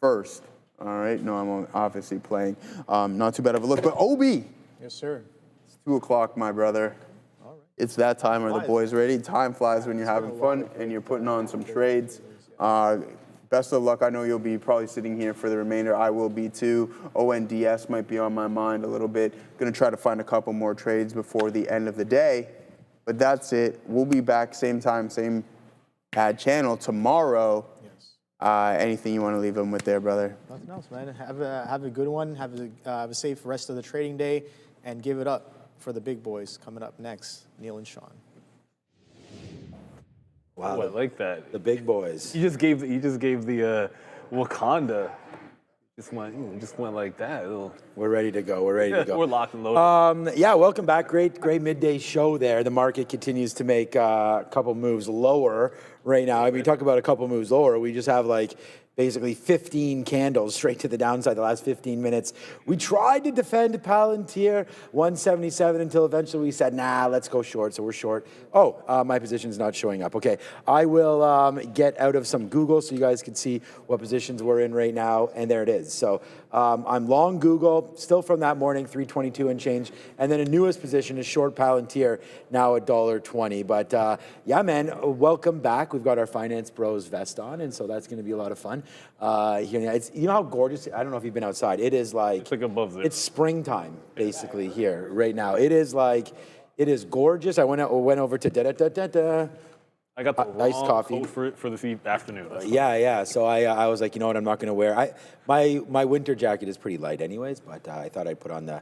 first. All right. No, I'm obviously playing. Not too bad of a look, but Obi. Yes, sir. It's 2 o'clock, my brother. All right. It's that time. Are the boys ready? Time flies when you're having fun and you're putting on some trades. Best of luck. I know you'll be probably sitting here for the remainder. I will be too. ONDS might be on my mind a little bit. Going to try to find a couple more trades before the end of the day. But that's it. We'll be back same time, same ad channel tomorrow. Yes. Anything you want to leave them with there, brother? Nothing else, man. Have a good one. Have a safe rest of the trading day, and give it up for the big boys coming up next, Neil and Sean. Wow, I like that. The big boys. You just gave the Wakanda. Just went like that. We're ready to go. We're ready to go. We're locked and loaded. Yeah, welcome back. Great midday show there. The market continues to make a couple moves lower right now. I mean, talk about a couple moves lower. We just have like basically 15 candles straight to the downside the last 15 minutes. We tried to defend Palantir 177 until eventually we said, nah, let's go short. So we're short. Oh, my position's not showing up. Okay, I will get out of some Google so you guys can see what positions we're in right now. And there it is. So I'm long Google, still from that morning, 322 and change. And then a newest position is short Palantir, now $1.20. But yeah, man, welcome back. We've got our Finance Bros vest on, and so that's going to be a lot of fun. Here, you know how gorgeous, I don't know if you've been outside. It is like, it's like above zero. It's springtime, basically, here right now. It is like, it is gorgeous. I went over to da-da-da-da-da. I got the iced coffee coat for this afternoon. Yeah. So I was like, you know what, I'm not going to wear. My winter jacket is pretty light anyways, but I thought I'd put on the.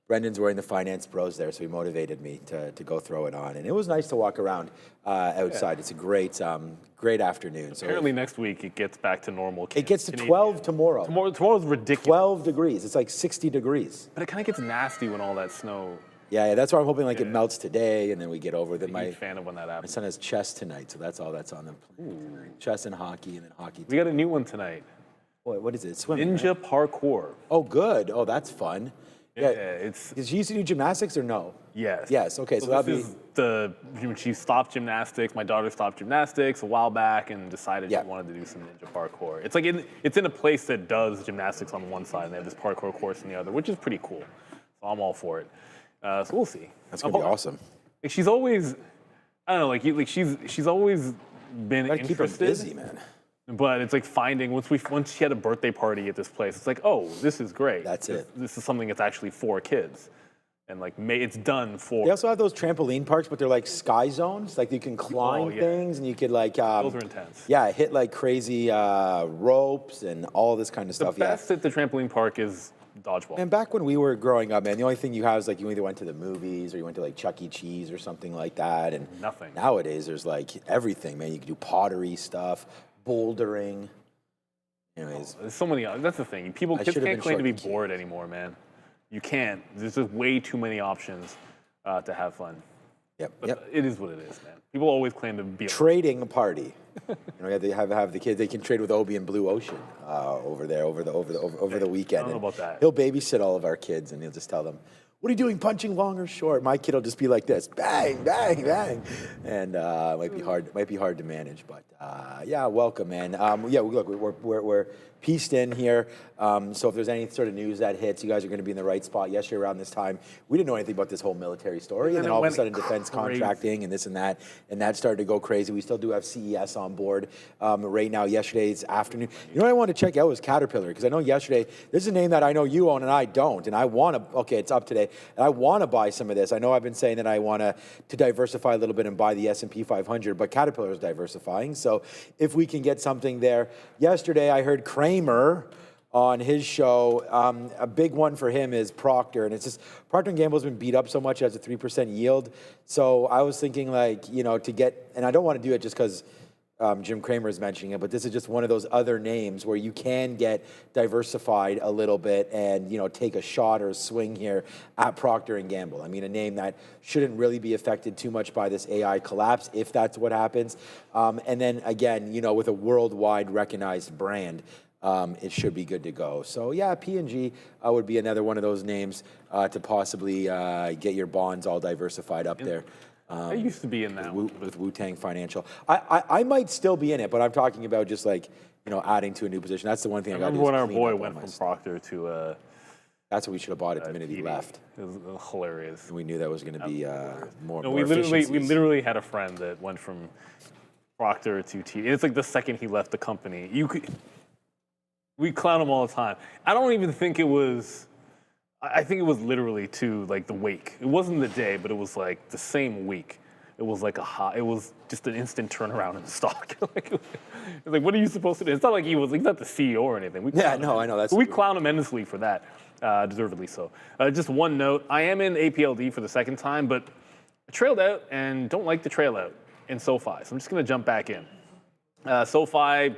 Brendan's wearing the Finance Bros there, so he motivated me to go throw it on, and it was nice to walk around outside. Yeah. It's a great afternoon. Apparently next week it gets back to normal. It gets to 12 tomorrow. Tomorrow's ridiculous. 12 degrees. It's like 60 degrees. But it kind of gets nasty when all that snow. Yeah, that's why I'm hoping like it melts today, and then we get over it. I'm a fan of when that happens. My son has chess tonight, so that's all that's on the plate. Chess and hockey, and then hockey. We got a new one tonight. What is it? Swimming. Ninja parkour. Oh, good. Oh, that's fun. Yeah, it's. Did she used to do gymnastics or no? Yes. Yes. Okay, so that'll be. She stopped gymnastics. My daughter stopped gymnastics a while back and decided she wanted to do some ninja parkour. It's like it's in a place that does gymnastics on one side and they have this parkour course in the other, which is pretty cool. So I'm all for it. So we'll see. That's gonna be awesome. Like she's always, I don't know, like she's always been interested. Keep her busy, man. But it's like finding once she had a birthday party at this place, it's like, oh, this is great. That's it. This is something that's actually for kids, and like it's done for. They also have those trampoline parks, but they're like sky zones. Like you can climb things, and you could like. Those are intense. Yeah, hit like crazy ropes and all this kind of stuff. The best at the trampoline park is dodgeball. And back when we were growing up, man, the only thing you have is like you either went to the movies or you went to like Chuck E. Cheese or something like that. And nothing. Nowadays, there's like everything, man. You can do pottery stuff. Bouldering. Anyways, there's so many. That's the thing. Kids can't claim to be bored anymore, man. You can't. There's just way too many options to have fun. But it is what it is, man. People always claim to be trading a party. They have the kids. They can trade with Obi and Blue Ocean over there over the weekend. I don't know about that. He'll babysit all of our kids, and he'll just tell them, "What are you doing, punching long or short?" My kid will just be like this, bang, bang, bang, and it might be hard to manage, but yeah, welcome, man. Yeah, look, we're pieced in here. So if there's any sort of news that hits, you guys are going to be in the right spot. Yesterday around this time, we didn't know anything about this whole military story, and then all of a sudden defense contracting and this and that started to go crazy. We still do have CES on board right now. Yesterday's afternoon, you know what I wanted to check out was Caterpillar, because I know yesterday, this is a name that I know you own and I don't, and I want to, okay, it's up today, and I want to buy some of this. I know I've been saying that I want to diversify a little bit and buy the S&P 500, but Caterpillar is diversifying, so if we can get something there. Yesterday I heard Kramer on his show. A big one for him is Procter, and it's just Procter & Gamble's been beat up so much, it has a 3% yield. So I was thinking, like, to get, and I don't want to do it just because Jim Cramer is mentioning it, but this is just one of those other names where you can get diversified a little bit and take a shot or a swing here at Procter & Gamble. I mean, a name that shouldn't really be affected too much by this AI collapse, if that's what happens. And then again, with a worldwide recognized brand, it should be good to go. So yeah, P&G would be another one of those names to possibly get your bonds all diversified up there. I used to be in that with Wu-Tang Financial. I might still be in it, but I'm talking about just like adding to a new position. That's the one thing I got to do. Remember when our boy went from Proctor to that's what we should have bought it the minute he left. It was hilarious. And we knew that was going to be more. No, more we literally had a friend that went from Proctor to TD. It's like the second he left the company. We clown him all the time. I don't even think it was. I think it was literally to like the wake. It wasn't the day, but it was like the same week. It was like it was just an instant turnaround in the stock. It's like, what are you supposed to do? It's not like he's not the CEO or anything. I know. We clown him endlessly for that, deservedly so. Just one note, I am in APLD for the second time, but I trailed out and don't like the trail out in SoFi. So I'm just gonna jump back in. SoFi, I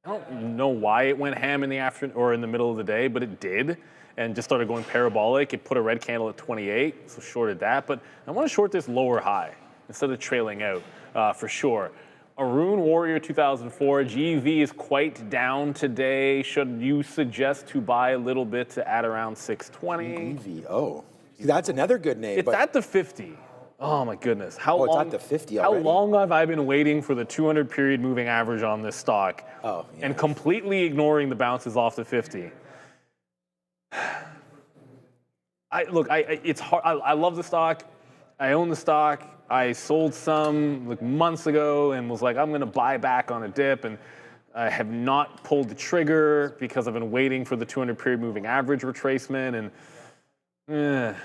don't know why it went ham in the afternoon or in the middle of the day, but it did. And just started going parabolic. It put a red candle at 28, so shorted that. But I want to short this lower high instead of trailing out for sure. Arun Warrior 2004, GV is quite down today. Should you suggest to buy a little bit to add around 620? GV, that's another good name. It's at the 50. Oh my goodness. How long, it's at the 50 already? How long have I been waiting for the 200 period moving average on this stock and completely ignoring the bounces off the 50? It's hard. I love the stock. I own the stock. I sold some like months ago and was like, I'm going to buy back on a dip, and I have not pulled the trigger because I've been waiting for the 200 period moving average retracement. And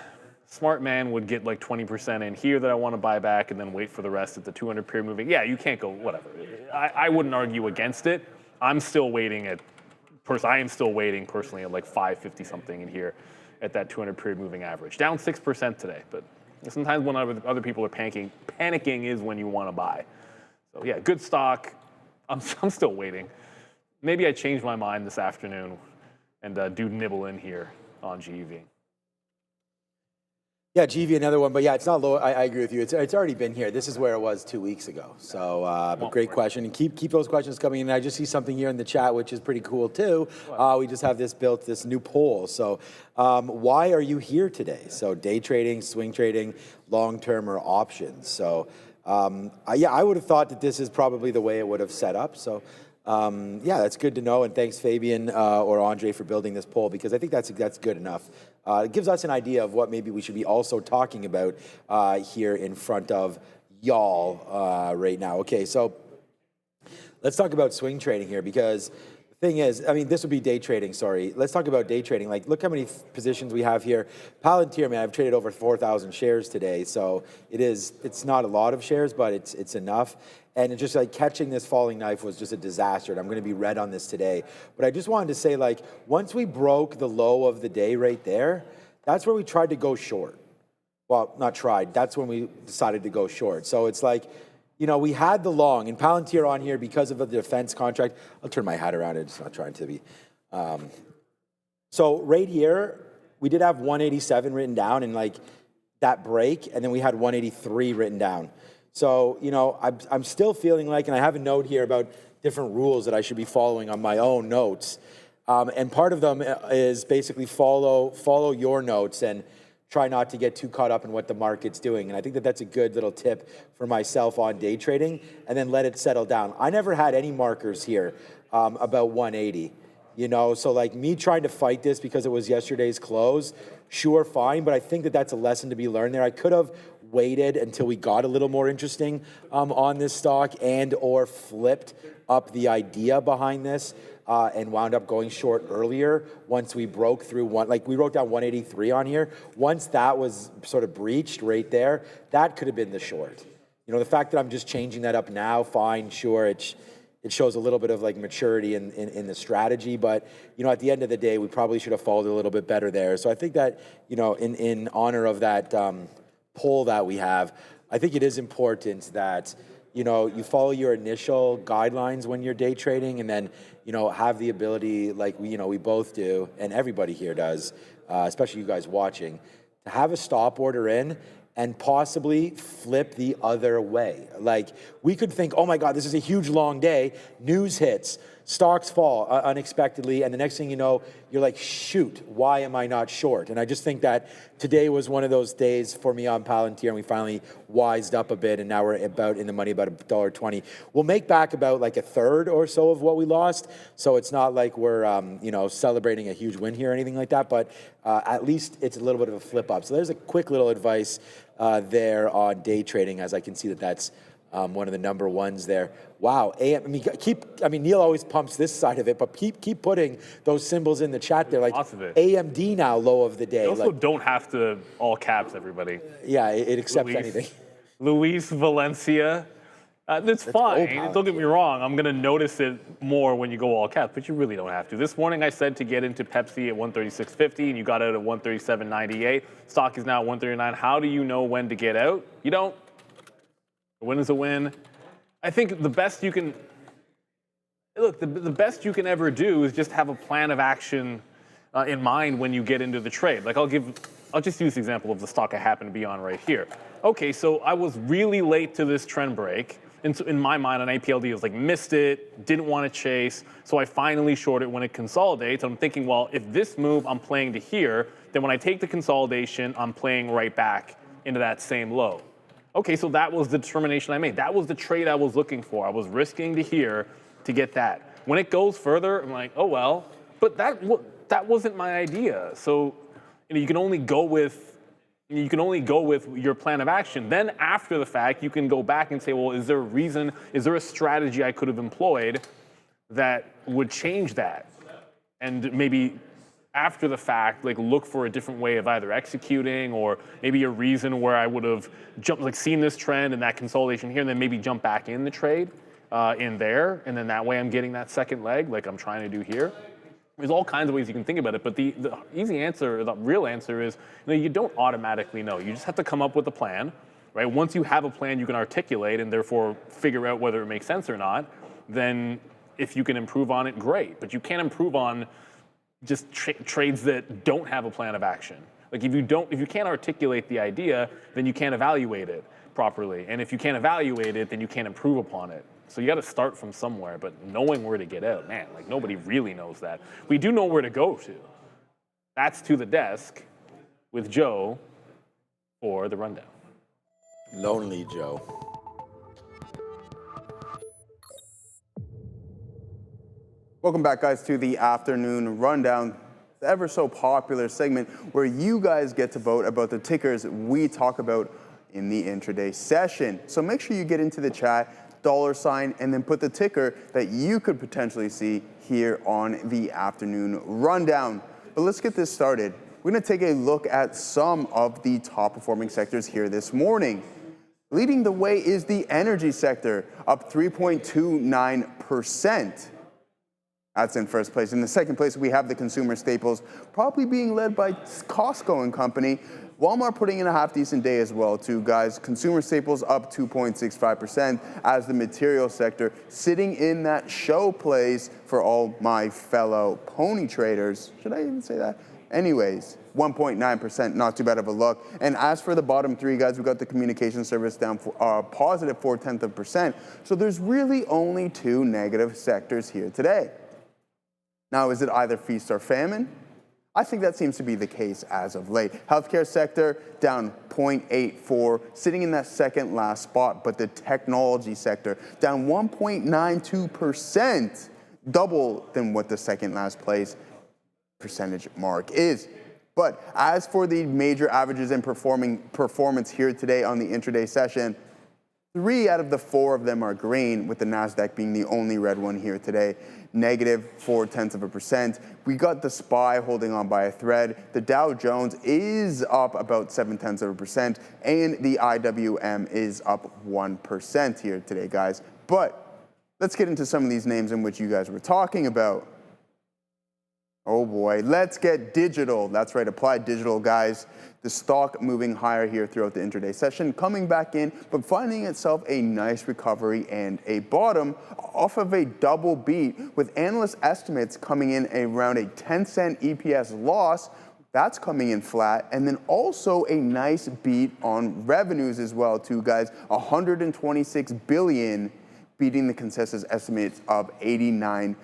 smart man would get like 20% in here that I want to buy back, and then wait for the rest at the 200 period moving. Yeah, you can't go whatever. I wouldn't argue against it. I'm still waiting at. I am still waiting personally at like 550 something in here at that 200 period moving average. Down 6% today, but sometimes when other people are panicking is when you want to buy. So yeah, good stock. I'm still waiting. Maybe I change my mind this afternoon and do nibble in here on GV. Yeah, GV, another one, but yeah, it's not low. I agree with you. It's already been here. This is where it was 2 weeks ago. So, but great question, and keep those questions coming in. I just see something here in the chat, which is pretty cool too. We just have this new poll. So, why are you here today? So, day trading, swing trading, long term, or options. So, I would have thought that this is probably the way it would have set up. So. Yeah, that's good to know, and thanks Fabian or Andre for building this poll, because I think that's good enough. It gives us an idea of what maybe we should be also talking about here in front of y'all right now. Okay, so let's talk about swing trading here, because the thing is, I mean, this would be day trading, sorry. Let's talk about day trading. Like, look how many positions we have here. Palantir, man, I've traded over 4,000 shares today, so it's not a lot of shares, but it's enough. And it's just like catching this falling knife was just a disaster. And I'm going to be red on this today. But I just wanted to say, like, once we broke the low of the day right there, that's where we tried to go short. Well, not tried. That's when we decided to go short. So it's like, we had the long, and Palantir on here because of the defense contract. I'll turn my hat around. It's not trying to be. So right here, we did have 187 written down, and like that break, and then we had 183 written down. So, I'm still feeling like, and I have a note here about different rules that I should be following on my own notes. And part of them is basically follow your notes and try not to get too caught up in what the market's doing. And I think that that's a good little tip for myself on day trading, and then let it settle down. I never had any markers here about 180, so like me trying to fight this because it was yesterday's close, sure, fine, but I think that that's a lesson to be learned there. I could have waited until we got a little more interesting on this stock and or flipped up the idea behind this and wound up going short earlier once we broke through we wrote down 183 on here. Once that was sort of breached right there, that could have been the short. The fact that I'm just changing that up now, fine, sure, it shows a little bit of like maturity in the strategy, but at the end of the day, we probably should have followed a little bit better there. So I think that in honor of that poll that we have, I think it is important that you follow your initial guidelines when you're day trading, and then have the ability, like we both do, and everybody here does, especially you guys watching, to have a stop order in and possibly flip the other way. Like, we could think, oh my God, this is a huge long day, news hits, stocks fall unexpectedly, and the next thing you know, you're like, shoot, why am I not short? And I just think that today was one of those days for me on Palantir, and we finally wised up a bit, and now we're about in the money, about $1.20. We'll make back about like a third or so of what we lost, so it's not like we're you know, celebrating a huge win here or anything like that, but at least it's a little bit of a flip up. So there's a quick little advice there on day trading, as I can see that that's one of the number ones there. Wow, I mean, Neil always pumps this side of it, but keep putting those symbols in the chat there. Like lots of it. AMD now low of the day. You also like, don't have to all caps, everybody. yeah, it accepts anything. Luis Valencia. That's fine. Don't get me wrong. I'm going to notice it more when you go all caps, but you really don't have to. This morning I said to get into Pepsi at 136.50, and you got out at 137.98. Stock is now at 139. How do you know when to get out? You don't. A win is a win. I think the best you can, look, the best you can ever do is just have a plan of action in mind when you get into the trade. Like I'll just use the example of the stock I happen to be on right here. Okay, so I was really late to this trend break. And so in my mind on APLD, it was like missed it, didn't want to chase. So I finally shorted when it consolidates. I'm thinking, well, if this move I'm playing to here, then when I take the consolidation, I'm playing right back into that same low. Okay, so that was the determination I made. That was the trade I was looking for. I was risking to here to get that. When it goes further, I'm like, oh well, but that wasn't my idea. So you can only go with your plan of action. Then after the fact, you can go back and say, well, is there a reason? Is there a strategy I could have employed that would change that? And maybe after the fact, like look for a different way of either executing, or maybe a reason where I would have jumped, like seen this trend and that consolidation here, and then maybe jump back in the trade in there, and then that way I'm getting that second leg, like I'm trying to do here. There's all kinds of ways you can think about it, but the easy answer, the real answer is, you don't automatically know. You just have to come up with a plan, right? Once you have a plan you can articulate and therefore figure out whether it makes sense or not, then if you can improve on it, great. But you can't improve on just trades that don't have a plan of action. Like if you can't articulate the idea, then you can't evaluate it properly. And if you can't evaluate it, then you can't improve upon it. So you got to start from somewhere, but knowing where to get out, man, like nobody really knows that. We do know where to go to. That's to the desk with Joe for the rundown. Lonely Joe. Welcome back, guys, to the afternoon rundown, the ever so popular segment where you guys get to vote about the tickers we talk about in the intraday session. So make sure you get into the chat, $, and then put the ticker that you could potentially see here on the afternoon rundown. But let's get this started. We're going to take a look at some of the top performing sectors here this morning. Leading the way is the energy sector, up 3.29%. That's in first place. In the second place, we have the consumer staples, probably being led by Costco and company. Walmart putting in a half-decent day as well, too, guys. Consumer staples up 2.65% as the material sector sitting in that show place for all my fellow pony traders. Should I even say that? Anyways, 1.9%, not too bad of a look. And as for the bottom three, guys, we've got the communication service down for positive 0.4%. So there's really only two negative sectors here today. Now, is it either feast or famine? I think that seems to be the case as of late. Healthcare sector down 0.84, sitting in that second last spot, but the technology sector down 1.92%, double than what the second last place percentage mark is. But as for the major averages and performance here today on the intraday session, 3 out of the 4 of them are green, with the Nasdaq being the only red one here today, negative 0.4%. We got the SPY holding on by a thread. The Dow Jones is up about 0.7%, and the IWM is up 1% here today, guys. But let's get into some of these names in which you guys were talking about. Oh boy, let's get digital. That's right, Applied Digital, guys. The stock moving higher here throughout the intraday session, coming back in, but finding itself a nice recovery and a bottom off of a double beat, with analyst estimates coming in around a 10-cent EPS loss. That's coming in flat, and then also a nice beat on revenues as well, too, guys. 126 billion, beating the consensus estimates of 89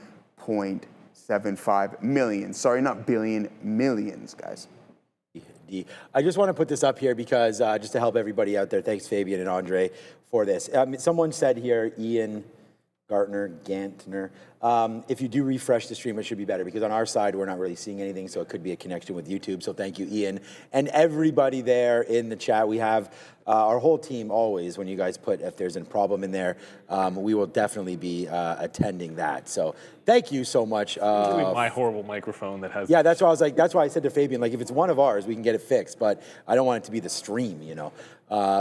5.75 million. Sorry, not billion, millions, guys. I just want to put this up here because just to help everybody out there, thanks Fabian and Andre for this. Someone said here, Ian Gantner, if you do refresh the stream, it should be better because on our side, we're not really seeing anything, so it could be a connection with YouTube. So thank you, Ian. And everybody there in the chat, we have our whole team always, when you guys put, if there's a problem in there, we will definitely be attending that. So thank you so much. My horrible microphone that has... Yeah, that's why I was like, that's why I said to Fabian, like, if it's one of ours, we can get it fixed, but I don't want it to be the stream, you know.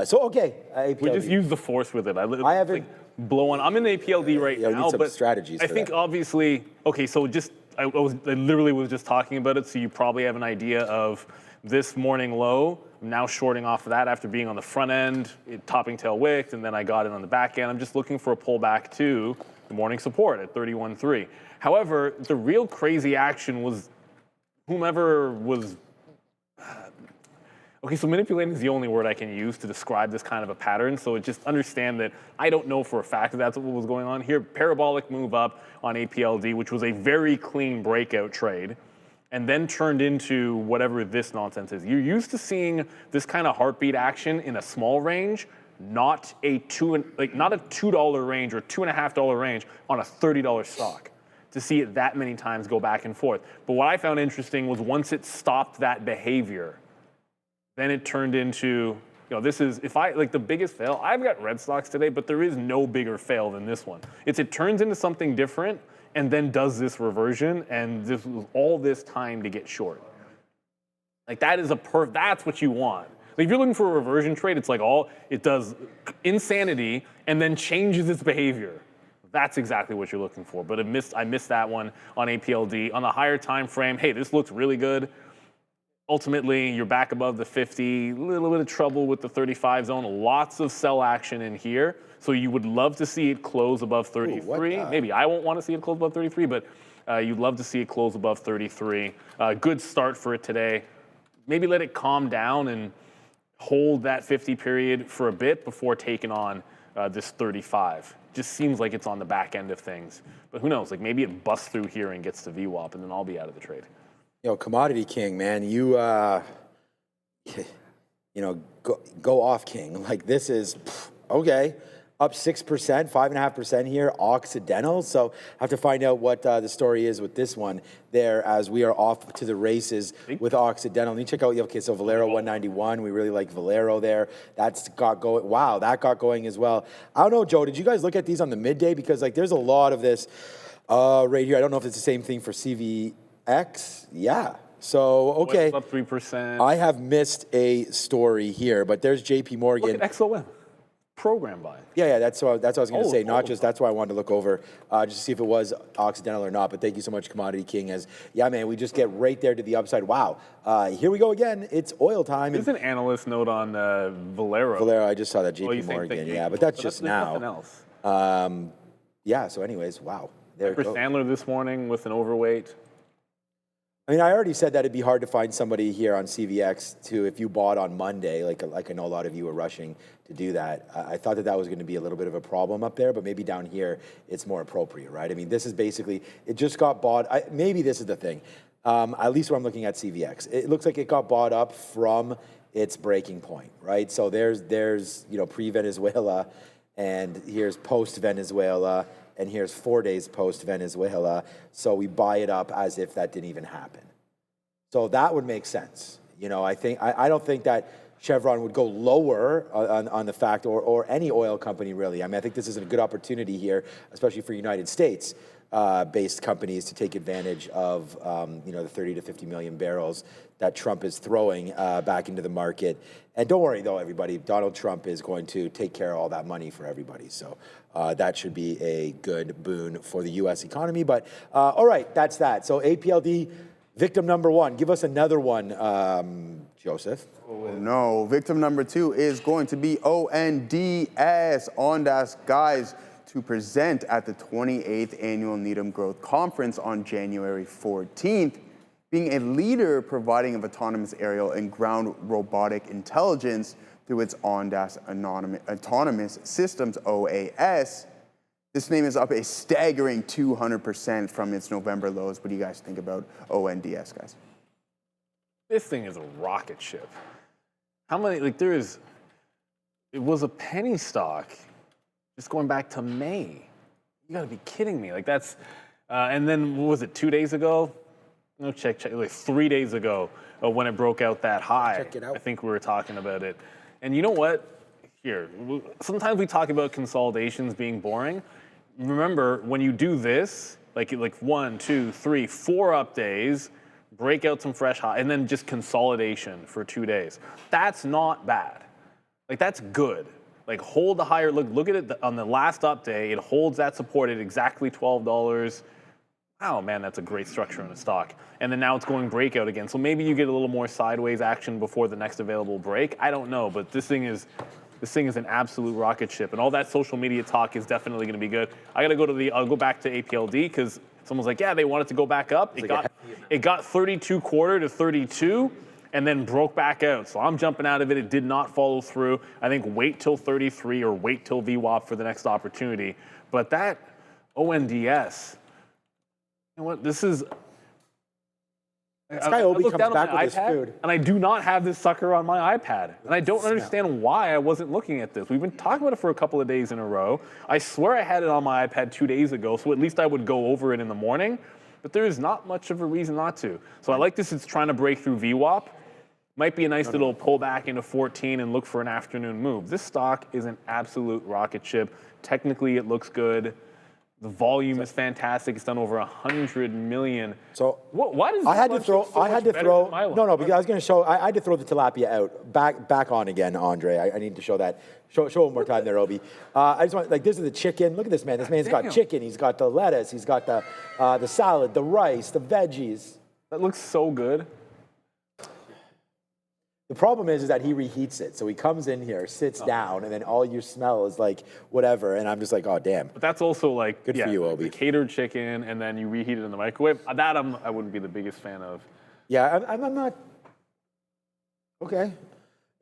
So, okay. APLD. We just use the force with it. I haven't... Like, blow on. I'm in the APLD right yeah, now, but strategies I think obviously, okay, so just, I literally was just talking about it, so you probably have an idea of this morning low. I'm now shorting off of that after being on the front end, topping tail wicked, and then I got it on the back end. I'm just looking for a pullback to the morning support at 31.3. However, the real crazy action was whomever was, okay, so manipulating is the only word I can use to describe this kind of a pattern. So just understand that I don't know for a fact that that's what was going on here. Parabolic move up on APLD, which was a very clean breakout trade, and then turned into whatever this nonsense is. You're used to seeing this kind of heartbeat action in a small range, not a $2 range or $2.50 range on a $30 stock. To see it that many times go back and forth. But what I found interesting was once it stopped that behavior, then it turned into, you know, this is, if I, like the biggest fail, I've got red stocks today, but there is no bigger fail than this one. It turns into something different and then does this reversion, and this was all this time to get short. Like that is that's what you want. Like if you're looking for a reversion trade, it's like it does insanity and then changes its behavior. That's exactly what you're looking for. But I missed that one on APLD. On the higher time frame, hey, this looks really good. Ultimately, you're back above the 50, a little bit of trouble with the 35 zone, lots of sell action in here. So you would love to see it close above 33. Ooh, maybe I won't want to see it close above 33, but you'd love to see it close above 33. Good start for it today. Maybe let it calm down and hold that 50 period for a bit before taking on this 35. Just seems like it's on the back end of things. But who knows, like maybe it busts through here and gets to VWAP and then I'll be out of the trade. Yo, Commodity King, man, you know, go off, King. Like this is, okay, up 6%, 5.5% here, Occidental. So I have to find out what the story is with this one there as we are off to the races with Occidental. Let me check out, okay, so Valero 191, we really like Valero there. That's got going, wow, that got going as well. I don't know, Joe, did you guys look at these on the midday? Because like there's a lot of this right here. I don't know if it's the same thing for CVX. Yeah. So, okay. Up 3%. I have missed a story here, but there's JP Morgan. Look at XOM. Program buy. Yeah, that's what I was going to say. Not just, that's why I wanted to look over, just to see if it was Occidental or not. But thank you so much, Commodity King. As, yeah, man, we just get right there to the upside. Wow. Here we go again. It's oil time. There's an analyst note on Valero. Valero, I just saw that JP Morgan. Yeah, but that's just now. Nothing else. Yeah, so anyways, wow. There Piper Sandler this morning with an overweight. I mean, I already said that it'd be hard to find somebody here on CVX to, if you bought on Monday, like I know a lot of you were rushing to do that. I thought that was going to be a little bit of a problem up there, but maybe down here it's more appropriate, right? I mean, this is basically, it just got bought. Maybe this is the thing, at least when I'm looking at CVX. It looks like it got bought up from its breaking point, right? So there's you know, pre-Venezuela, and here's post-Venezuela, and here's 4 days post-Venezuela, so we buy it up as if that didn't even happen. So that would make sense. You know, I don't think that Chevron would go lower on the fact, or any oil company really. I mean, I think this is a good opportunity here, especially for United States based companies to take advantage of you know, the 30 to 50 million barrels that Trump is throwing back into the market. And don't worry though, everybody, Donald Trump is going to take care of all that money for everybody. So that should be a good boon for the US economy. But all right, that's that. So APLD, victim number one. Give us another one, Joseph. Oh, no, victim number two is going to be Ondas, guys, to present at the 28th Annual Needham Growth Conference on January 14th. Being a leader providing of autonomous aerial and ground robotic intelligence through its Ondas Autonomous Systems, OAS, This name is up a staggering 200% from its November lows. What do you guys think about ONDS, guys? This thing is a rocket ship. How many, like it was a penny stock just going back to May. You gotta be kidding me. Like that's, and then what was it, 2 days ago? No, check, like 3 days ago when it broke out that high. Check it out. I think we were talking about it. And you know what? Here, sometimes we talk about consolidations being boring. Remember, when you do this, like 1, 2, 3, 4 up days, break out some fresh high, and then just consolidation for 2 days. That's not bad. Like, that's good. Like, hold the higher, look at it on the last up day, it holds that support at exactly $12. Oh man, that's a great structure in a stock. And then now it's going breakout again. So maybe you get a little more sideways action before the next available break. I don't know, but this thing is an absolute rocket ship, and all that social media talk is definitely going to be good. I'll go back to APLD because someone's like, yeah, they want it to go back up. It got 32 quarter to 32, and then broke back out. So I'm jumping out of it. It did not follow through. I think wait till 33 or wait till VWAP for the next opportunity. But that ONDS, you know what? This is. This guy Obi comes back with his iPad, food. and I do not have this sucker on my iPad. And I don't understand why I wasn't looking at this. We've been talking about it for a couple of days in a row. I swear I had it on my iPad 2 days ago, so at least I would go over it in the morning. But there is not much of a reason not to. So I like this. It's trying to break through VWAP. Might be a nice little pullback into 14 and look for an afternoon move. This stock is an absolute rocket ship. Technically, it looks good. The volume is fantastic. It's done over 100 million. So why does I had to throw? because I had to throw the tilapia out back on again, Andre. I need to show that. Show one more time there, Obi. I just want this is the chicken. Look at this man. This man's got chicken. He's got the lettuce. He's got the salad, the rice, the veggies. That looks so good. The problem is that he reheats it. So he comes in here, sits down, and then all you smell is like whatever. And I'm just like, oh, damn. But that's also like, good for you, Obi. Catered chicken, and then you reheat it in the microwave. That I wouldn't be the biggest fan of. Yeah, I'm not. Okay.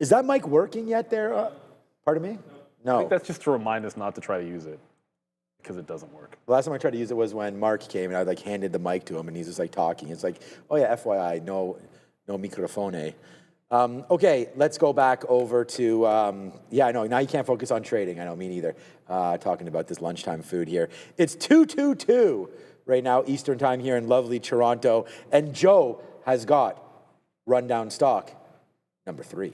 Is that mic working yet there? Pardon me? No. I think that's just to remind us not to try to use it because it doesn't work. The last time I tried to use it was when Mark came, and I handed the mic to him, and he's just talking. It's like, oh, yeah, FYI, no microphone. Okay, let's go back over to, I know, now you can't focus on trading. I know, me neither. Talking about this lunchtime food here. It's 2:22 right now, Eastern time here in lovely Toronto. And Joe has got rundown stock number 3.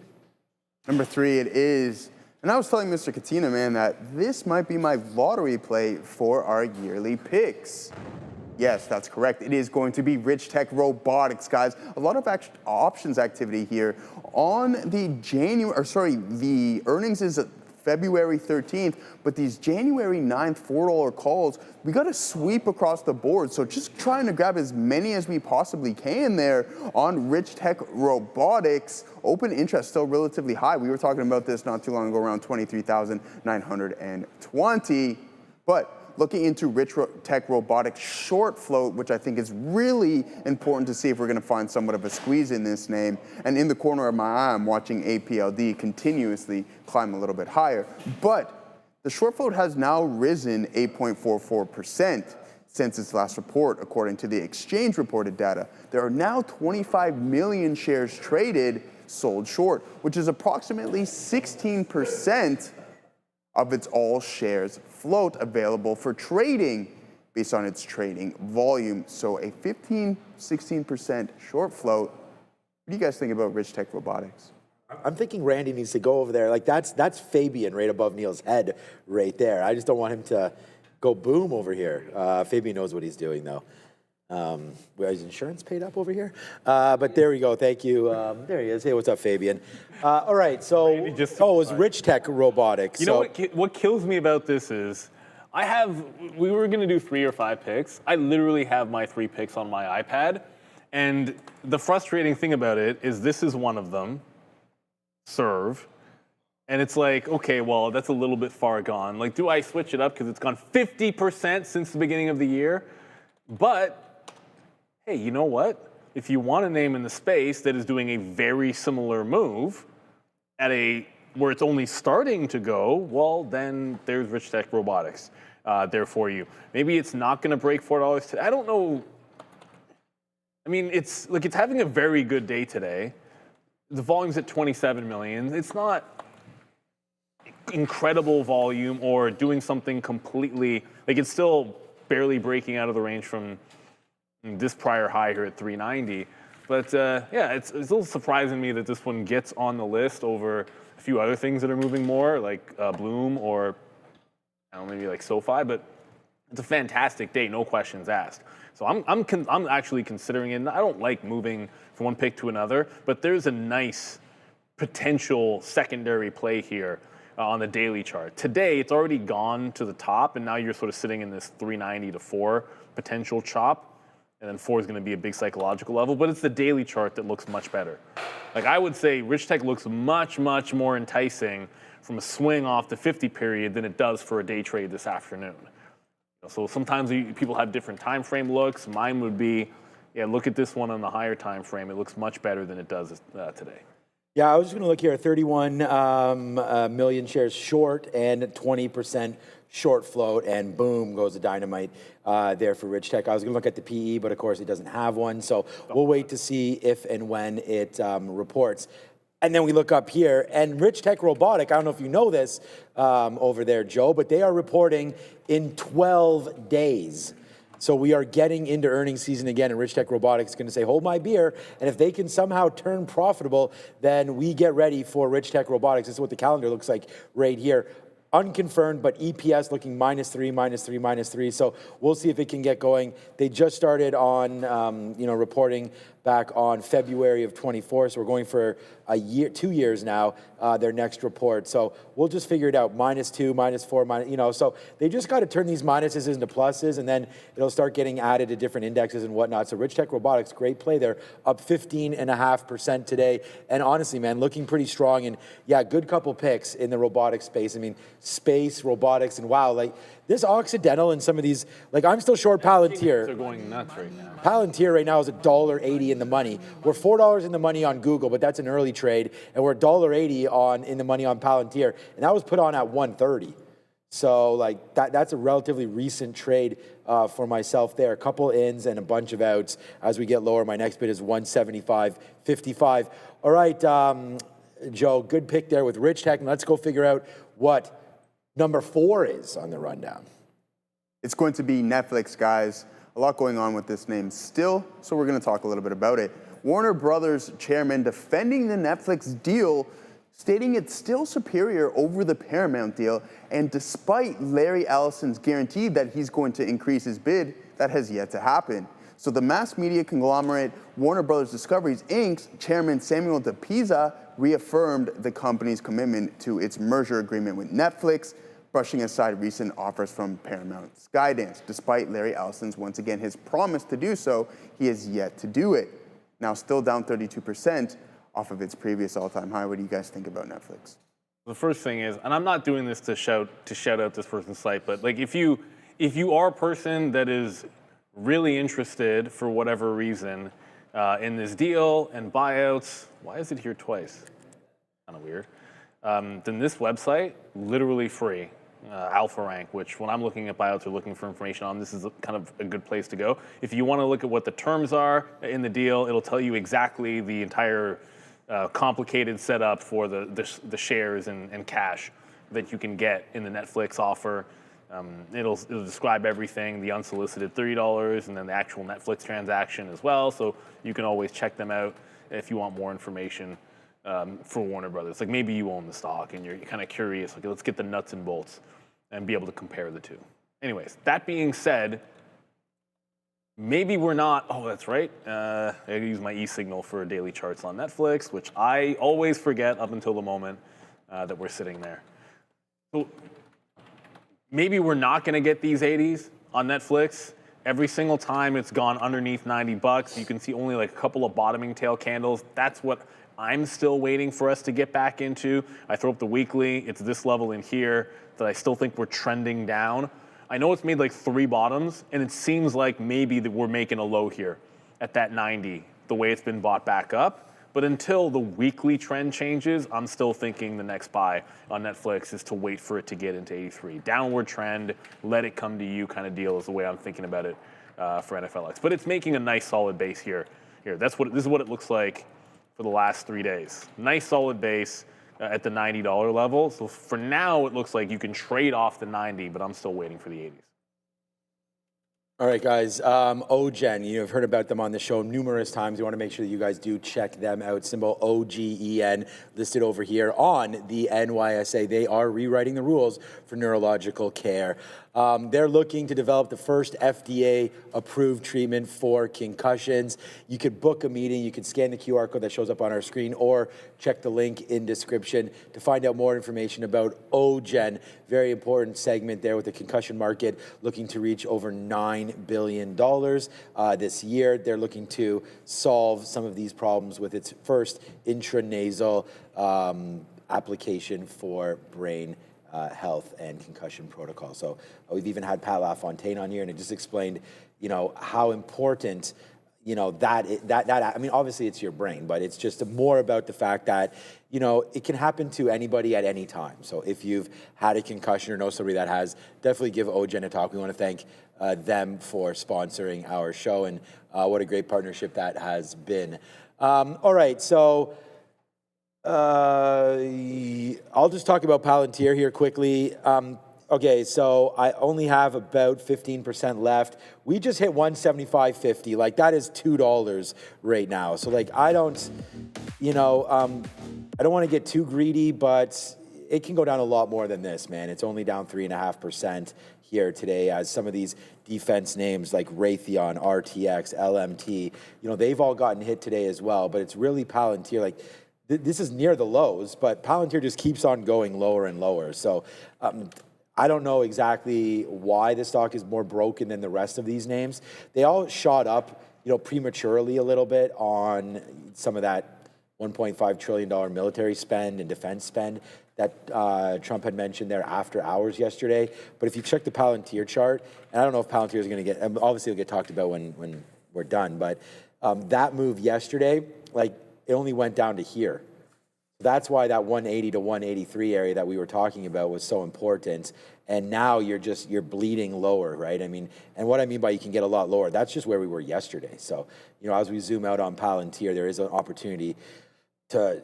Number 3 it is. And I was telling Mr. Katina, man, that this might be my lottery play for our yearly picks. Yes, that's correct. It is going to be Richtech Robotics, guys. A lot of options activity here. On the earnings is February 13th, but these January 9th $4 calls, we got to sweep across the board. So just trying to grab as many as we possibly can there on Richtech Robotics. Open interest still relatively high. We were talking about this not too long ago, around 23,920. But looking into Richtech Robotics short float, which I think is really important to see if we're going to find somewhat of a squeeze in this name. And in the corner of my eye, I'm watching APLD continuously climb a little bit higher. But the short float has now risen 8.44% since its last report, according to the exchange reported data. There are now 25 million shares traded sold short, which is approximately 16% of its all shares float available for trading based on its trading volume. So a 16% short float. What do you guys think about Richtech Robotics? I'm thinking Randy needs to go over there. That's Fabian right above Neil's head right there. I just don't want him to go boom over here. Fabian knows what he's doing though. Is insurance paid up over here? But there we go. Thank you. There he is. Hey, what's up, Fabian? All right. So, it was Richtech Robotics. You know what kills me about this is, we were going to do 3 or 5 picks. I literally have my 3 picks on my iPad. And the frustrating thing about it is this is one of them, serve. And it's like, okay, well, that's a little bit far gone. Like, do I switch it up because it's gone 50% since the beginning of the year? But hey, you know what? If you want a name in the space that is doing a very similar move where it's only starting to go, well, then there's Richtech Robotics. there for you. Maybe it's not going to break $4 today. I don't know. I mean, it's having a very good day today. The volume's at 27 million. It's not incredible volume or doing something completely, like it's still barely breaking out of the range from this prior high here at 390. But yeah, it's a little surprising to me that this one gets on the list over a few other things that are moving more, like Bloom or I don't know, maybe like SoFi. But it's a fantastic day, no questions asked. So I'm actually considering it. I don't like moving from one pick to another, but there's a nice potential secondary play here on the daily chart. Today, it's already gone to the top, and now you're sort of sitting in this 390 to 4 potential chop. And then 4 is going to be a big psychological level, but it's the daily chart that looks much better. Like I would say Richtech looks much, much more enticing from a swing off the 50 period than it does for a day trade this afternoon. So sometimes people have different time frame looks. Mine would be, yeah, look at this one on the higher time frame. It looks much better than it does today. Yeah, I was just going to look here, 31 million shares short and 20% short float, and boom goes the dynamite there for Richtech. I was going to look at the PE, but of course it doesn't have one, so we'll wait to see if and when it reports. And then we look up here, and Richtech Robotic, I don't know if you know this over there, Joe, but they are reporting in 12 days. So we are getting into earnings season again, and Richtech Robotics is going to say, hold my beer, and if they can somehow turn profitable, then we get ready for Richtech Robotics. This is what the calendar looks like right here. Unconfirmed, but EPS looking -3, -3, -3. So we'll see if it can get going. They just started on, reporting back on February of 24. So we're going for a year, 2 years now, their next report. So we'll just figure it out. -2, -4, so they just got to turn these minuses into pluses, and then it'll start getting added to different indexes and whatnot. So Richtech Robotics, great play there, up 15.5% today. And honestly, man, looking pretty strong. And yeah, good couple picks in the robotics space. I mean, space, robotics, and wow, like this Occidental and some of these, like I'm still short Palantir. They're going nuts right now. Palantir right now is $1.80 in the money. We're $4 in the money on Google, but that's an early trade, and we're $1.80 in the money on Palantir, and that was put on at 130. So like that's a relatively recent trade for myself there. A couple ins and a bunch of outs as we get lower. My next bid is 175.55. All right, Joe, good pick there with Richtech, and let's go figure out what number 4 is on the rundown. It's going to be Netflix, guys. A lot going on with this name still, so we're going to talk a little bit about it. Warner Brothers chairman defending the Netflix deal, stating it's still superior over the Paramount deal, and despite Larry Ellison's guarantee that he's going to increase his bid, that has yet to happen. So the mass media conglomerate Warner Brothers Discoveries Inc.'s chairman Samuel DePisa reaffirmed the company's commitment to its merger agreement with Netflix, brushing aside recent offers from Paramount Skydance. Despite Larry Ellison's, once again, his promise to do so, he has yet to do it. Now still down 32% off of its previous all-time high. What do you guys think about Netflix? The first thing is, and I'm not doing this to shout out this person's site, but like if you are a person that is really interested for whatever reason in this deal and buyouts, why is it here twice? Kind of weird. Then this website, literally free. Alpha Rank, which when I'm looking at buyouts or looking for information on, this is kind of a good place to go. If you want to look at what the terms are in the deal, it'll tell you exactly the entire complicated setup for the shares and cash that you can get in the Netflix offer. It'll describe everything, the unsolicited $30, and then the actual Netflix transaction as well. So you can always check them out if you want more information for Warner Brothers. Like maybe you own the stock and you're kind of curious, like let's get the nuts and bolts and be able to compare the two. Anyways, that being said, maybe we're not, oh, that's right. I use my e-signal for daily charts on Netflix, which I always forget up until the moment that we're sitting there. So maybe we're not going to get these 80s on Netflix. Every single time it's gone underneath $90, you can see only like a couple of bottoming tail candles. That's what I'm still waiting for us to get back into. I throw up the weekly. It's this level in here that I still think we're trending down. I know it's made like 3 bottoms, and it seems like maybe that we're making a low here at that 90, the way it's been bought back up. But until the weekly trend changes, I'm still thinking the next buy on Netflix is to wait for it to get into 83. Downward trend, let it come to you kind of deal is the way I'm thinking about it for NFLX. But it's making a nice solid base here. This is what it looks like for the last 3 days. Nice solid base at the $90 level. So for now, it looks like you can trade off the 90, but I'm still waiting for the 80s. All right, guys. OGen, you've heard about them on the show numerous times. We want to make sure that you guys do check them out. Symbol OGEN listed over here on the NYSE. They are rewriting the rules for neurological care. They're looking to develop the first FDA-approved treatment for concussions. You could book a meeting. You could scan the QR code that shows up on our screen or check the link in description to find out more information about OGen. Very important segment there with the concussion market looking to reach over $9 billion this year. They're looking to solve some of these problems with its first intranasal application for brain health and concussion protocol. So we've even had Pat LaFontaine on here, and it just explained, how important, that I mean, obviously it's your brain, but it's just more about the fact that, it can happen to anybody at any time. So if you've had a concussion or know somebody that has, definitely give OGen a talk. We want to thank them for sponsoring our show, and what a great partnership that has been. All right, so I'll just talk about Palantir here quickly. Okay, so I only have about 15% left. We just hit 175.50. Like, that is $2 right now. So, like, I don't want to get too greedy, but it can go down a lot more than this, man. It's only down 3.5% here today, as some of these defense names like Raytheon, RTX, LMT, they've all gotten hit today as well. But it's really Palantir. Like, this is near the lows, but Palantir just keeps on going lower and lower. So I don't know exactly why the stock is more broken than the rest of these names. They all shot up, prematurely a little bit on some of that $1.5 trillion military spend and defense spend that Trump had mentioned there after hours yesterday. But if you check the Palantir chart, and I don't know if Palantir is going to get, obviously it'll get talked about when we're done, but that move yesterday, like, it only went down to here. That's why that 180 to 183 area that we were talking about was so important. And now you're bleeding lower, right? I mean, and what I mean by you can get a lot lower, that's just where we were yesterday. So, as we zoom out on Palantir, there is an opportunity to,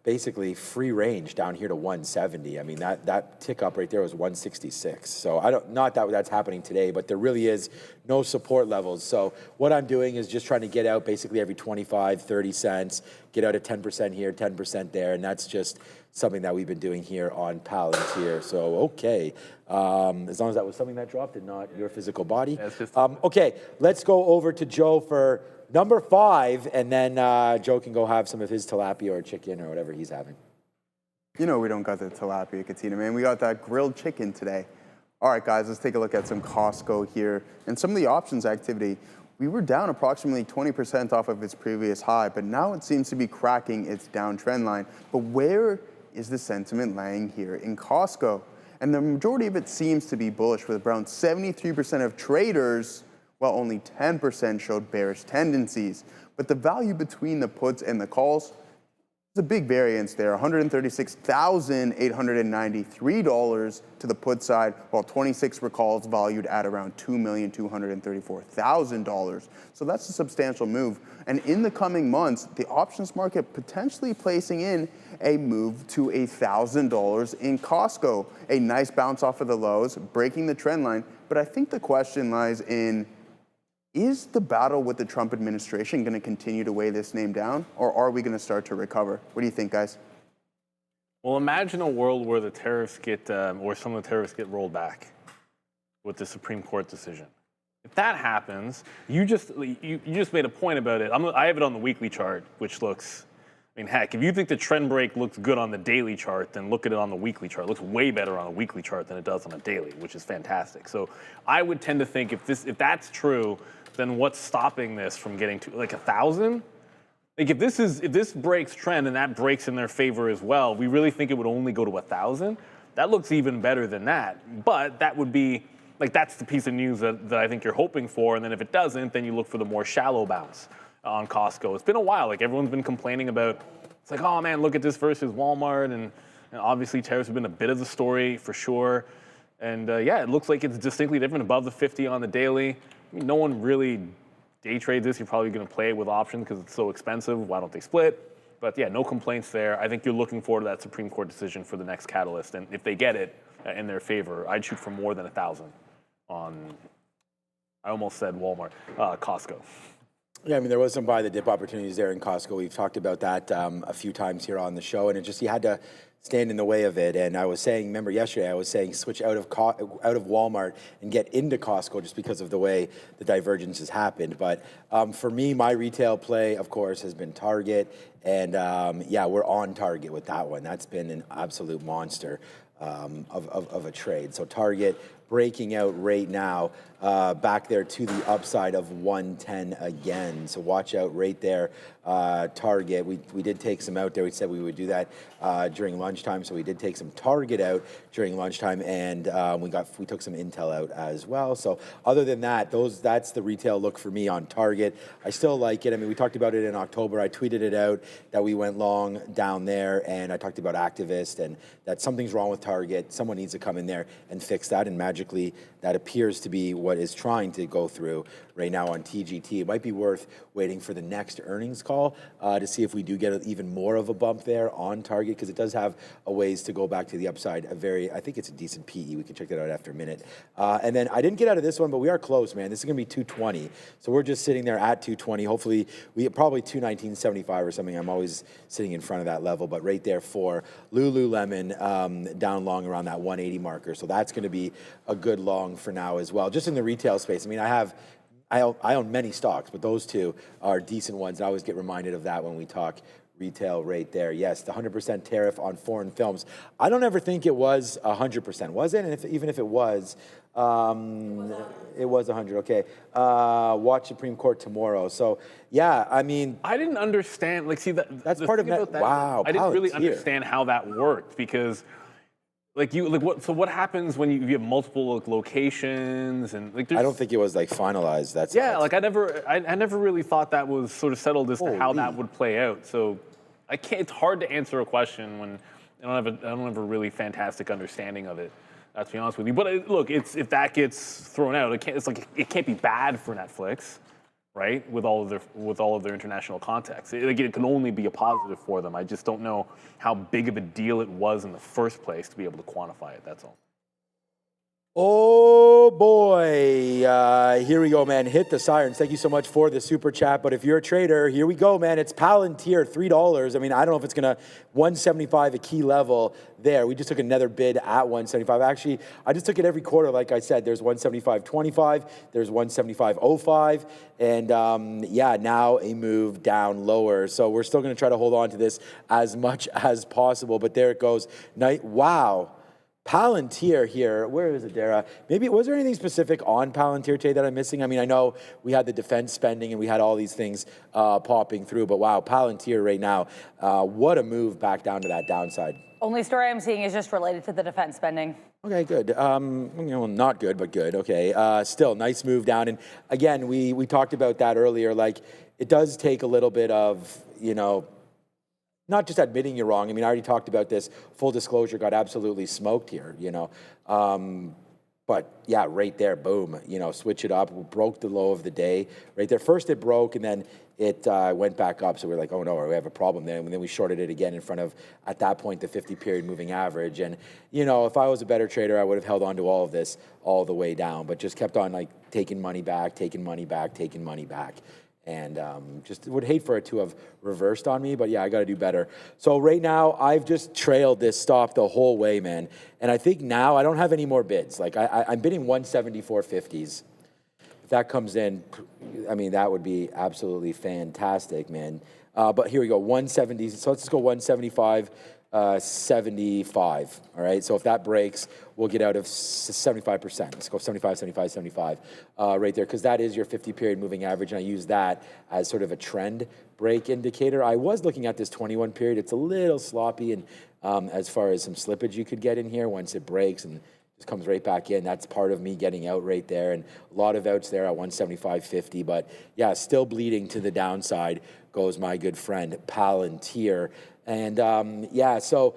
basically free range down here to 170. I mean, that tick up right there was 166. So not that that's happening today, but there really is no support levels. So what I'm doing is just trying to get out basically every 25, 30 cents, get out at 10% here, 10% there. And that's just something that we've been doing here on Palantir. So, okay. As long as that was something that dropped and not your physical body. Okay, let's go over to Joe for number 5, and then Joe can go have some of his tilapia or chicken or whatever he's having. We don't got the tilapia, Katina, man. We got that grilled chicken today. All right, guys, let's take a look at some Costco here. And some of the options activity, we were down approximately 20% off of its previous high, but now it seems to be cracking its downtrend line. But where is the sentiment lying here in Costco? And the majority of it seems to be bullish, with around 73% of traders, while only 10% showed bearish tendencies. But the value between the puts and the calls, there's a big variance there, $136,893 to the put side, while 26 were calls valued at around $2,234,000. So that's a substantial move. And in the coming months, the options market potentially placing in a move to $1,000 in Costco. A nice bounce off of the lows, breaking the trend line. But I think the question lies in, is the battle with the Trump administration going to continue to weigh this name down, or are we going to start to recover? What do you think, guys? Well, imagine a world where the tariffs get, or some of the tariffs get rolled back with the Supreme Court decision. If that happens, you just made a point about it. I have it on the weekly chart, which looks, I mean, heck, if you think the trend break looks good on the daily chart, then look at it on the weekly chart. It looks way better on a weekly chart than it does on a daily, which is fantastic. So I would tend to think if that's true, then what's stopping this from getting to like 1,000? Like if this breaks trend and that breaks in their favor as well, we really think it would only go to 1,000? That looks even better than that. But that would be, like that's the piece of news that I think you're hoping for. And then if it doesn't, then you look for the more shallow bounce. on Costco. It's been a while. Like everyone's been complaining about. It's like, oh man, look at this versus Walmart, and obviously tariffs have been a bit of the story for sure. And yeah, it looks like it's distinctly different above the 50 on the daily. I mean, no one really day trades this. You're probably going to play it with options because it's so expensive. Why don't they split? But yeah, no complaints there. I think you're looking forward to that Supreme Court decision for the next catalyst. And if they get it in their favor, I'd shoot for more than 1,000 on, I almost said Walmart, Costco. Yeah, I mean, there was some buy the dip opportunities there in Costco. We've talked about that a few times here on the show, and it just, you had to stand in the way of it. And I was saying, remember yesterday, I was saying switch out of Walmart and get into Costco just because of the way the divergence has happened. But for me, my retail play, of course, has been Target. And yeah, we're on target with that one. That's been an absolute monster of a trade. So Target breaking out right now, back there to the upside of 110 again. So watch out right there. Target, we did take some out there. We said we would do that during lunchtime. So we did take some Target out during lunchtime, and we took some Intel out as well. So other than that, that's the retail look for me on Target. I still like it. I mean, we talked about it in October. I tweeted it out that we went long down there, and I talked about activist and that something's wrong with Target. Someone needs to come in there and fix that, and magically that appears to be what is trying to go through right now on TGT. It might be worth waiting for the next earnings call to see if we do get even more of a bump there on Target, because it does have a ways to go back to the upside. I think it's a decent PE. We can check that out after a minute. And then I didn't get out of this one, but we are close, man. This is going to be 220. So we're just sitting there at 220. Hopefully, we probably 219.75 or something. I'm always sitting in front of that level, but right there for Lululemon down long around that 180 marker. So that's going to be a good long for now as well. Just in the retail space. I mean, I own many stocks, but those two are decent ones. I always get reminded of that when we talk retail right there. Yes, the 100% tariff on foreign films. I don't ever think it was 100%, was it? And even if it was 100. Okay. Watch Supreme Court tomorrow. So yeah, I mean, I didn't understand. Like, see, that's part of that. Wow. I didn't really Palantir. understand how that worked, because what happens when you have multiple locations and like? I don't think it was like finalized. That's I never really thought that was sort of settled as to how that would play out. So it's hard to answer a question when I don't have a really fantastic understanding of it. To be honest with you. But look, if that gets thrown out, it can't be bad for Netflix, right? With all of their international contacts, it can only be a positive for them. I just don't know how big of a deal it was in the first place to be able to quantify it. That's all. Oh boy, here we go, man. Hit the sirens. Thank you so much for the super chat. But if you're a trader, here we go, man. It's Palantir, $3. I mean, I don't know if it's gonna 175, a key level there. We just took another bid at 175. Actually, I just took it every quarter. Like I said, there's 175.25, there's 175.05, and yeah, now a move down lower. So we're still gonna try to hold on to this as much as possible. But there it goes. Wow. Palantir here, where is it, Dara? Maybe, was there anything specific on Palantir today that I'm missing? I mean, I know we had the defense spending and we had all these things popping through, but wow, Palantir right now, what a move back down to that downside. Only story I'm seeing is just related to the defense spending. Okay, good. Not good, but good. Okay, still, nice move down. And again, we talked about that earlier, like, it does take a little bit of, not just admitting you're wrong. I mean, I already talked about this. Full disclosure, got absolutely smoked here, But yeah, right there, boom, switch it up. We broke the low of the day right there. First it broke and then it went back up. So we're like, oh no, we have a problem there. And then we shorted it again in front of, at that point, the 50-period moving average. And, if I was a better trader, I would have held on to all of this all the way down, but just kept on taking money back. And just would hate for it to have reversed on me, but yeah, I got to do better. So right now, I've just trailed this stop the whole way, man. And I think now I don't have any more bids. Like I'm bidding 174.50s. If that comes in, I mean, that would be absolutely fantastic, man. But here we go, 170. So let's just go 175. 75, all right? So if that breaks, we'll get out of 75%. Let's go 75, 75, 75 right there, because that is your 50-period moving average, and I use that as sort of a trend break indicator. I was looking at this 21-period. It's a little sloppy, and as far as some slippage you could get in here once it breaks, and just comes right back in. That's part of me getting out right there, and a lot of outs there at 175.50. But yeah, still bleeding to the downside goes my good friend Palantir. And yeah, so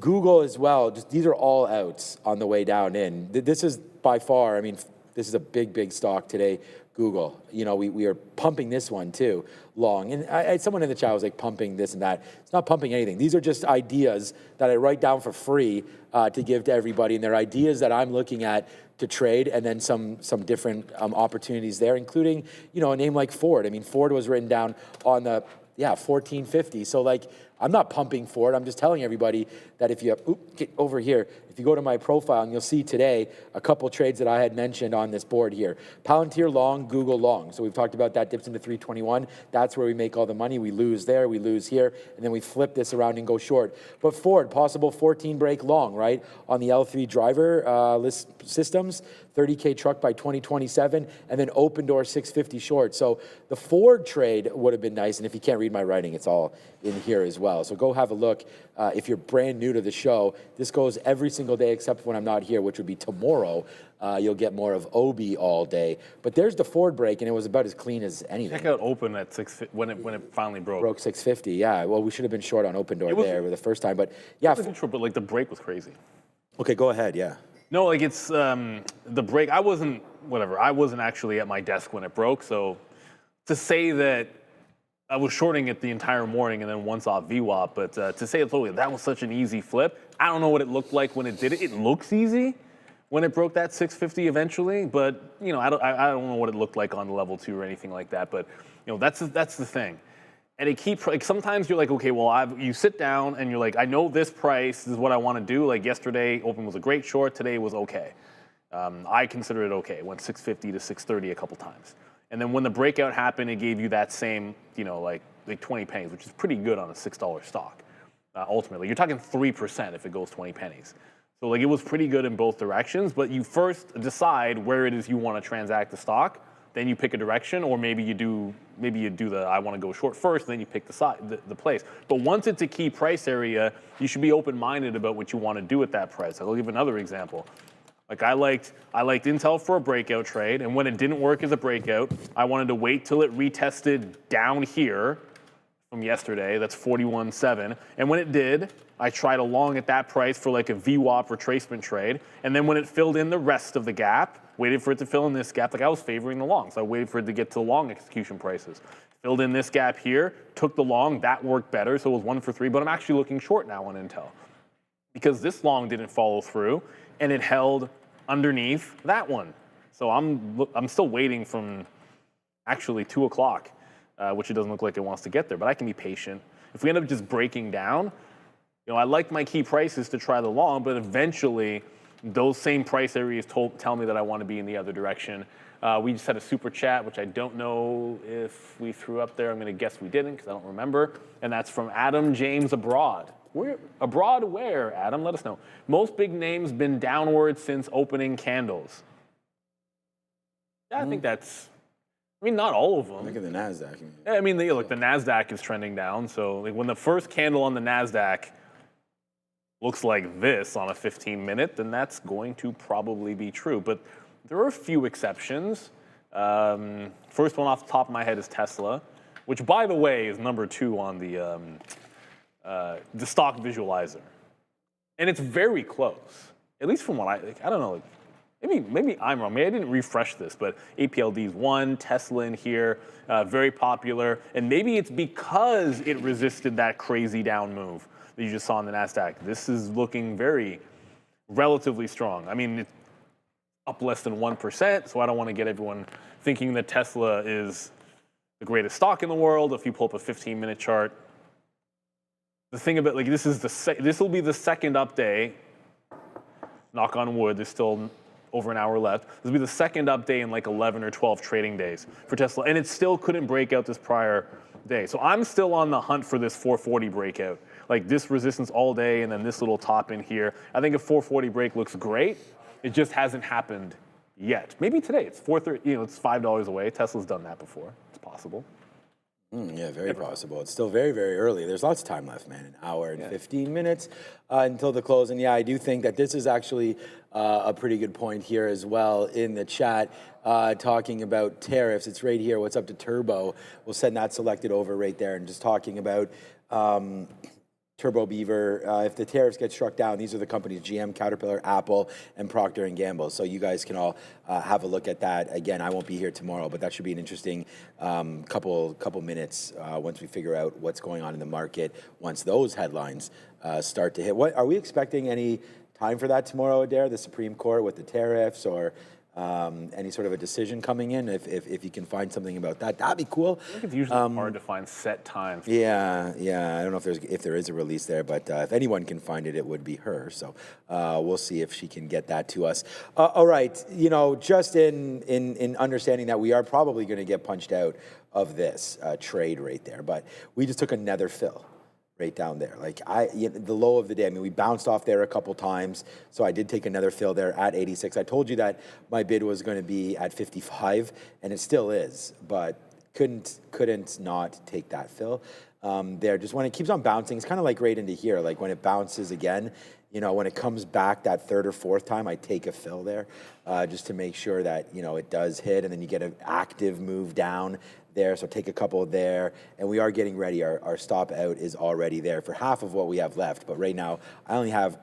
Google as well, just these are all outs on the way down in. This is by far, I mean, this is a big stock today, Google. You know, we are pumping this one too, long. And someone in the chat was like pumping this and that. It's not pumping anything. These are just ideas that I write down for free to give to everybody. And they're ideas that I'm looking at to trade, and then some different opportunities there, including, you know, a name like Ford. I mean, Ford was written down on the, 1450. So like, I'm not pumping Ford. I'm just telling everybody that if you get over here, if you go to my profile, and you'll see today a couple trades that I had mentioned on this board here. Palantir long, Google long. So we've talked about that, dips into 321. That's where we make all the money. We lose there, we lose here, and then we flip this around and go short. But Ford, possible 14 break long, right? On the L3 driver list systems, 30K truck by 2027, and then open door 650 short. So the Ford trade would have been nice, and if you can't read my writing, it's all in here as well. So go have a look. If you're brand new to the show, this goes every single day except when I'm not here, which would be tomorrow. You'll get more of Obi all day. But there's the Ford break, and it was about as clean as anything. Check out open at 6 when it finally broke. Broke 650, yeah. Well, we should have been short on open door there for the first time. But yeah. It wasn't short, but like the break was crazy. Okay, go ahead, yeah. No, like it's the break. I wasn't actually at my desk when it broke. So to say that I was shorting it the entire morning and then once off VWAP, but to say that was such an easy flip. I don't know what it looked like when it did it. It looks easy when it broke that 650 eventually, but you know, I don't know what it looked like on level 2 or anything like that. But you know, that's the thing. And it keeps, like, sometimes you're like, okay, well, you sit down and you're like, I know this price, this is what I want to do. Like yesterday, open was a great short. Today was okay. I consider it okay. It went 650 to 630 a couple times. And then when the breakout happened, it gave you that same, you know, like 20 pennies, which is pretty good on a $6 stock. Ultimately, you're talking 3% if it goes 20 pennies. So like it was pretty good in both directions, but you first decide where it is you want to transact the stock. Then you pick a direction, or maybe you do the I want to go short first, then you pick the place. But once it's a key price area, you should be open-minded about what you want to do at that price. I'll give another example. Like I liked Intel for a breakout trade, and when it didn't work as a breakout, I wanted to wait till it retested down here from yesterday. That's 41.7, and when it did, I tried a long at that price for like a VWAP retracement trade, and then when it filled in the rest of the gap, waited for it to fill in this gap. Like I was favoring the long, so I waited for it to get to the long execution prices. Filled in this gap here, took the long, that worked better, so it was 1 for 3, but I'm actually looking short now on Intel because this long didn't follow through, and it held underneath that one. So I'm still waiting from actually 2 o'clock, which it doesn't look like it wants to get there, but I can be patient. If we end up just breaking down, you know, I like my key prices to try the long, but eventually those same price areas tell me that I want to be in the other direction. We just had a super chat, which I don't know if we threw up there. I'm going to guess we didn't because I don't remember. And that's from Adam James Abroad. Abroad where, Adam? Let us know. Most big names been downward since opening candles. Yeah, I think that's, I mean, not all of them. Look at the Nasdaq. I mean, look, the Nasdaq is trending down. So like, when the first candle on the Nasdaq looks like this on a 15-minute, then that's going to probably be true. But there are a few exceptions. First one off the top of my head is Tesla, which, by the way, is number 2 on the stock visualizer. And it's very close, at least from what I don't know. Maybe I'm wrong. Maybe I didn't refresh this, but APLD is 1, Tesla in here, very popular. And maybe it's because it resisted that crazy down move that you just saw in the Nasdaq. This is looking very relatively strong. I mean, it's up less than 1%, so I don't want to get everyone thinking that Tesla is the greatest stock in the world. If you pull up a 15-minute chart, the thing about, like, this will be the second up day. Knock on wood, there's still over an hour left. This will be the second up day in like 11 or 12 trading days for Tesla, and it still couldn't break out this prior day. So I'm still on the hunt for this 440 breakout. Like this resistance all day, and then this little top in here. I think a 440 break looks great. It just hasn't happened yet. Maybe today. It's 4:30. You know, it's $5 away. Tesla's done that before. It's possible. Yeah, very possible. It's still very, very early. There's lots of time left, man. An hour and 15 minutes until the close. And yeah, I do think that this is actually a pretty good point here as well in the chat, talking about tariffs. It's right here. What's up to Turbo? We'll send that selected over right there, and just talking about Turbo Beaver. If the tariffs get struck down, these are the companies: GM, Caterpillar, Apple, and Procter and Gamble. So you guys can all have a look at that. Again, I won't be here tomorrow, but that should be an interesting couple minutes once we figure out what's going on in the market. Once those headlines start to hit, what are we expecting? Any time for that tomorrow, Adair? The Supreme Court with the tariffs, or any sort of a decision coming in? If you can find something about that, that'd be cool. I think it's usually hard to find set times. Yeah. I don't know if there is a release there, but if anyone can find it, it would be her. So we'll see if she can get that to us. All right, just in understanding that we are probably going to get punched out of this trade right there, but we just took another fill right down there. Like the low of the day, I mean, we bounced off there a couple times, so I did take another fill there at 86. I told you that my bid was going to be at 55, and it still is, but couldn't not take that fill there. Just when it keeps on bouncing, it's kind of like right into here. Like when it bounces again, when it comes back that third or fourth time, I take a fill there just to make sure that, it does hit, and then you get an active move down there. So take a couple there, and we are getting ready. Our stop out is already there for half of what we have left. But right now, I only have,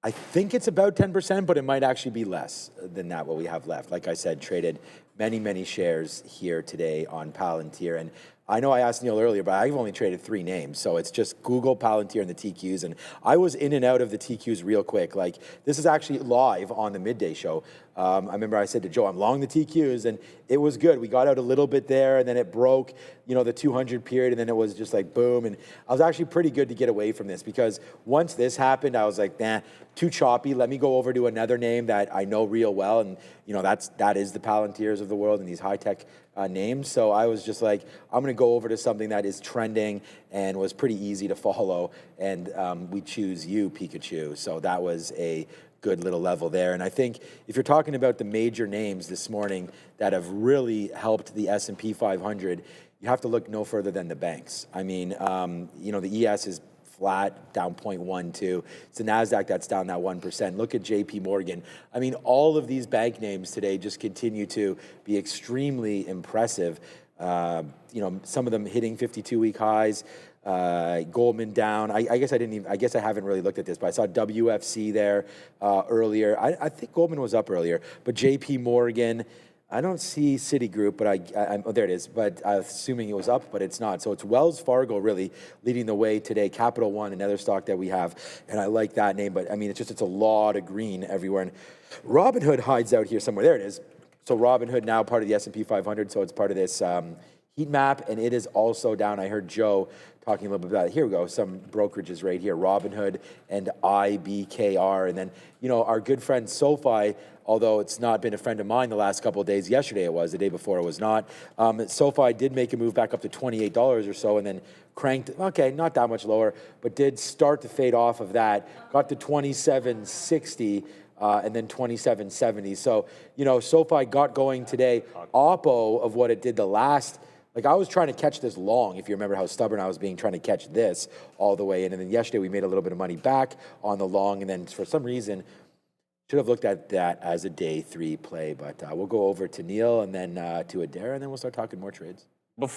I think it's about 10%, but it might actually be less than that, what we have left. Like I said, traded many shares here today on Palantir. And I know I asked Neil earlier, but I've only traded 3 names. So it's just Google, Palantir, and the TQs. And I was in and out of the TQs real quick. Like, this is actually live on the midday show. I remember I said to Joe, I'm long the TQs, and it was good. We got out a little bit there, and then it broke, the 200 period, and then it was just like boom. And I was actually pretty good to get away from this, because once this happened, I was like, nah, too choppy. Let me go over to another name that I know real well, and that is the Palantirs of the world and these high-tech names. So I was just like, I'm going to go over to something that is trending and was pretty easy to follow, and we choose you, Pikachu. So that was a good little level there. And I think if you're talking about the major names this morning that have really helped the S&P 500, you have to look no further than the banks. I mean, the ES is flat, down 0.12. It's the Nasdaq that's down that 1%. Look at JP Morgan. I mean, all of these bank names today just continue to be extremely impressive. Some of them hitting 52-week highs. Goldman down. I guess I haven't really looked at this, but I saw WFC there earlier. I think Goldman was up earlier, but JP Morgan. I don't see Citigroup, but oh, there it is. But I'm assuming it was up, but it's not. So it's Wells Fargo really leading the way today. Capital One, another stock that we have, and I like that name. But I mean, it's a lot of green everywhere. And Robinhood hides out here somewhere. There it is. So Robinhood now part of the S&P 500. So it's part of this heat map, and it is also down. I heard Joe talking a little bit about it. Here we go, some brokerages right here, Robinhood and IBKR. And then, our good friend SoFi, although it's not been a friend of mine the last couple of days. Yesterday it was, the day before it was not. SoFi did make a move back up to $28 or so, and then cranked, okay, not that much lower, but did start to fade off of that, got to 27.60, and then 27.70. So, SoFi got going today, oppo of what it did the last. Like, I was trying to catch this long, if you remember how stubborn I was being, trying to catch this all the way in. And then yesterday we made a little bit of money back on the long, and then for some reason, should have looked at that as a day 3 play. But we'll go over to Neil and then to Adair, and then we'll start talking more trades. We'll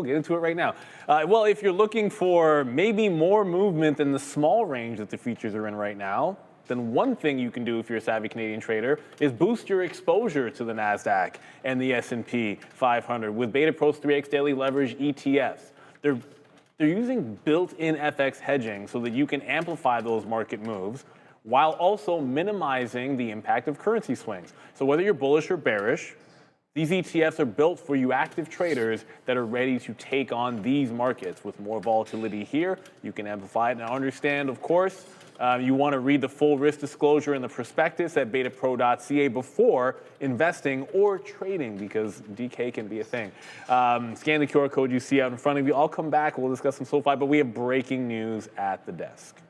get into it right now. Well, if you're looking for maybe more movement than the small range that the futures are in right now, then one thing you can do if you're a savvy Canadian trader is boost your exposure to the Nasdaq and the S&P 500 with Beta Pro's 3x daily leverage ETFs. They're using built-in FX hedging so that you can amplify those market moves while also minimizing the impact of currency swings. So whether you're bullish or bearish, these ETFs are built for you active traders that are ready to take on these markets. With more volatility here, you can amplify it. Now understand, of course, you want to read the full risk disclosure in the prospectus at betapro.ca before investing or trading, because DK can be a thing. Scan the QR code you see out in front of you. I'll come back. We'll discuss some SoFi, but we have breaking news at the desk.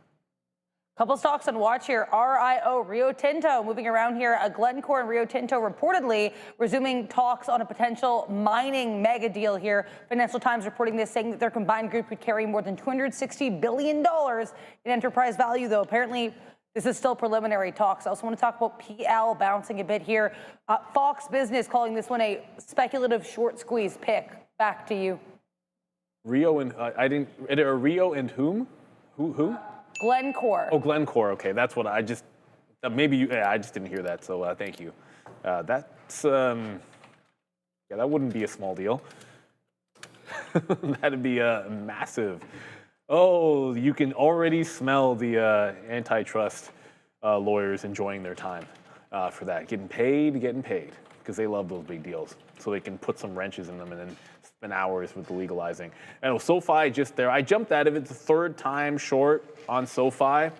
Couple stocks on watch here. RIO, Rio Tinto, moving around here. Glencore and Rio Tinto reportedly resuming talks on a potential mining mega deal here. Financial Times reporting this, saying that their combined group could carry more than $260 billion in enterprise value, though apparently this is still preliminary talks. I also want to talk about PL bouncing a bit here. Fox Business calling this one a speculative short squeeze pick. Back to you. Rio and Rio and whom? Who? Glencore. Oh, Glencore. Okay, that's what I just I just didn't hear that. So thank you. That's yeah, that wouldn't be a small deal. That'd be a massive. Oh, you can already smell the antitrust lawyers enjoying their time for that, getting paid, because they love those big deals. So they can put some wrenches in them and then spend hours with the legalizing. And SoFi just there. I jumped out of it the third time short on SoFi.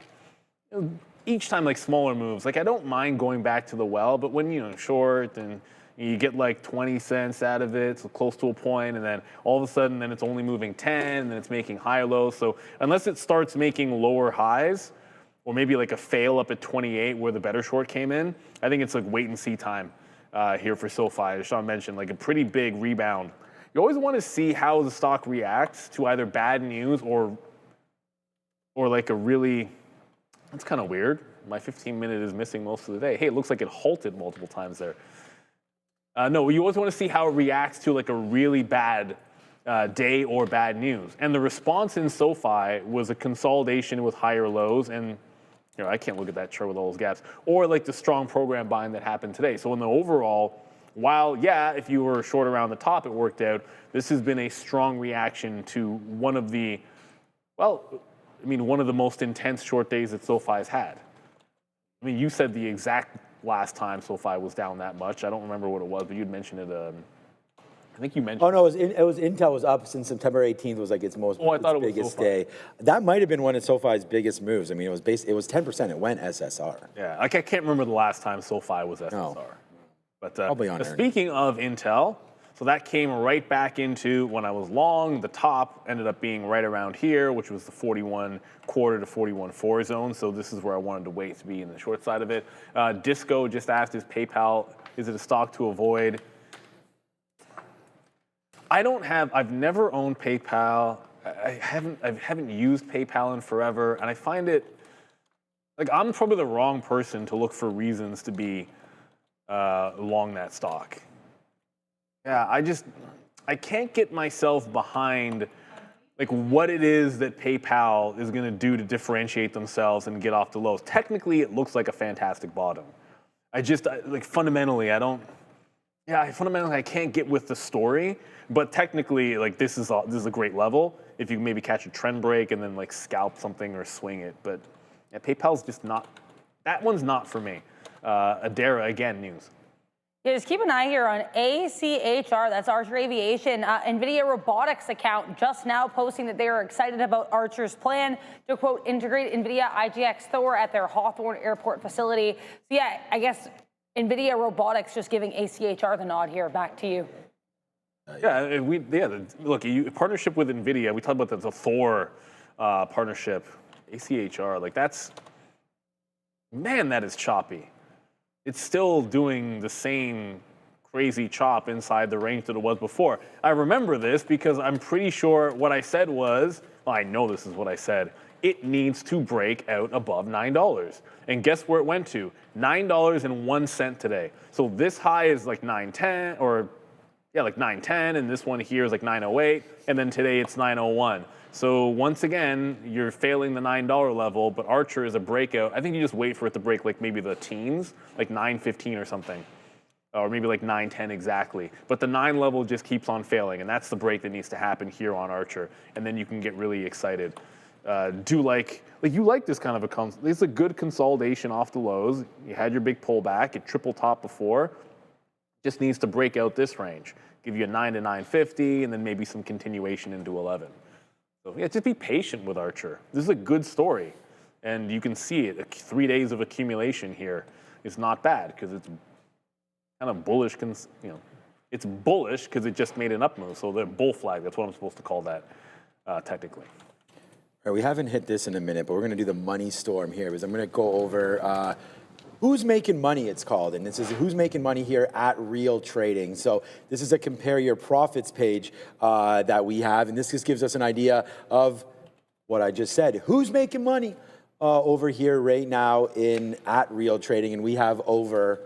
Each time like smaller moves. Like I don't mind going back to the well, but when short and you get like 20 cents out of it, so close to a point, and then all of a sudden then it's only moving 10, and then it's making higher lows. So unless it starts making lower highs, or maybe like a fail up at 28 where the better short came in, I think it's like wait and see time here for SoFi. As Sean mentioned, like a pretty big rebound. You always want to see how the stock reacts to either bad news or like a really, that's kind of weird. My 15-minute is missing most of the day. Hey, it looks like it halted multiple times there. No, you always want to see how it reacts to like a really bad day or bad news. And the response in SoFi was a consolidation with higher lows. And I can't look at that chart with all those gaps. Or like the strong program buying that happened today. So in the overall, while, yeah, if you were short around the top, it worked out, this has been a strong reaction to one of the, one of the most intense short days that SoFi's had. I mean, you said the exact last time SoFi was down that much. I don't remember what it was, but you'd mentioned it. I think you mentioned. Oh no, it was Intel was up since September 18th was like its biggest day. That might have been one of SoFi's biggest moves. I mean, it was 10%. It went SSR. Yeah, like I can't remember the last time SoFi was SSR. No. But Probably on speaking of Intel, so that came right back into when I was long. The top ended up being right around here, which was the 41.25 to 41.4 zone. So this is where I wanted to wait to be in the short side of it. Disco just asked, is it a stock to avoid? I've never owned PayPal. I haven't used PayPal in forever, and I find it like I'm probably the wrong person to look for reasons to be long that stock. Yeah, I can't get myself behind like what it is that PayPal is going to do to differentiate themselves and get off the lows. Technically, it looks like a fantastic bottom. Fundamentally, I can't get with the story. But technically, like this is a great level if you maybe catch a trend break and then like scalp something or swing it. But yeah, PayPal's just not. That one's not for me. Adara again news. Yeah, just keep an eye here on ACHR, that's Archer Aviation. NVIDIA Robotics account just now posting that they are excited about Archer's plan to, quote, integrate NVIDIA IGX Thor at their Hawthorne Airport facility. So yeah, I guess NVIDIA Robotics just giving ACHR the nod here. Back to you. Look, partnership with NVIDIA, we talked about the Thor partnership, ACHR, like that is choppy. It's still doing the same crazy chop inside the range that it was before. I remember this because I'm pretty sure what I said was, I know this is what I said, it needs to break out above $9. And guess where it went to? $9.01 today. So this high is like 9.10 like 9.10, and this one here is like 9.08, and then today it's 9.01. So once again, you're failing the $9 level, but Archer is a breakout. I think you just wait for it to break like maybe the teens, like 9.15 or something, or maybe like 9.10 exactly. But the 9 level just keeps on failing, and that's the break that needs to happen here on Archer, and then you can get really excited. You like this kind of it's a good consolidation off the lows. You had your big pullback, it triple top before. Just needs to break out this range, give you a 9 to 9.50, and then maybe some continuation into 11. So yeah, just be patient with Archer. This is a good story, and you can see it. 3 days of accumulation here is not bad because it's kind of bullish. It's bullish because it just made an up move. So the bull flag. That's what I'm supposed to call that technically. All right, we haven't hit this in a minute, but we're going to do the money storm here because I'm going to go over who's making money, it's called. And this is who's making money here at Real Trading. So this is a compare your profits page that we have. And this just gives us an idea of what I just said. Who's making money over here right now at Real Trading? And we have over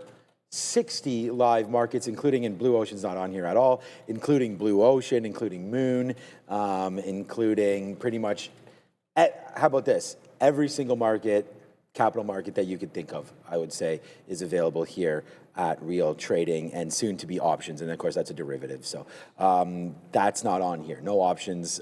60 live markets, including in Blue Ocean's not on here at all, including Blue Ocean, including Moon, including pretty much, how about this? Every single market, capital market that you could think of, I would say, is available here at Real Trading, and soon to be options. And of course, that's a derivative. So that's not on here. No options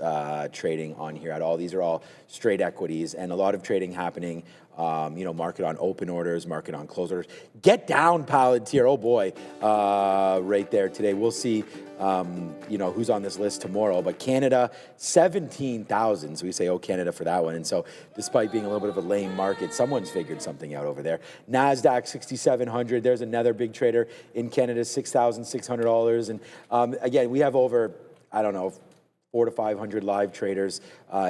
trading on here at all. These are all straight equities, and a lot of trading happening. Market on open orders, market on closed orders. Get down, Palantir. Oh boy, right there today. We'll see, who's on this list tomorrow. But Canada, 17,000. So we say, oh, Canada for that one. And so despite being a little bit of a lame market, someone's figured something out over there. Nasdaq, 6,700. There's another big trader in Canada, $6,600. And again, we have over, 400 to 500 live traders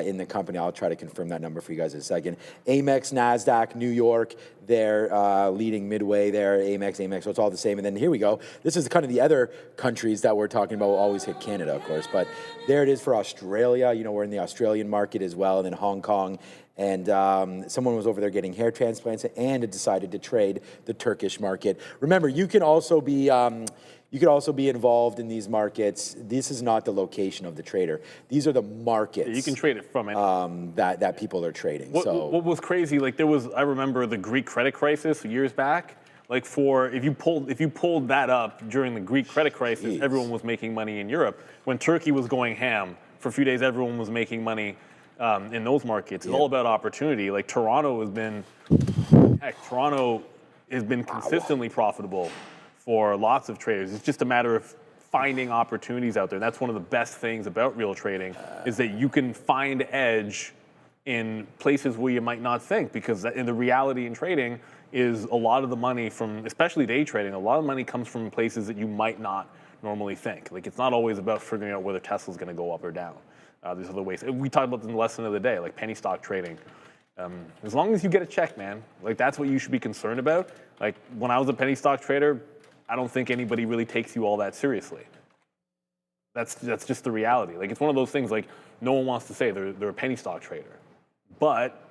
in the company. I'll try to confirm that number for you guys in a second. Amex, Nasdaq, New York, they're leading midway there. Amex, so it's all the same. And then here we go. This is kind of the other countries that we're talking about. We'll always hit Canada, of course, but there it is for Australia. We're in the Australian market as well, and then Hong Kong. And someone was over there getting hair transplants and decided to trade the Turkish market. Remember, you can also be involved in these markets. This is not the location of the trader. These are the markets. Yeah, you can trade it from any. That people are trading. What was crazy? Like I remember the Greek credit crisis years back. Like if you pulled that up during the Greek credit crisis, everyone was making money in Europe. When Turkey was going ham for a few days, everyone was making money in those markets. It's all about opportunity. Like Toronto has been consistently profitable for lots of traders. It's just a matter of finding opportunities out there. That's one of the best things about Real Trading is that you can find edge in places where you might not think, because in the reality in trading is a lot of the money from, especially day trading, a lot of money comes from places that you might not normally think. Like it's not always about figuring out whether Tesla's gonna go up or down. There's other ways. We talked about this in the lesson of the day, like penny stock trading. As long as you get a check, man, like that's what you should be concerned about. Like when I was a penny stock trader, I don't think anybody really takes you all that seriously. That's just the reality. Like it's one of those things. Like no one wants to say they're a penny stock trader, but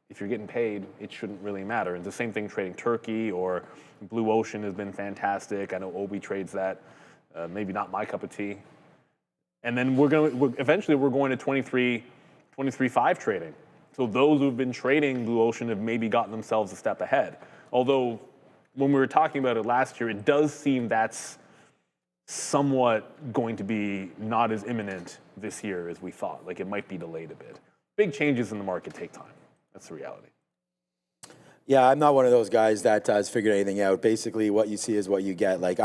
if you're getting paid, it shouldn't really matter. And the same thing trading Turkey or Blue Ocean has been fantastic. I know Obi trades that. Maybe not my cup of tea. And then eventually we're going to 23.5 trading. So those who've been trading Blue Ocean have maybe gotten themselves a step ahead. Although when we were talking about it last year, it does seem that's somewhat going to be not as imminent this year as we thought. Like it might be delayed a bit. Big changes in the market take time. That's the reality. Yeah, I'm not one of those guys that has figured anything out. Basically, what you see is what you get. Like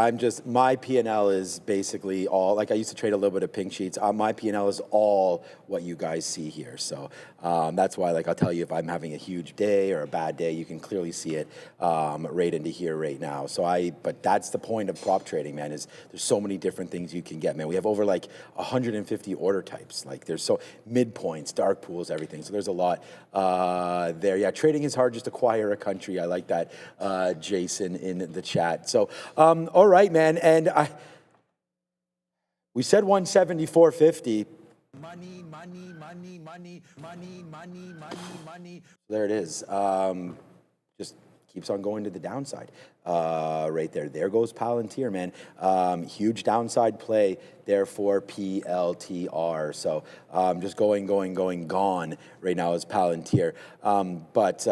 my P&L is basically all, like I used to trade a little bit of pink sheets. My P&L is all what you guys see here. So that's why, like I'll tell you if I'm having a huge day or a bad day, you can clearly see it right into here right now. But that's the point of prop trading, man, is there's so many different things you can get, man. We have over like 150 order types. Like there's so midpoints, dark pools, everything. So there's a lot there. Yeah, trading is hard, just acquire a country. I like that, Jason, in the chat. So, all right, man. And we said 174.50. Money. There it is. Just keeps on going to the downside right there. There goes Palantir, man. Huge downside play there for PLTR. So just gone right now is Palantir. But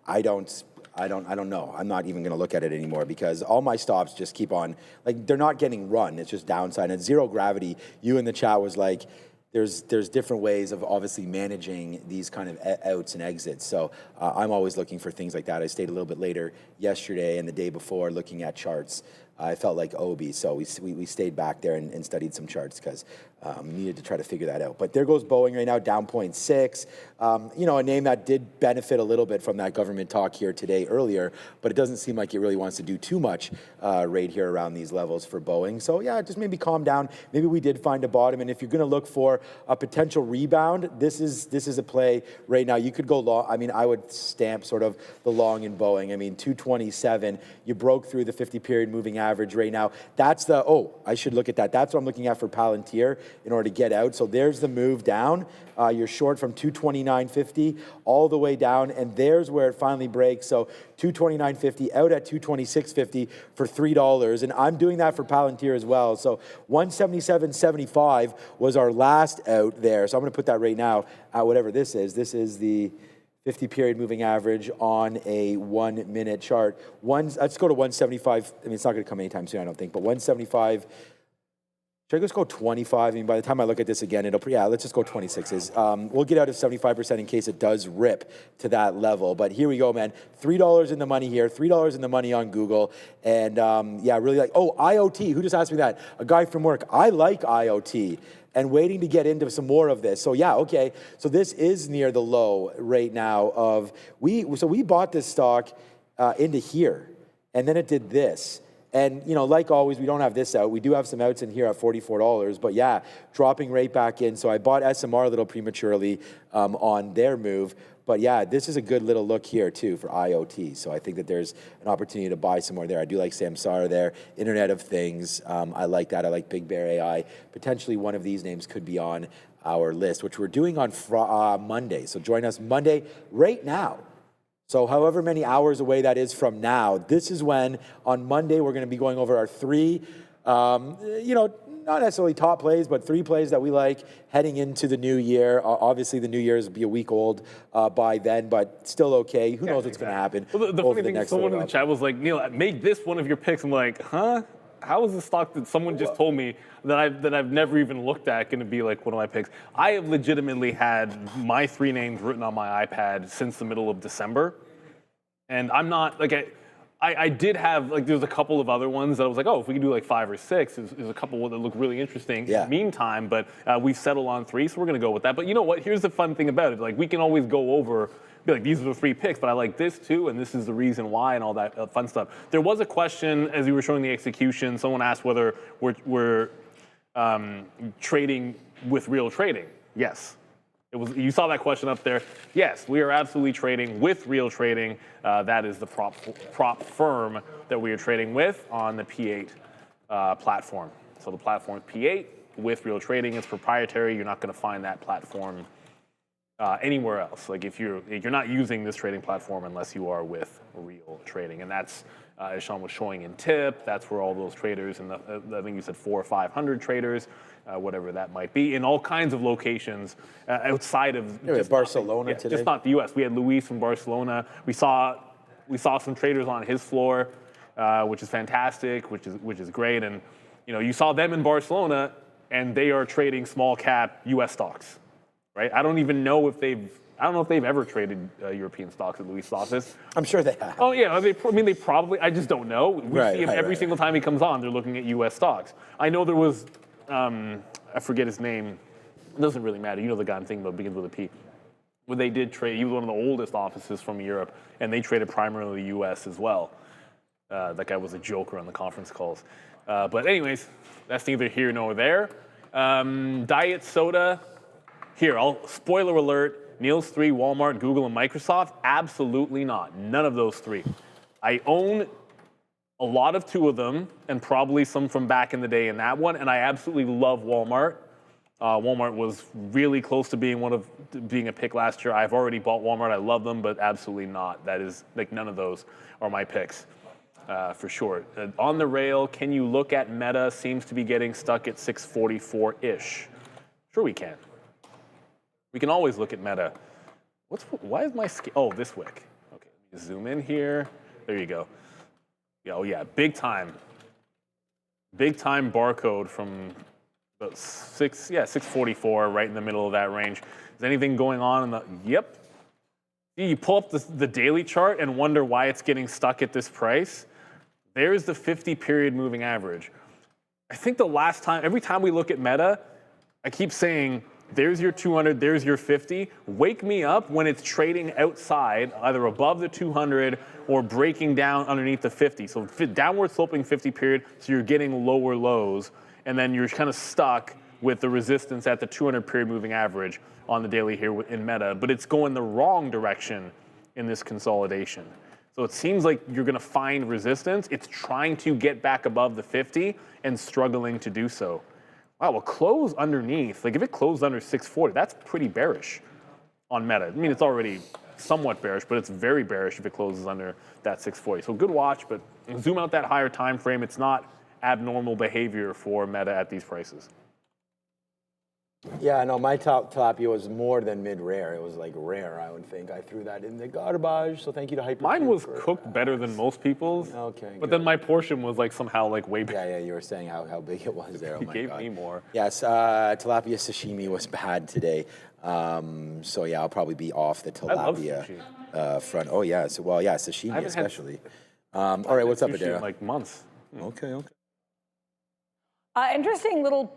I don't know. I'm not even going to look at it anymore because all my stops just keep on, like they're not getting run. It's just downside. And zero gravity. You in the chat was like, there's different ways of obviously managing these kind of outs and exits. So I'm always looking for things like that. I stayed a little bit later yesterday and the day before looking at charts I felt like Obi, so we stayed back there and studied some charts because needed to try to figure that out. But there goes Boeing right now, down 0.6. You know, a name that did benefit a little bit from that government talk here today earlier, but it doesn't seem like it really wants to do too much right here around these levels for Boeing. So yeah, just maybe calm down. Maybe we did find a bottom, and if you're going to look for a potential rebound, this is a play right now. You could go long. I mean, I would stamp sort of the long in Boeing. I mean, 227. You broke through the 50-period moving average right now. That's the, I should look at that. That's what I'm looking at for Palantir in order to get out. So there's the move down. You're short from 229.50 all the way down, and there's where it finally breaks. So 229.50 out at 226.50 for $3, and I'm doing that for Palantir as well. So 177.75 was our last out there. So I'm going to put that right now at whatever this is. This is the 50-period moving average on a 1-minute chart. Let's go to 175. I mean, it's not going to come anytime soon, I don't think, but 175. Should I just go 25? I mean, by the time I look at this again, let's just go 26s. We'll get out of 75% in case it does rip to that level. But here we go, man. $3 in the money here, $3 in the money on Google. And really like, IoT. Who just asked me that? A guy from work. I like IoT. And waiting to get into some more of this. So yeah, okay. So this is near the low right now so we bought this stock into here, and then it did this. And, you know, like always, we don't have this out. We do have some outs in here at $44, but yeah, dropping right back in. So I bought SMR a little prematurely on their move. But yeah, this is a good little look here too for IoT. So I think that there's an opportunity to buy some more there. I do like Samsara there. Internet of Things, I like that. I like Big Bear AI. Potentially one of these names could be on our list, which we're doing on Monday. So join us Monday right now. So however many hours away that is from now, this is when on Monday we're going to be going over our three, not necessarily top plays, but 3 plays that we like heading into the new year. Obviously, the new year will be a week old by then, but still okay. Who knows what's going to happen? Well, the funny thing is, someone in the chat was like, Neil, make this one of your picks. I'm like, huh? How is the stock that someone just told me that I've never even looked at going to be like one of my picks? I have legitimately had my 3 names written on my iPad since the middle of December, and I'm not like I did have like there's a couple of other ones that I was like, if we can do like 5 or 6, there's a couple that look really interesting. Yeah. In the meantime, but we've settled on 3, so we're going to go with that. But you know what? Here's the fun thing about it: like we can always go over. Be like, these are the 3 picks, but I like this too, and this is the reason why, and all that fun stuff. There was a question as you were showing the execution. Someone asked whether we're trading with real trading. Yes, it was. You saw that question up there. Yes, we are absolutely trading with real trading. That is the prop firm that we are trading with on the P8 platform. So the platform is P8 with real trading. It's proprietary. You're not going to find that platform anywhere else. Like if you're not using this trading platform unless you are with real trading, and that's as Sean was showing in tip. That's where all those traders and I think you said 400 or 500 traders, whatever that might be, in all kinds of locations outside of just Barcelona today. Just not the U.S. We had Luis from Barcelona. We saw some traders on his floor, which is fantastic, which is great, and you saw them in Barcelona, and they are trading small cap U.S. stocks. Right? I don't know if they've ever traded European stocks at Luis' office. I'm sure they have. Oh yeah, they probably. I just don't know. We see him every single time he comes on. They're looking at U.S. stocks. I know there was, I forget his name. It doesn't really matter. You know the guy I'm thinking about, begins with a P. Where they did trade. He was one of the oldest offices from Europe, and they traded primarily U.S. as well. That guy was a joker on the conference calls. But anyways, that's neither here nor there. Diet soda. Here, spoiler alert, Neil's 3, Walmart, Google, and Microsoft, absolutely not. None of those 3. I own a lot of 2 of them, and probably some from back in the day in that one, and I absolutely love Walmart. Walmart was really close to being being a pick last year. I've already bought Walmart. I love them, but absolutely not. That is, like, none of those are my picks, for sure. On the rail, can you look at Meta? Seems to be getting stuck at 644-ish. Sure we can. We can always look at Meta. Why is my scale? Oh, this wick. Okay, let me zoom in here. There you go. Oh yeah, big time barcode from about 644, right in the middle of that range. Is anything going on in the? Yep. You pull up the daily chart and wonder why it's getting stuck at this price. There's the 50-period moving average. I think the last time, every time we look at Meta, I keep saying, there's your 200, there's your 50. Wake me up when it's trading outside, either above the 200 or breaking down underneath the 50. So downward sloping 50 period, so you're getting lower lows, and then you're kind of stuck with the resistance at the 200 period moving average on the daily here in Meta, but it's going the wrong direction in this consolidation. So it seems like you're going to find resistance. It's trying to get back above the 50 and struggling to do so. Wow, well, close underneath. Like if it closed under 640, that's pretty bearish on Meta. I mean, it's already somewhat bearish, but it's very bearish if it closes under that 640. So good watch, but zoom out that higher time frame. It's not abnormal behavior for Meta at these prices. Yeah, no, my tilapia was more than mid-rare. It was like rare, I would think. I threw that in the garbage, so thank you to Hyper. Mine was cooked better than most people's. Okay, but then my portion was like somehow like way bigger. Yeah, you were saying how big it was there. Oh He my gave God. me more. Yes, tilapia sashimi was bad today. So yeah, I'll probably be off the I love tilapia front. Oh yeah, so well yeah, sashimi especially. All right, what's up, Sushi in Adara? like months. Okay. Interesting little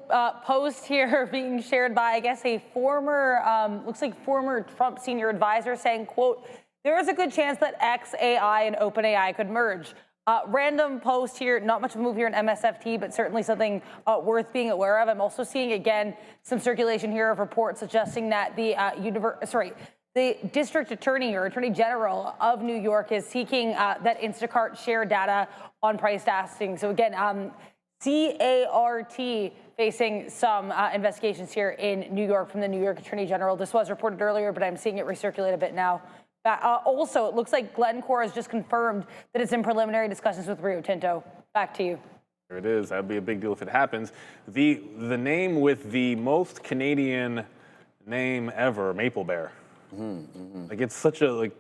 post here being shared by, I guess, a former, looks like former Trump senior advisor saying, quote, there is a good chance that XAI and OpenAI could merge. Random post here, not much of a move here in MSFT, but certainly something worth being aware of. I'm also seeing, again, some circulation here of reports suggesting that the the district attorney or attorney general of New York is seeking that Instacart share data on price testing. So again, CART facing some investigations here in New York from the New York Attorney General. This was reported earlier, but I'm seeing it recirculate a bit now. Also, it looks like Glencore has just confirmed that it's in preliminary discussions with Rio Tinto. Back to you. There it is. That'd be a big deal if it happens. The name with the most Canadian name ever, Maple Bear. Like it's such a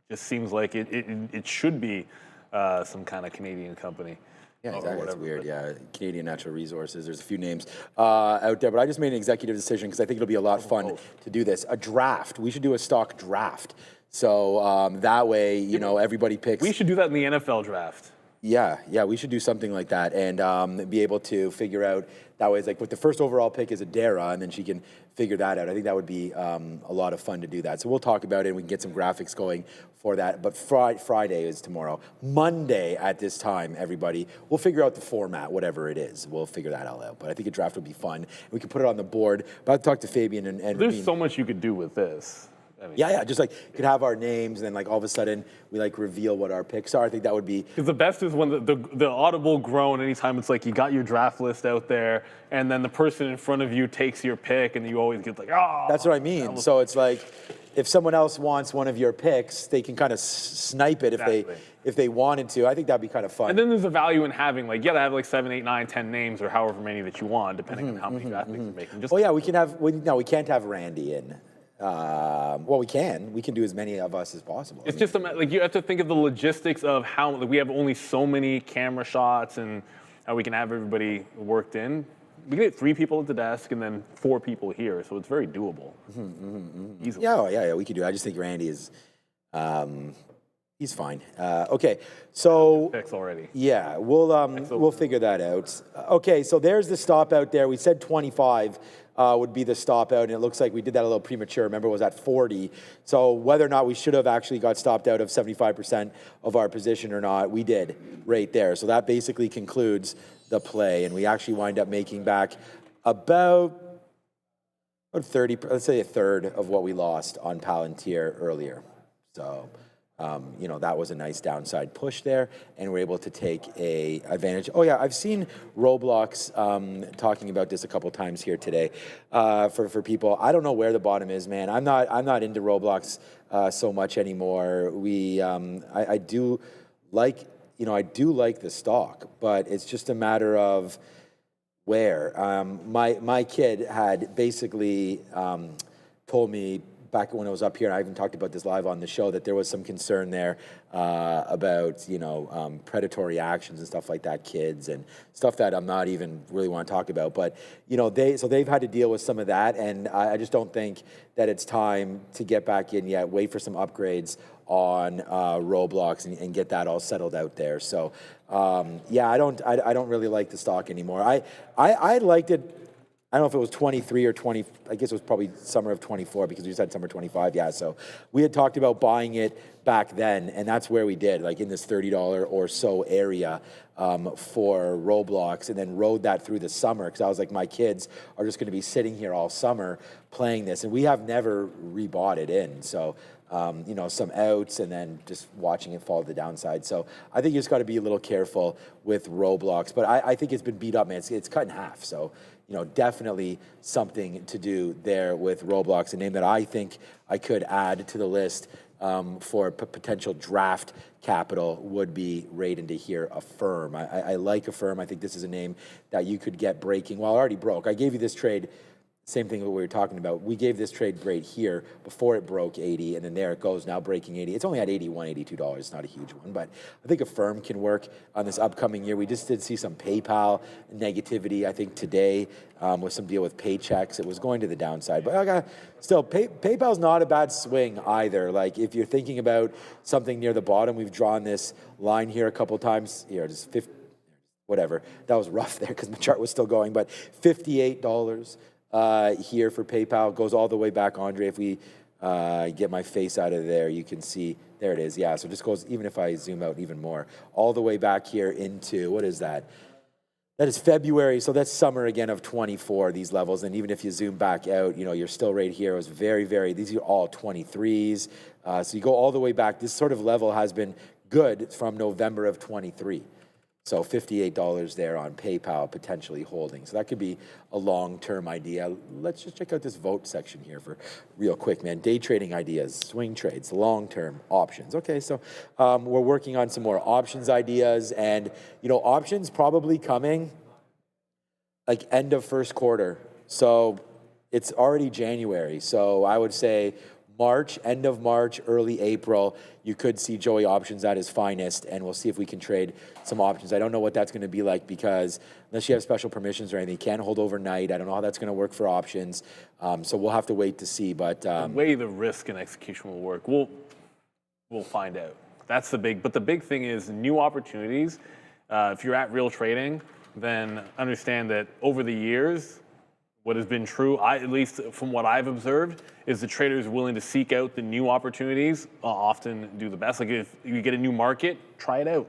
just seems like it should be some kind of Canadian company. Yeah, exactly. That's weird. Yeah, Canadian Natural Resources. There's a few names out there, but I just made an executive decision because I think it'll be a lot of fun to do this. A draft. We should do a stock draft. So that way, you know, everybody picks. We should do that in the NFL draft. Yeah, we should do something like that and be able to figure out that way. It's like with the first overall pick is Adara, and then she can figure that out. I think that would be a lot of fun to do that. So we'll talk about it, and we can get some graphics going for that. But Friday is tomorrow. Monday at this time, everybody, we'll figure out the format, whatever it is. We'll figure that all out. But I think a draft would be fun. We can put it on the board. But I'll talk to Fabian and There's so much you could do with this. I mean, yeah, just like you could have our names and then like all of a sudden we like reveal what our picks are. I think that would be. Because the best is when the audible groan anytime it's like you got your draft list out there and then the person in front of you takes your pick and you always get like, oh. That's what I mean. So it's like if someone else wants one of your picks, they can kind of snipe it if they wanted to. I think that'd be kind of fun. And then there's a value in having like, you gotta have like 7, 8, 9, 10 names or however many that you want, depending on how many draft picks you're making. Oh yeah, we can have, no, we can't have Randy in. Well, we can do as many of us as possible. It's just like you have to think of the logistics of how like, we have only so many camera shots and how we can have everybody worked in. We can get 3 people at the desk and then 4 people here, so it's very doable. Easily. Yeah, we could do it. I just think Randy is, he's fine. Okay, so picks already. Yeah, we'll figure that out. Okay, so there's the stop out there. We said 25. Would be the stop out, and it looks like we did that a little premature. Remember, it was at 40. So whether or not we should have actually got stopped out of 75% of our position or not, we did right there. So that basically concludes the play, and we actually wind up making back about 30, let's say a third of what we lost on Palantir earlier. So, you know, that was a nice downside push there, and we're able to take a advantage. Oh yeah, I've seen Roblox talking about this a couple times here today. For people, I don't know where the bottom is, man. I'm not into Roblox so much anymore. I do like the stock, but it's just a matter of where. My kid had basically told me back when I was up here, and I even talked about this live on the show, that there was some concern there about, predatory actions and stuff like that, kids, and stuff that I'm not even really want to talk about. But, they've had to deal with some of that, and I just don't think that it's time to get back in yet, wait for some upgrades on Roblox and get that all settled out there. So yeah, I don't really like the stock anymore. I liked it. I don't know if it was 23 or 20. I guess it was probably summer of 24 because we just had summer 25. Yeah, so we had talked about buying it back then, and that's where we did, like in this $30 or so area for Roblox, and then rode that through the summer because I was like, my kids are just going to be sitting here all summer playing this, and we have never rebought it in. So you know, some outs and then just watching it fall to the downside. So I think you just got to be a little careful with Roblox. But I think it's been beat up, man. It's cut in half. So, you know, definitely something to do there with Roblox. A name that I think I could add to the list for potential draft capital would be right into here, Affirm. I like Affirm. I think this is a name that you could get breaking. Well, it already broke. I gave you this trade. Same thing that we were talking about. We gave this trade right here before it broke 80, and then there it goes, now breaking 80. It's only at $81, $82. It's not a huge one, but I think Affirm can work on this upcoming year. We just did see some PayPal negativity, I think, today with some deal with paychecks. It was going to the downside, but still, PayPal's not a bad swing either. Like, if you're thinking about something near the bottom, we've drawn this line here a couple times. Here, just 50, whatever. That was rough there because my chart was still going, but $58. Here for PayPal, goes all the way back, Andre. If we get my face out of there, you can see, there it is. Yeah, so it just goes, even if I zoom out even more, all the way back here into, what is that? That is February, so that's summer again of 24, these levels. And even if you zoom back out, you know, you're still right here. It was very, these are all 23s. So you go all the way back. This sort of level has been good from November of 23. So $58 there on PayPal potentially holding. So that could be a long-term idea. Let's just check out this vote section here for real quick, man. Day trading ideas, swing trades, long-term options. Okay, so we're working on some more options ideas, and you know, options probably coming like end of first quarter. So it's already January. So I would say March, end of March, early April, you could see Joey options at his finest, and we'll see if we can trade some options. I don't know what that's going to be like because unless you have special permissions or anything, you can't hold overnight. I don't know how that's going to work for options, so we'll have to wait to see. But the way the risk and execution will work, we'll find out. That's the big. But the big thing is new opportunities. If you're at real trading, then understand that over the years, what has been true, at least from what I've observed, is the traders willing to seek out the new opportunities, often do the best. Like if you get a new market, try it out,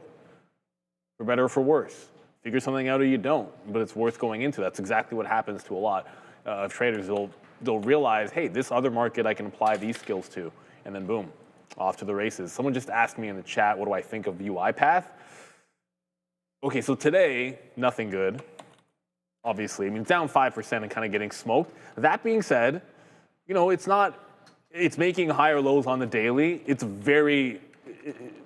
for better or for worse. Figure something out or you don't, but it's worth going into. That's exactly what happens to a lot of traders. They'll realize, hey, this other market I can apply these skills to, and then boom, off to the races. Someone just asked me in the chat, what do I think of UiPath? Okay, so today, nothing good. Obviously, I mean, it's down 5% and kind of getting smoked. That being said, you know, it's making higher lows on the daily. It's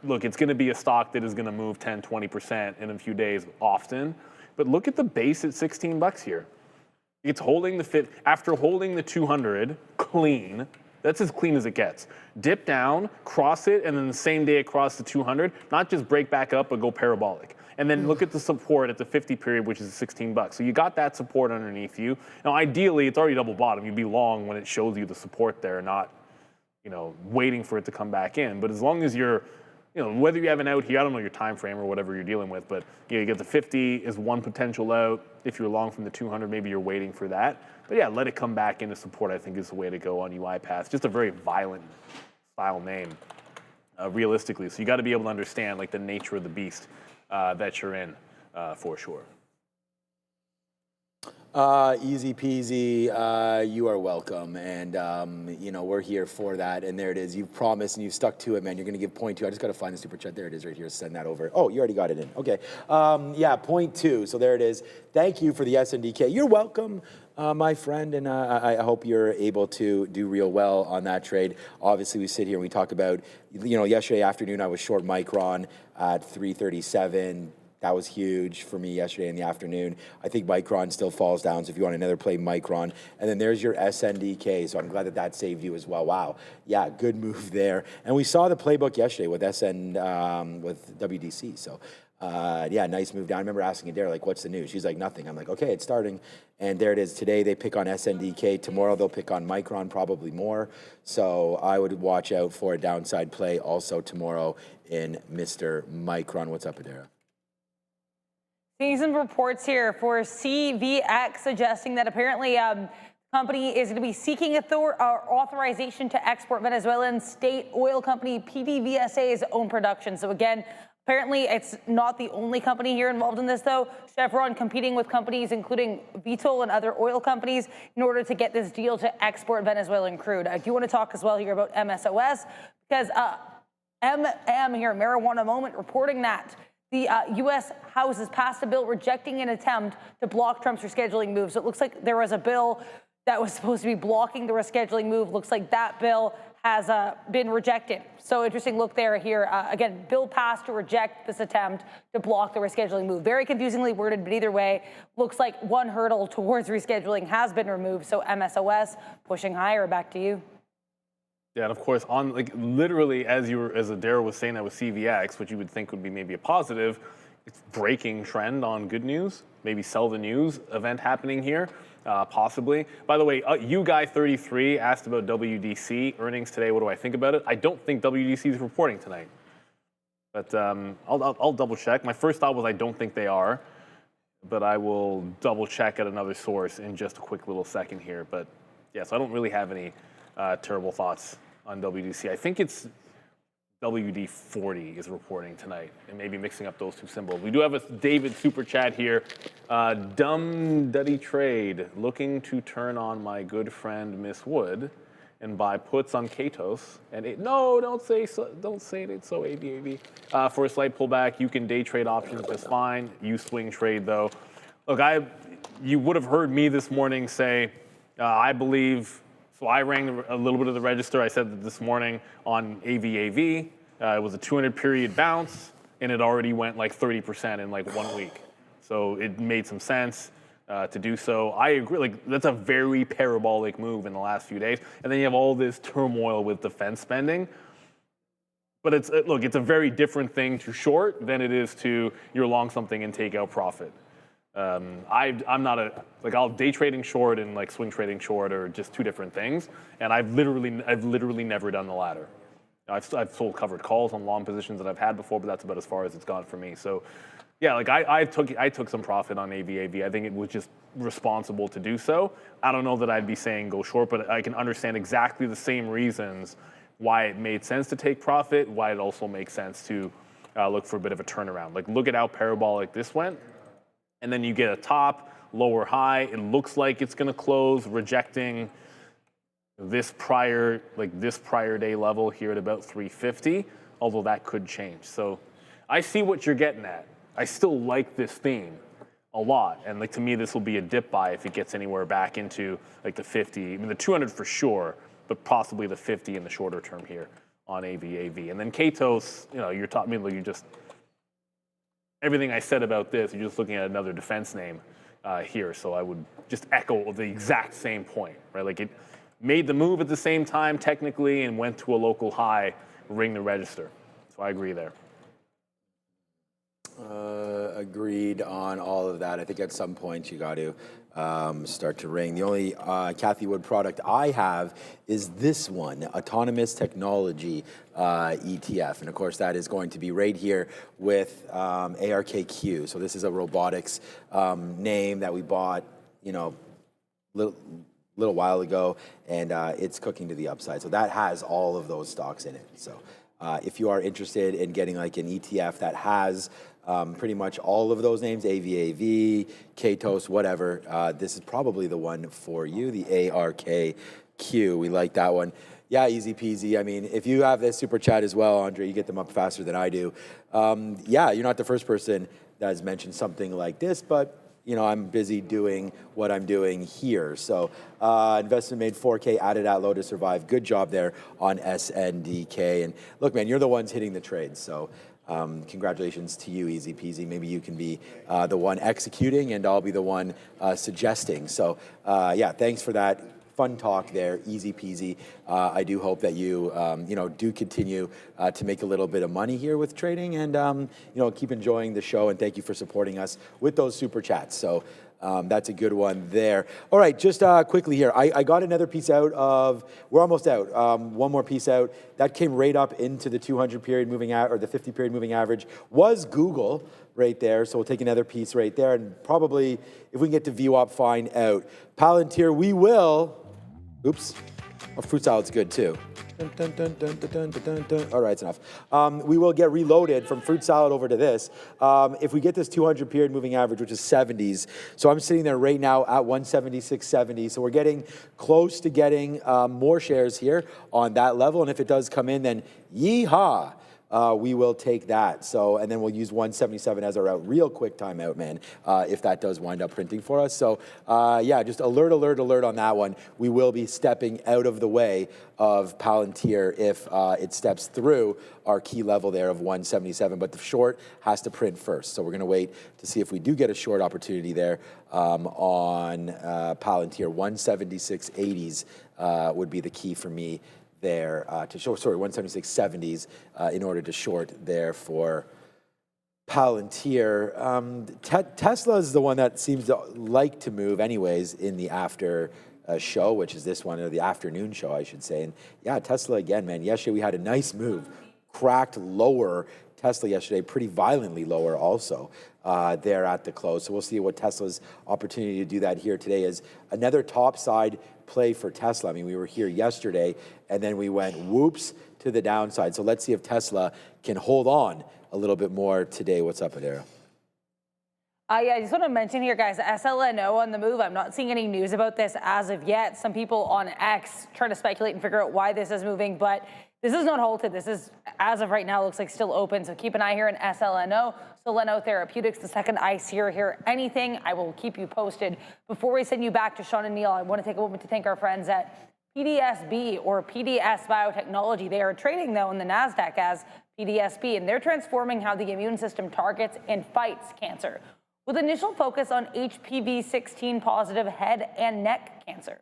look, it's going to be a stock that is going to move 10, 20% in a few days often. But look at the base at $16 here. It's holding after holding the 200 clean. That's as clean as it gets. Dip down, cross it, and then the same day across the 200, not just break back up, but go parabolic. And then look at the support at the 50 period, which is $16. So you got that support underneath you. Now, ideally, it's already double bottom. You'd be long when it shows you the support there, not, you know, waiting for it to come back in. But as long as you're, you know, whether you have an out here, I don't know your time frame or whatever you're dealing with, but you know, you get the 50 is one potential out. If you're long from the 200, maybe you're waiting for that. But yeah, let it come back into support, I think, is the way to go on UiPath. Just a very violent style name, realistically. So you got to be able to understand like the nature of the beast that you're in, for sure. Easy peasy, you are welcome, and you know, we're here for that, and there it is. You've promised and you've stuck to it, man. You're going to give point two. I just got to find the super chat. There it is right here. Send that over. Oh, you already got it in. Okay. Yeah, point two. So there it is. Thank you for the SNDK. You're welcome, my friend, and I hope you're able to do real well on that trade. Obviously, we sit here and we talk about, you know, yesterday afternoon I was short Micron at 337. That was huge for me yesterday in the afternoon. I think Micron still falls down, so if you want another play, Micron. And then there's your SNDK, so I'm glad that that saved you as well. Wow, yeah, good move there. And we saw the playbook yesterday with with WDC, so Yeah, nice move down. I remember asking Adair, like, what's the news? She's like, nothing. I'm like, okay, it's starting. And there it is. Today they pick on SNDK. Tomorrow they'll pick on Micron, probably more. So I would watch out for a downside play also tomorrow in Mr. Micron. What's up, Adair? Seeing some reports here for CVX suggesting that apparently company is going to be seeking authorization to export Venezuelan state oil company PDVSA's own production. So again, apparently it's not the only company here involved in this, though. Chevron competing with companies including Vitol and other oil companies in order to get this deal to export Venezuelan crude. I do want to talk as well here about MSOS because MM here, Marijuana Moment, reporting that the U.S. House has passed a bill rejecting an attempt to block Trump's rescheduling move. So it looks like there was a bill that was supposed to be blocking the rescheduling move. Looks like that bill has been rejected. So interesting look there here. Again, bill passed to reject this attempt to block the rescheduling move. Very confusingly worded, but either way, looks like one hurdle towards rescheduling has been removed. So MSOS pushing higher. Back to you. Yeah, and of course, on like literally as Adair was saying that with CVX, which you would think would be maybe a positive, it's breaking trend on good news. Maybe sell the news event happening here, possibly. By the way, you guy 33 asked about WDC earnings today. What do I think about it? I don't think WDC is reporting tonight, but I'll double check. My first thought was I don't think they are, but I will double check at another source in just a quick little second here. But yeah, so I don't really have any terrible thoughts on WDC. I think it's WD40 is reporting tonight, and maybe mixing up those two symbols. We do have a David super chat here. Dumb Duddy Trade, looking to turn on my good friend Miss Wood and buy puts on Katos. And no, don't say it. It's so ABAB. For a slight pullback, you can day trade options just fine. You swing trade though. Look, you would have heard me this morning say, I believe. So I rang a little bit of the register. I said that this morning on AVAV. It was a 200 period bounce, and it already went like 30% in like 1 week. So it made some sense to do so. I agree. Like that's a very parabolic move in the last few days. And then you have all this turmoil with defense spending. But it's a very different thing to short than it is to you're long something and take out profit. I'm not I'll day trading short and like swing trading short are just two different things. And I've literally never done the latter. I've sold covered calls on long positions that I've had before, but that's about as far as it's gone for me. So yeah, like I took some profit on AVAV. I think it was just responsible to do so. I don't know that I'd be saying go short, but I can understand exactly the same reasons why it made sense to take profit, why it also makes sense to look for a bit of a turnaround. Like look at how parabolic this went. And then you get a top, lower high. It looks like it's going to close, rejecting this prior day level here at about 350, although that could change. So I see what you're getting at. I still like this theme a lot. And like to me, this will be a dip buy if it gets anywhere back into like the 50. I mean, the 200 for sure, but possibly the 50 in the shorter term here on AVAV. And then Katos, you're talking about you just everything I said about this, you're just looking at another defense name here. So I would just echo the exact same point, right? Like it made the move at the same time technically and went to a local high, ring the register. So I agree there. Agreed on all of that. I think at some point you got to start to ring. The only Cathie Wood product I have is this one, Autonomous Technology ETF. And of course, that is going to be right here with ARKQ. So this is a robotics name that we bought, little while ago, and it's cooking to the upside. So that has all of those stocks in it. So if you are interested in getting like an ETF that has pretty much all of those names, AVAV, Katos, whatever, this is probably the one for you, the ARKQ. We like that one. Yeah, easy peasy. I mean, if you have this super chat as well, Andre, you get them up faster than I do. Yeah, you're not the first person that has mentioned something like this, but I'm busy doing what I'm doing here. So investment made 4K, added at low to survive. Good job there on SNDK. And look, man, you're the ones hitting the trades. So congratulations to you, easy peasy. Maybe you can be the one executing and I'll be the one suggesting. So yeah, thanks for that. fun talk there, easy peasy. I do hope that you, do continue to make a little bit of money here with trading, and keep enjoying the show. And thank you for supporting us with those super chats. So that's a good one there. All right, just quickly here, I got another piece out of. We're almost out. One more piece out that came right up into the 200 period moving or the 50 period moving average was Google right there. So we'll take another piece right there, and probably if we can get to VWAP, fine out. Palantir, we will. Oops. Oh, fruit salad's good too. Dun, dun, dun, dun, dun, dun, dun, dun. All right, it's enough. We will get reloaded from fruit salad over to this. If we get this 200 period moving average, which is 70s, so I'm sitting there right now at 176.70. So we're getting close to getting more shares here on that level. And if it does come in, then yeehaw. We will take that. So, and then we'll use 177 as our out. Real quick timeout, man, if that does wind up printing for us. So, yeah, just alert on that one. We will be stepping out of the way of Palantir if it steps through our key level there of 177. But the short has to print first. So we're going to wait to see if we do get a short opportunity there on Palantir. 176.80s would be the key for me there to short, 176.70s in order to short there for Palantir. Tesla is the one that seems to like to move anyways in the after show, which is this one, or the afternoon show, I should say. And yeah, Tesla again, man. Yesterday we had a nice move, cracked lower. Tesla yesterday pretty violently lower also there at the close. So we'll see what Tesla's opportunity to do that here today is. Another top side play for Tesla. I mean, we were here yesterday and then we went whoops to the downside. So let's see if Tesla can hold on a little bit more today. What's up, Adara? Yeah, I just want to mention here, guys, SLNO on the move. I'm not seeing any news about this as of yet. Some people on X trying to speculate and figure out why this is moving, but this is not halted. This is, as of right now, looks like still open. So keep an eye here in SLNO. Soleno Therapeutics, the second I hear anything, I will keep you posted. Before we send you back to Sean and Neil, I want to take a moment to thank our friends at PDSB or PDS Biotechnology. They are trading, though, in the Nasdaq as PDSB, and they're transforming how the immune system targets and fights cancer, with initial focus on HPV-16 positive head and neck cancer.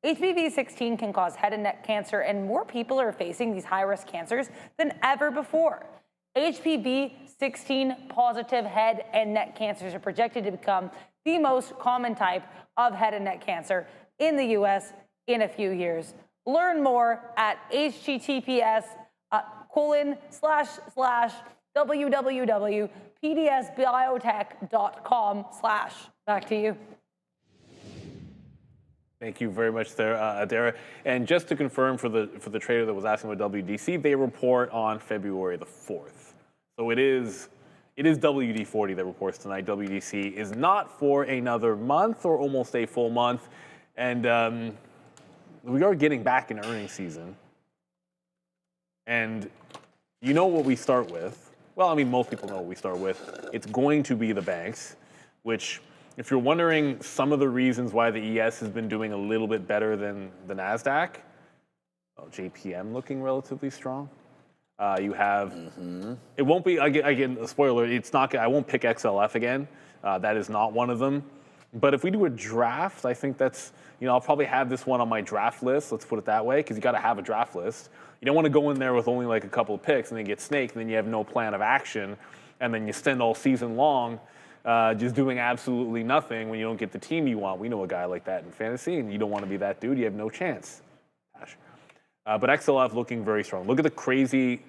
HPV-16 can cause head and neck cancer, and more people are facing these high-risk cancers than ever before. HPV-16 positive head and neck cancers are projected to become the most common type of head and neck cancer in the U.S. in a few years. Learn more at https://www.pdsbiotech.com/. Back to you. Thank you very much there, Adara. And just to confirm for the trader that was asking about WDC, they report on February the 4th. So it is WD-40 that reports tonight. WDC is not for another month or almost a full month. And we are getting back in earnings season. And you know what we start with. Well, I mean, most people know what we start with. It's going to be the banks, which, if you're wondering some of the reasons why the ES has been doing a little bit better than the Nasdaq, well, JPM looking relatively strong. You have, it won't be, again, a spoiler, it's not, I won't pick XLF again. That is not one of them. But if we do a draft, I think that's, I'll probably have this one on my draft list, let's put it that way, because you got to have a draft list. You don't want to go in there with only like a couple of picks and then get snaked, and then you have no plan of action, and then you spend all season long just doing absolutely nothing when you don't get the team you want. We know a guy like that in fantasy, and you don't want to be that dude. You have no chance. But XLF looking very strong. Look at the crazy,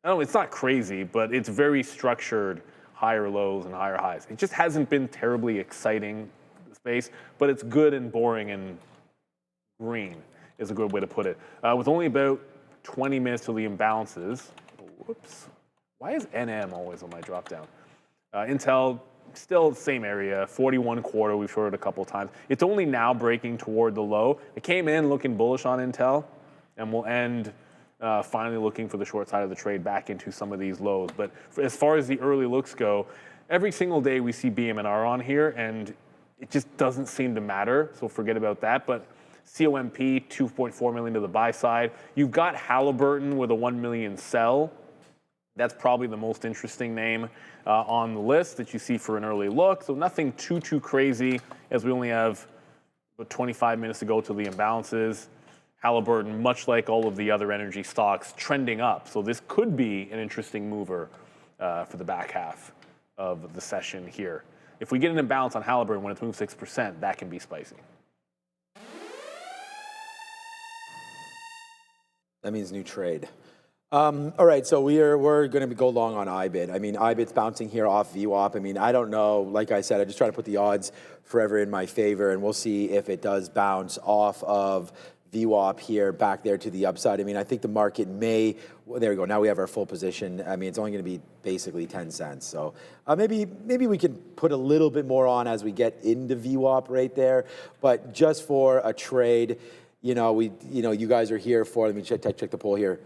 it's not crazy, but it's very structured higher lows and higher highs. It just hasn't been terribly exciting space, but it's good and boring and green is a good way to put it. With only about 20 minutes till the imbalances. Whoops. Why is NM always on my drop down? Intel, still the same area, 41 quarter, we've shorted a couple of times. It's only now breaking toward the low. It came in looking bullish on Intel, and we'll end finally looking for the short side of the trade back into some of these lows. But as far as the early looks go, every single day we see BM&R on here, and it just doesn't seem to matter, so forget about that. But COMP, 2.4 million to the buy side. You've got Halliburton with a 1 million sell. That's probably the most interesting name on the list that you see for an early look. So nothing too crazy, as we only have But 25 minutes to go to the imbalances. Halliburton, much like all of the other energy stocks, trending up. So this could be an interesting mover for the back half of the session here. If we get an imbalance on Halliburton when it's moved 6%, that can be spicy. That means new trade. All right, so we're going to go long on IBIT. I mean, IBIT's bouncing here off VWAP. I mean, I don't know. Like I said, I just try to put the odds forever in my favor, and we'll see if it does bounce off of VWAP here back there to the upside. I mean, I think the market may. Well, there we go. Now we have our full position. I mean, it's only going to be basically 10 cents. So maybe we can put a little bit more on as we get into VWAP right there. But just for a trade, you guys are here for. Let me check the poll here.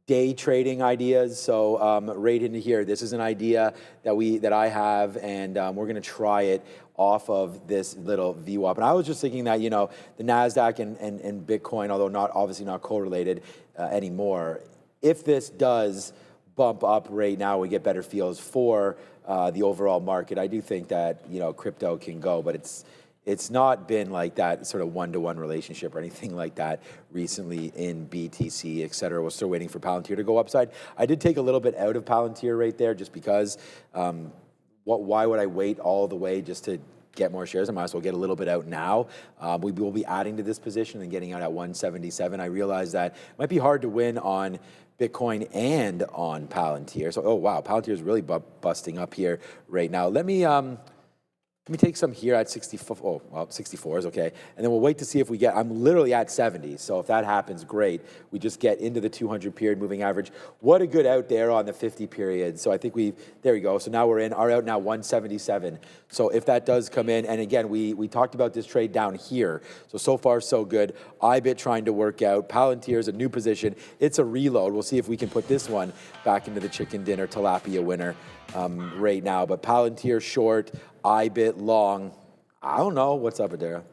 Day trading ideas. So right into here, this is an idea that I have, and we're going to try it off of this little VWAP. And I was just thinking that the Nasdaq and Bitcoin, although obviously not correlated anymore, if this does bump up right now, we get better feels for the overall market. I do think that crypto can go, but it's not been like that sort of one-to-one relationship or anything like that recently in BTC, et cetera. We're still waiting for Palantir to go upside. I did take a little bit out of Palantir right there just because why would I wait all the way just to get more shares? I might as well get a little bit out now. We will be adding to this position and getting out at 177. I realize that it might be hard to win on Bitcoin and on Palantir. So, oh, wow, Palantir is really busting up here right now. Let me take some here at 64. Oh, well, 64 is okay. And then we'll wait to see if we get, I'm literally at 70. So if that happens, great. We just get into the 200 period moving average. What a good out there on the 50 period. So I think there we go. So now we're in, our out now 177. So if that does come in, and again, we talked about this trade down here. So far, so good. IBIT trying to work out. Palantir is a new position. It's a reload. We'll see if we can put this one back into the chicken dinner tilapia winner right now. But Palantir short, IBIT long. I don't know. What's up, Adara?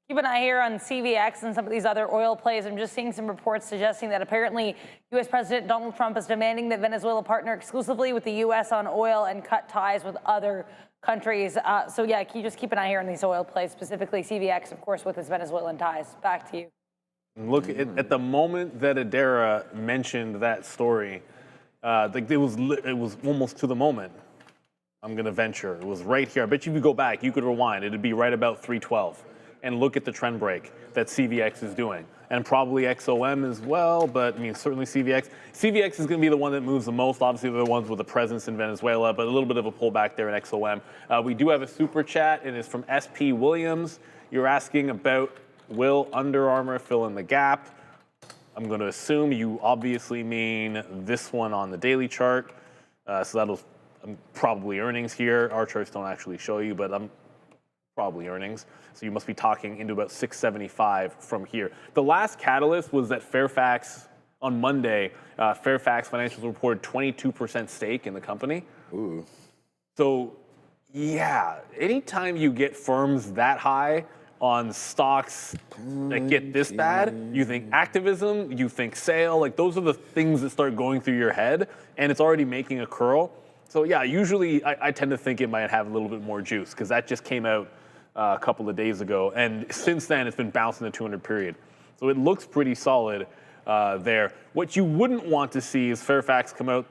Keep an eye here on CVX and some of these other oil plays. I'm just seeing some reports suggesting that apparently U.S. President Donald Trump is demanding that Venezuela partner exclusively with the U.S. on oil and cut ties with other countries. So yeah, can you just keep an eye here on these oil plays, specifically CVX, of course, with its Venezuelan ties. Back to you. Look, at the moment that Adara mentioned that story, it was almost to the moment. I'm going to venture. It was right here. I bet you if you go back, you could rewind. It'd be right about 312. And look at the trend break that CVX is doing. And probably XOM as well, but I mean, certainly CVX. CVX is going to be the one that moves the most. Obviously, they're the ones with a presence in Venezuela, but a little bit of a pullback there in XOM. We do have a super chat. It is from SP Williams. You're asking about will Under Armour fill in the gap? I'm going to assume you obviously mean this one on the daily chart. So that'll probably earnings here. Our charts don't actually show you, but I'm probably earnings. So you must be talking into about 675 from here. The last catalyst was that Fairfax on Monday, Fairfax Financials reported 22% stake in the company. Ooh. So yeah, anytime you get firms that high on stocks that get this bad, you think activism, you think sale, like those are the things that start going through your head, and it's already making a curl. So yeah, usually I tend to think it might have a little bit more juice because that just came out a couple of days ago, and since then it's been bouncing the 200 period. So it looks pretty solid there. What you wouldn't want to see is Fairfax come out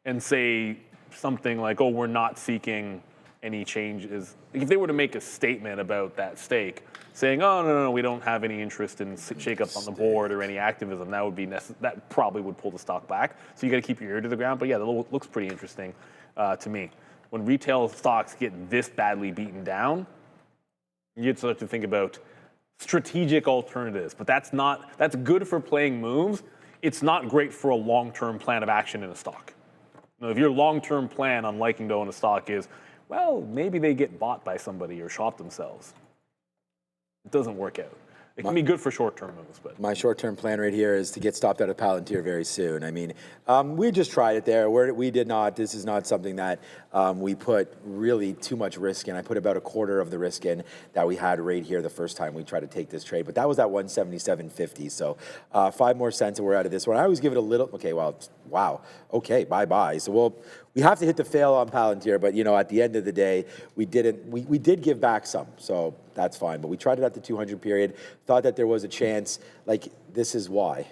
and say something like, oh, we're not seeking any changes. If they were to make a statement about that stake, saying, oh, no, we don't have any interest in shakeups on the board or any activism, that would be that probably would pull the stock back. So you got to keep your ear to the ground. But yeah, that looks pretty interesting to me. When retail stocks get this badly beaten down, you start to think about strategic alternatives. But that's good for playing moves. It's not great for a long-term plan of action in a stock. If your long-term plan on liking to own a stock is, well, maybe they get bought by somebody or shot themselves, it doesn't work out. It can be good for short-term moves, but my short-term plan right here is to get stopped out of Palantir very soon. I mean, we just tried it there. We did not. This is not something that we put really too much risk in. I put about a quarter of the risk in that we had right here the first time we tried to take this trade, but that was at 177.50. So 5 more cents and we're out of this one. I always give it a little. Okay, well, wow. Okay, bye-bye. So we have to hit the fail on Palantir, but at the end of the day, we didn't. We did give back some, so that's fine. But we tried it at the 200 period, thought that there was a chance. Like, this is why,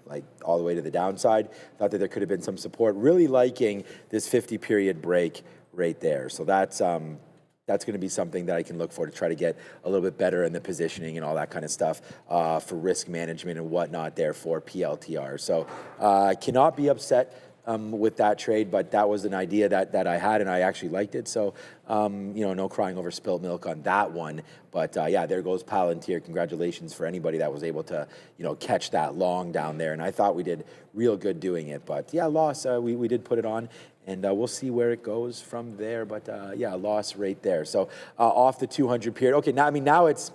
like all the way to the downside. Thought that there could have been some support. Really liking this 50 period break right there. So that's going to be something that I can look for to try to get a little bit better in the positioning and all that kind of stuff for risk management and whatnot there for PLTR. So I cannot be upset with that trade, but that was an idea that I had and I actually liked it. So, no crying over spilt milk on that one. But yeah, there goes Palantir. Congratulations for anybody that was able to, catch that long down there. And I thought we did real good doing it. But yeah, loss, we did put it on. And we'll see where it goes from there. But yeah, loss right there. So off the 200 period. Okay, now it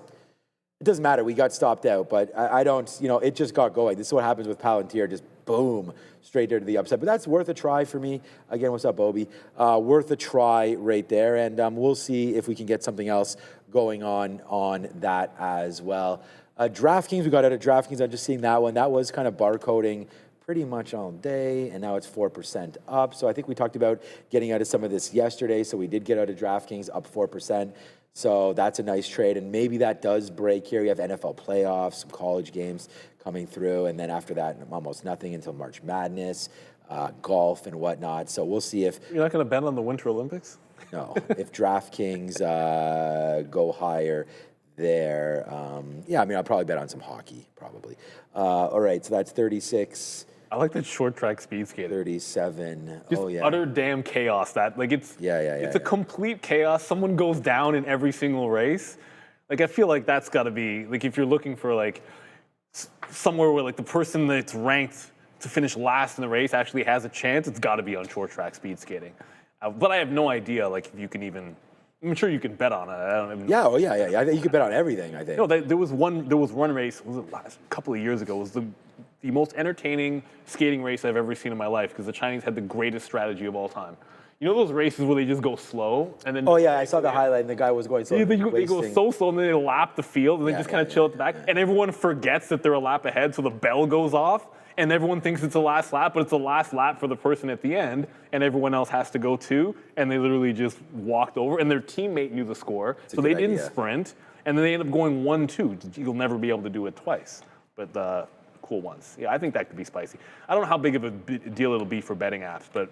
doesn't matter. We got stopped out, but I don't, it just got going. This is what happens with Palantir, just boom, straight there to the upside. But that's worth a try for me. Again, what's up, Obi? Worth a try right there. And we'll see if we can get something else going on that as well. DraftKings, we got out of DraftKings. I'm just seeing that one. That was kind of barcoding pretty much all day, and now it's 4% up. So I think we talked about getting out of some of this yesterday. So we did get out of DraftKings, up 4%. So that's a nice trade, and maybe that does break here. You have NFL playoffs, some college games coming through, and then after that, almost nothing until March Madness, golf and whatnot. So we'll see if... You're not going to bet on the Winter Olympics? No. If DraftKings go higher there, yeah, I'll probably bet on some hockey, probably. All right, so that's 36... I like that short track speed skating. 37. Just utter damn chaos. It's a complete chaos. Someone goes down in every single race. Like, I feel like that's got to be, like, if you're looking for, like, somewhere where, like, the person that's ranked to finish last in the race actually has a chance, it's got to be on short track speed skating. But I have no idea, like, if you can even, I'm sure you can bet on it. I don't even. Yeah, I think you could bet on everything, I think. No, there was one race, was it last couple of years ago, it was the most entertaining skating race I've ever seen in my life because the Chinese had the greatest strategy of all time. You know those races where they just go slow and then... Oh, yeah, I saw the highlight and the guy was going slow. They go so slow and then they lap the field and they just kind of chill at the back. And everyone forgets that they're a lap ahead, so the bell goes off and everyone thinks it's the last lap, but it's the last lap for the person at the end and everyone else has to go too. And they literally just walked over and their teammate knew the score, so they didn't sprint. And then they end up going 1-2. You'll never be able to do it twice. But cool ones. Yeah, I think that could be spicy. I don't know how big of a deal it'll be for betting apps, but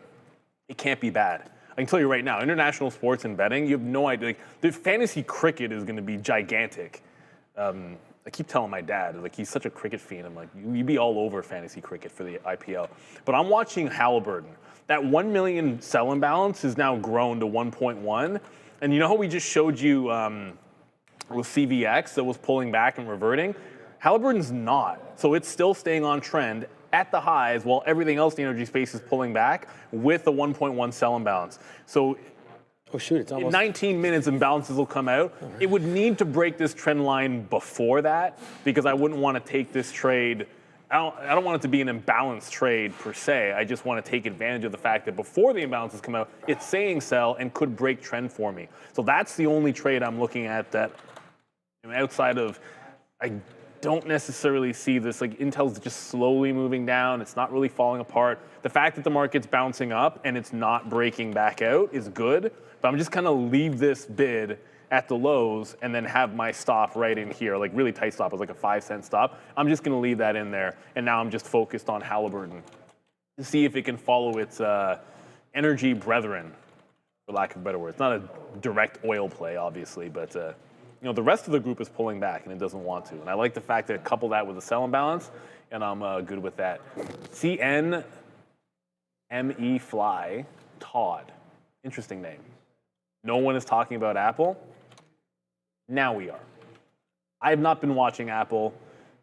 it can't be bad. I can tell you right now, international sports and betting, you have no idea. Like, the fantasy cricket is going to be gigantic. I keep telling my dad, like, he's such a cricket fiend. I'm like, you'd be all over fantasy cricket for the IPL. But I'm watching Halliburton. That 1 million sell imbalance has now grown to 1.1. And you know how we just showed you with CVX that was pulling back and reverting? Halliburton's not. So it's still staying on trend at the highs while everything else in the energy space is pulling back with a 1.1 sell imbalance. So it's almost... in 19 minutes, imbalances will come out. It would need to break this trend line before that because I wouldn't want to take this trade. I don't want it to be an imbalanced trade per se. I just want to take advantage of the fact that before the imbalances come out, it's saying sell and could break trend for me. So that's the only trade I'm looking at that outside of... I don't necessarily see this, like Intel's just slowly moving down. It's not really falling apart. The fact that the market's bouncing up and it's not breaking back out is good, but I'm just gonna leave this bid at the lows and then have my stop right in here, like really tight stop, it was like a 5-cent stop. I'm just gonna leave that in there. And now I'm just focused on Halliburton to see if it can follow its energy brethren, for lack of a better word. It's not a direct oil play, obviously, but the rest of the group is pulling back and it doesn't want to. And I like the fact that it coupled that with a sell imbalance, and I'm good with that. CNME Fly, Todd. Interesting name. No one is talking about Apple. Now we are. I have not been watching Apple.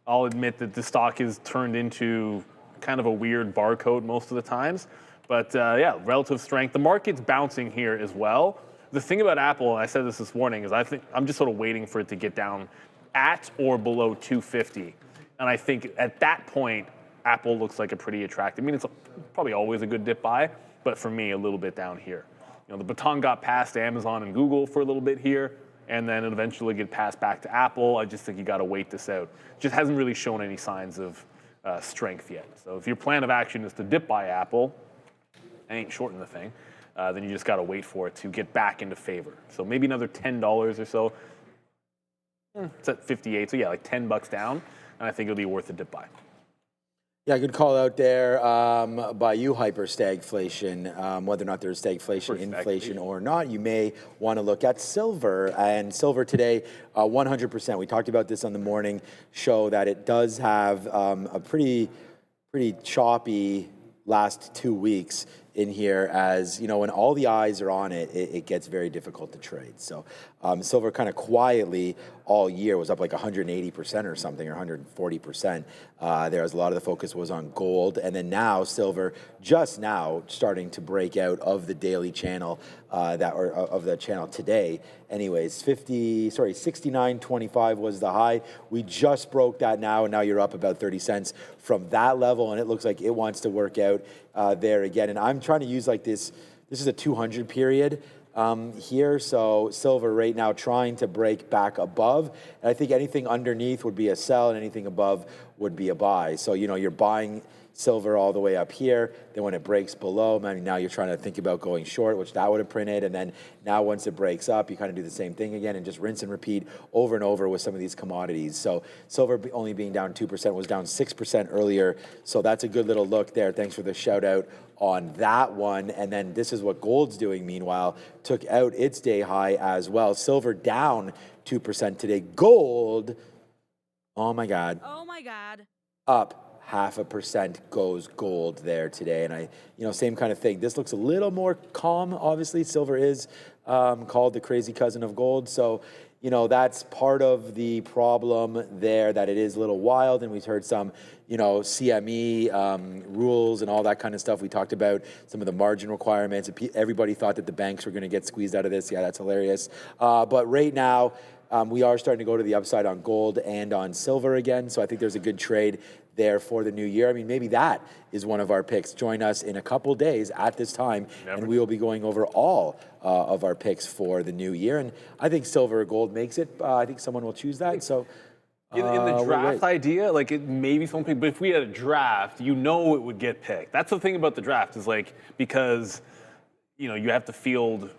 I'll admit that the stock is turned into kind of a weird barcode most of the times. But yeah, relative strength. The market's bouncing here as well. The thing about Apple, and I said this morning, is I think I'm just sort of waiting for it to get down at or below 250. And I think at that point, Apple looks like a pretty attractive. I mean, it's probably always a good dip buy, but for me, a little bit down here. The baton got passed to Amazon and Google for a little bit here, and then it eventually get passed back to Apple. I just think you got to wait this out. It just hasn't really shown any signs of strength yet. So if your plan of action is to dip buy Apple, I ain't shorting the thing, then you just got to wait for it to get back into favor. So maybe another $10 or so. It's at 58, so yeah, like $10 down, and I think it'll be worth a dip buy. Yeah, good call out there by you, hyper stagflation. Whether or not there's stagflation, inflation or not, you may want to look at silver. And silver today, 100%. We talked about this on the morning show that it does have a pretty choppy last 2 weeks in here, as you know, when all the eyes are on it, it gets very difficult to trade. So silver kind of quietly all year was up like 180% or something, or 140%. There was a lot of the focus was on gold, and then now silver just now starting to break out of the daily channel of the channel today. Anyways, 69.25 was the high. We just broke that now, and now you're up about 30 cents from that level, and it looks like it wants to work out there again. And I'm trying to use like this is a 200 period here, so silver right now trying to break back above, and I think anything underneath would be a sell, and anything above would be a buy. So you know, you're buying silver all the way up here, then when it breaks below, maybe now you're trying to think about going short, which that would have printed, and then now once it breaks up, you kind of do the same thing again and just rinse and repeat over and over with some of these commodities. So silver only being down 2%, was down 6% earlier, so that's a good little look there. Thanks for the shout out on that one. And then this is what gold's doing meanwhile, took out its day high as well. Silver down 2% today. Gold, oh my God, up 0.5% goes gold there today. And same kind of thing. This looks a little more calm. Obviously, silver is called the crazy cousin of gold. So, that's part of the problem there, that it is a little wild. And we've heard some, CME rules and all that kind of stuff. We talked about some of the margin requirements. Everybody thought that the banks were going to get squeezed out of this. Yeah, that's hilarious. But right now, we are starting to go to the upside on gold and on silver again. So I think there's a good trade there for the new year. I mean, maybe that is one of our picks. Join us in a couple days at this time, and we will be going over all of our picks for the new year. And I think silver or gold makes it. I think someone will choose that. So in the draft idea, like maybe some people, but if we had a draft, it would get picked. That's the thing about the draft, is like, because you have to field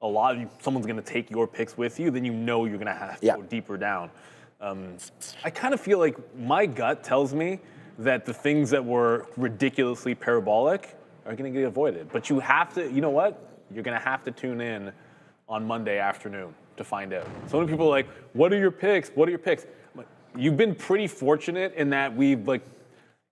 a lot. Someone's going to take your picks with you, then you're going to have to go deeper down. I kind of feel like my gut tells me that the things that were ridiculously parabolic are going to get avoided. But you have to, you know what? You're going to have to tune in on Monday afternoon to find out. So many people are like, what are your picks? What are your picks? You've been pretty fortunate in that we've, like,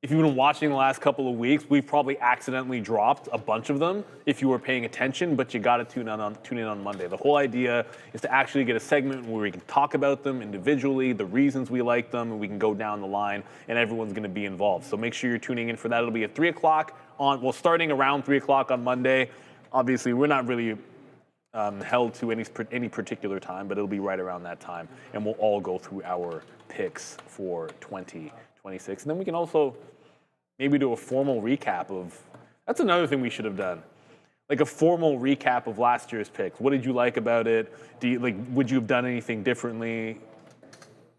if you've been watching the last couple of weeks, we've probably accidentally dropped a bunch of them if you were paying attention, but you got to tune in on Monday. The whole idea is to actually get a segment where we can talk about them individually, the reasons we like them, and we can go down the line, and everyone's going to be involved. So make sure you're tuning in for that. It'll be at 3 o'clock starting around 3 o'clock on Monday. Obviously, we're not really held to any particular time, but it'll be right around that time, and we'll all go through our picks for 2026. And then we can also maybe do a formal recap of, that's another thing we should have done. Like a formal recap of last year's picks. What did you like about it? Would you have done anything differently?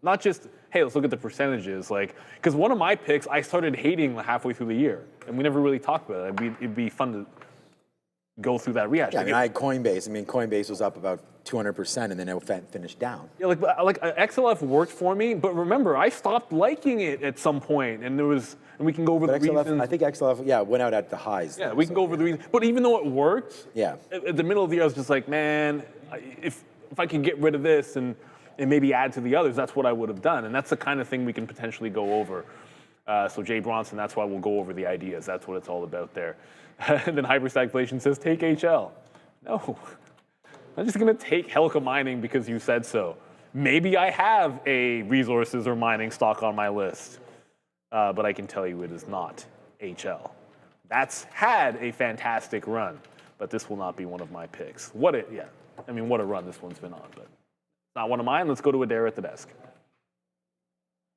Not just, hey, let's look at the percentages. Because one of my picks, I started hating halfway through the year, and we never really talked about it. It'd be fun to go through that rehash. Yeah, I had Coinbase. Coinbase was up about 200%, and then it finished down. Yeah, like XLF worked for me, but remember, I stopped liking it at some point, and we can go over the reasons. I think XLF, went out at the highs. Yeah, we can go over the reasons. But even though it worked, at the middle of the year, I was just like, man, if I could get rid of this and maybe add to the others, that's what I would have done. And that's the kind of thing we can potentially go over. So Jay Bronson, that's why we'll go over the ideas. That's what it's all about there. And then Hyperstagflation says, take HL. No. I'm just going to take Helka Mining because you said so. Maybe I have a resources or mining stock on my list, but I can tell you it is not HL. That's had a fantastic run, but this will not be one of my picks. What a run this one's been on, but not one of mine. Let's go to Adair at the desk.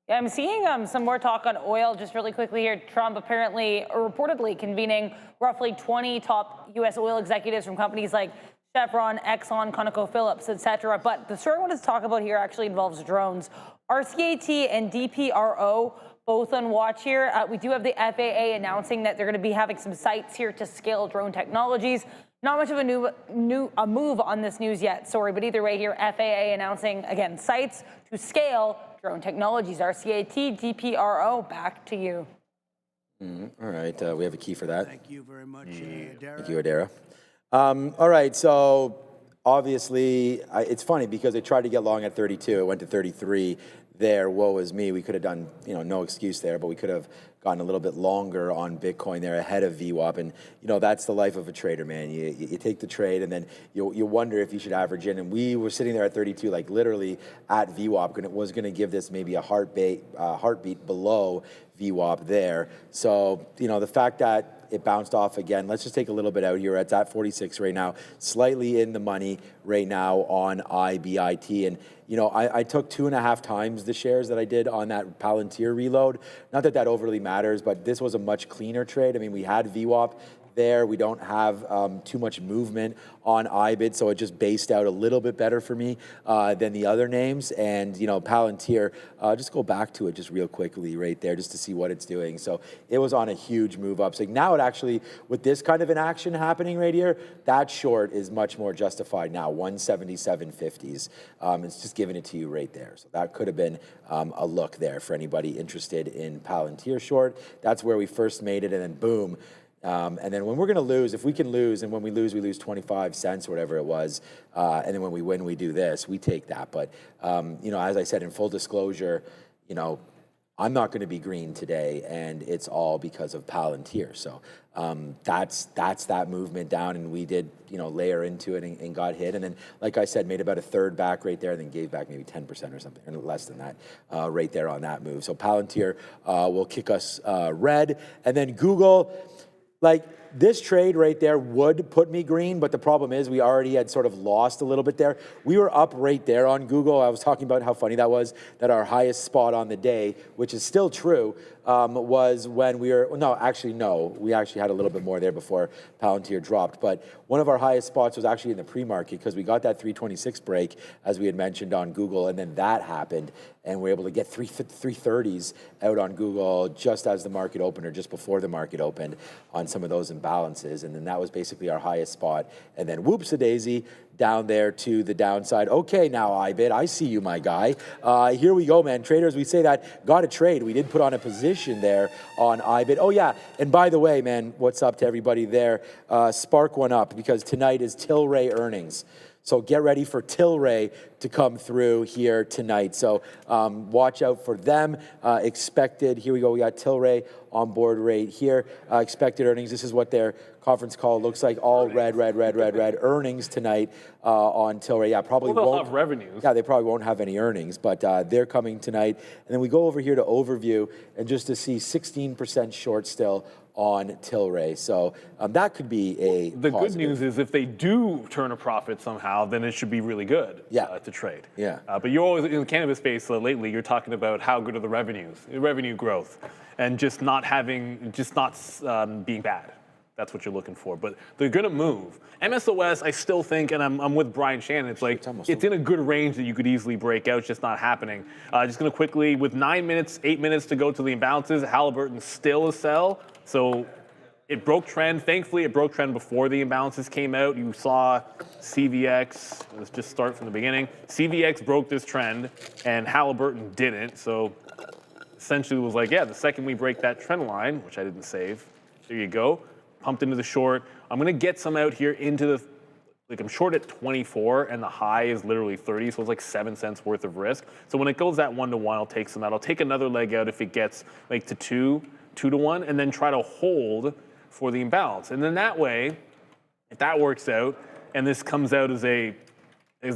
Yeah, I'm seeing some more talk on oil just really quickly here. Trump apparently, or reportedly, convening roughly 20 top U.S. oil executives from companies like Chevron, Exxon, ConocoPhillips, etc. But the story I wanted to talk about here actually involves drones. RCAT and DPRO both on watch here. We do have the FAA announcing that they're going to be having some sites here to scale drone technologies. Not much of a move on this news yet, sorry, but either way here, FAA announcing, again, sites to scale drone technologies. RCAT, DPRO, back to you. All right, we have a key for that. Thank you very much, Dara. Thank you, Adara. All right, so obviously, it's funny because I tried to get long at 32. It went to 33 there. Woe is me. We could have done, no excuse there, but we could have gotten a little bit longer on Bitcoin there ahead of VWAP. And, that's the life of a trader, man. You take the trade and then you wonder if you should average in. And we were sitting there at 32, like literally at VWAP, and it was going to give this maybe a heartbeat below VWAP there. So, the fact that it bounced off again. Let's just take a little bit out here. It's at 46 right now, slightly in the money right now on IBIT. And, I took 2.5 times the shares that I did on that Palantir reload. Not that that overly matters, but this was a much cleaner trade. I mean, we had VWAP there. We don't have too much movement on IBIT, so it just based out a little bit better for me than the other names. And, Palantir, just go back to it just real quickly right there just to see what it's doing. So it was on a huge move up. So now it actually, with this kind of an action happening right here, that short is much more justified now, 177.50s. It's just giving it to you right there. So that could have been a look there for anybody interested in Palantir short. That's where we first made it, and then boom. And then when we're going to lose, if we can lose, and when we lose 25 cents or whatever it was, and then when we win, we do this, we take that. But, as I said, in full disclosure, I'm not going to be green today, and it's all because of Palantir. So that's that movement down, and we did, layer into it and got hit. And then, like I said, made about a third back right there, and then gave back maybe 10% or something, or less than that, right there on that move. So Palantir will kick us red. And then Google, like, this trade right there would put me green, but the problem is we already had sort of lost a little bit there. We were up right there on Google. I was talking about how funny that was, that our highest spot on the day, which is still true, was when we were, no, we actually had a little bit more there before Palantir dropped. But one of our highest spots was actually in the pre-market because we got that 326 break, as we had mentioned on Google, and then that happened, and we were able to get 330s out on Google just as the market opened or just before the market opened on some of those imbalances. And then that was basically our highest spot. And then whoops-a-daisy, down there to the downside. Okay, now IBIT, I see you, my guy. Here we go, man. Traders, we say that, got to trade. We did put on a position there on IBIT. Oh, yeah, and by the way, man, what's up to everybody there? Spark one up because tonight is Tilray earnings. So get ready for Tilray to come through here tonight. So watch out for them. Expected, here we go, we got Tilray on board right here. Expected earnings, this is what their conference call looks like. All red. Earnings tonight on Tilray. Yeah, probably they'll won't have revenues. Yeah, they probably won't have any earnings, but they're coming tonight. And then we go over here to overview and just to see 16% short still on Tilray. So that could be a The positive. good news is if they do turn a profit somehow, then it should be really good to trade. Yeah. But you're always, in the cannabis space lately, you're talking about how good are the revenues, revenue growth, and just not being bad. That's what you're looking for. But they're going to move. MSOS, I still think, and I'm with Brian Shannon, it's like it's in a good range that you could easily break out. It's just not happening. Just going to quickly, with 8 minutes to go to the imbalances, Halliburton still a sell. So it broke trend. Thankfully, it broke trend before the imbalances came out. You saw CVX, let's just start from the beginning. CVX broke this trend, and Halliburton didn't. So essentially it was like, yeah, the second we break that trend line, which I didn't save, there you go. Pumped into the short. I'm going to get some out here into the, I'm short at 24 and the high is literally 30, so it's like 7 cents worth of risk. So when it goes that 1-to-1, I'll take some out. I'll take another leg out if it gets like to 2-to-1, and then try to hold for the imbalance. And then that way, if that works out and this comes out as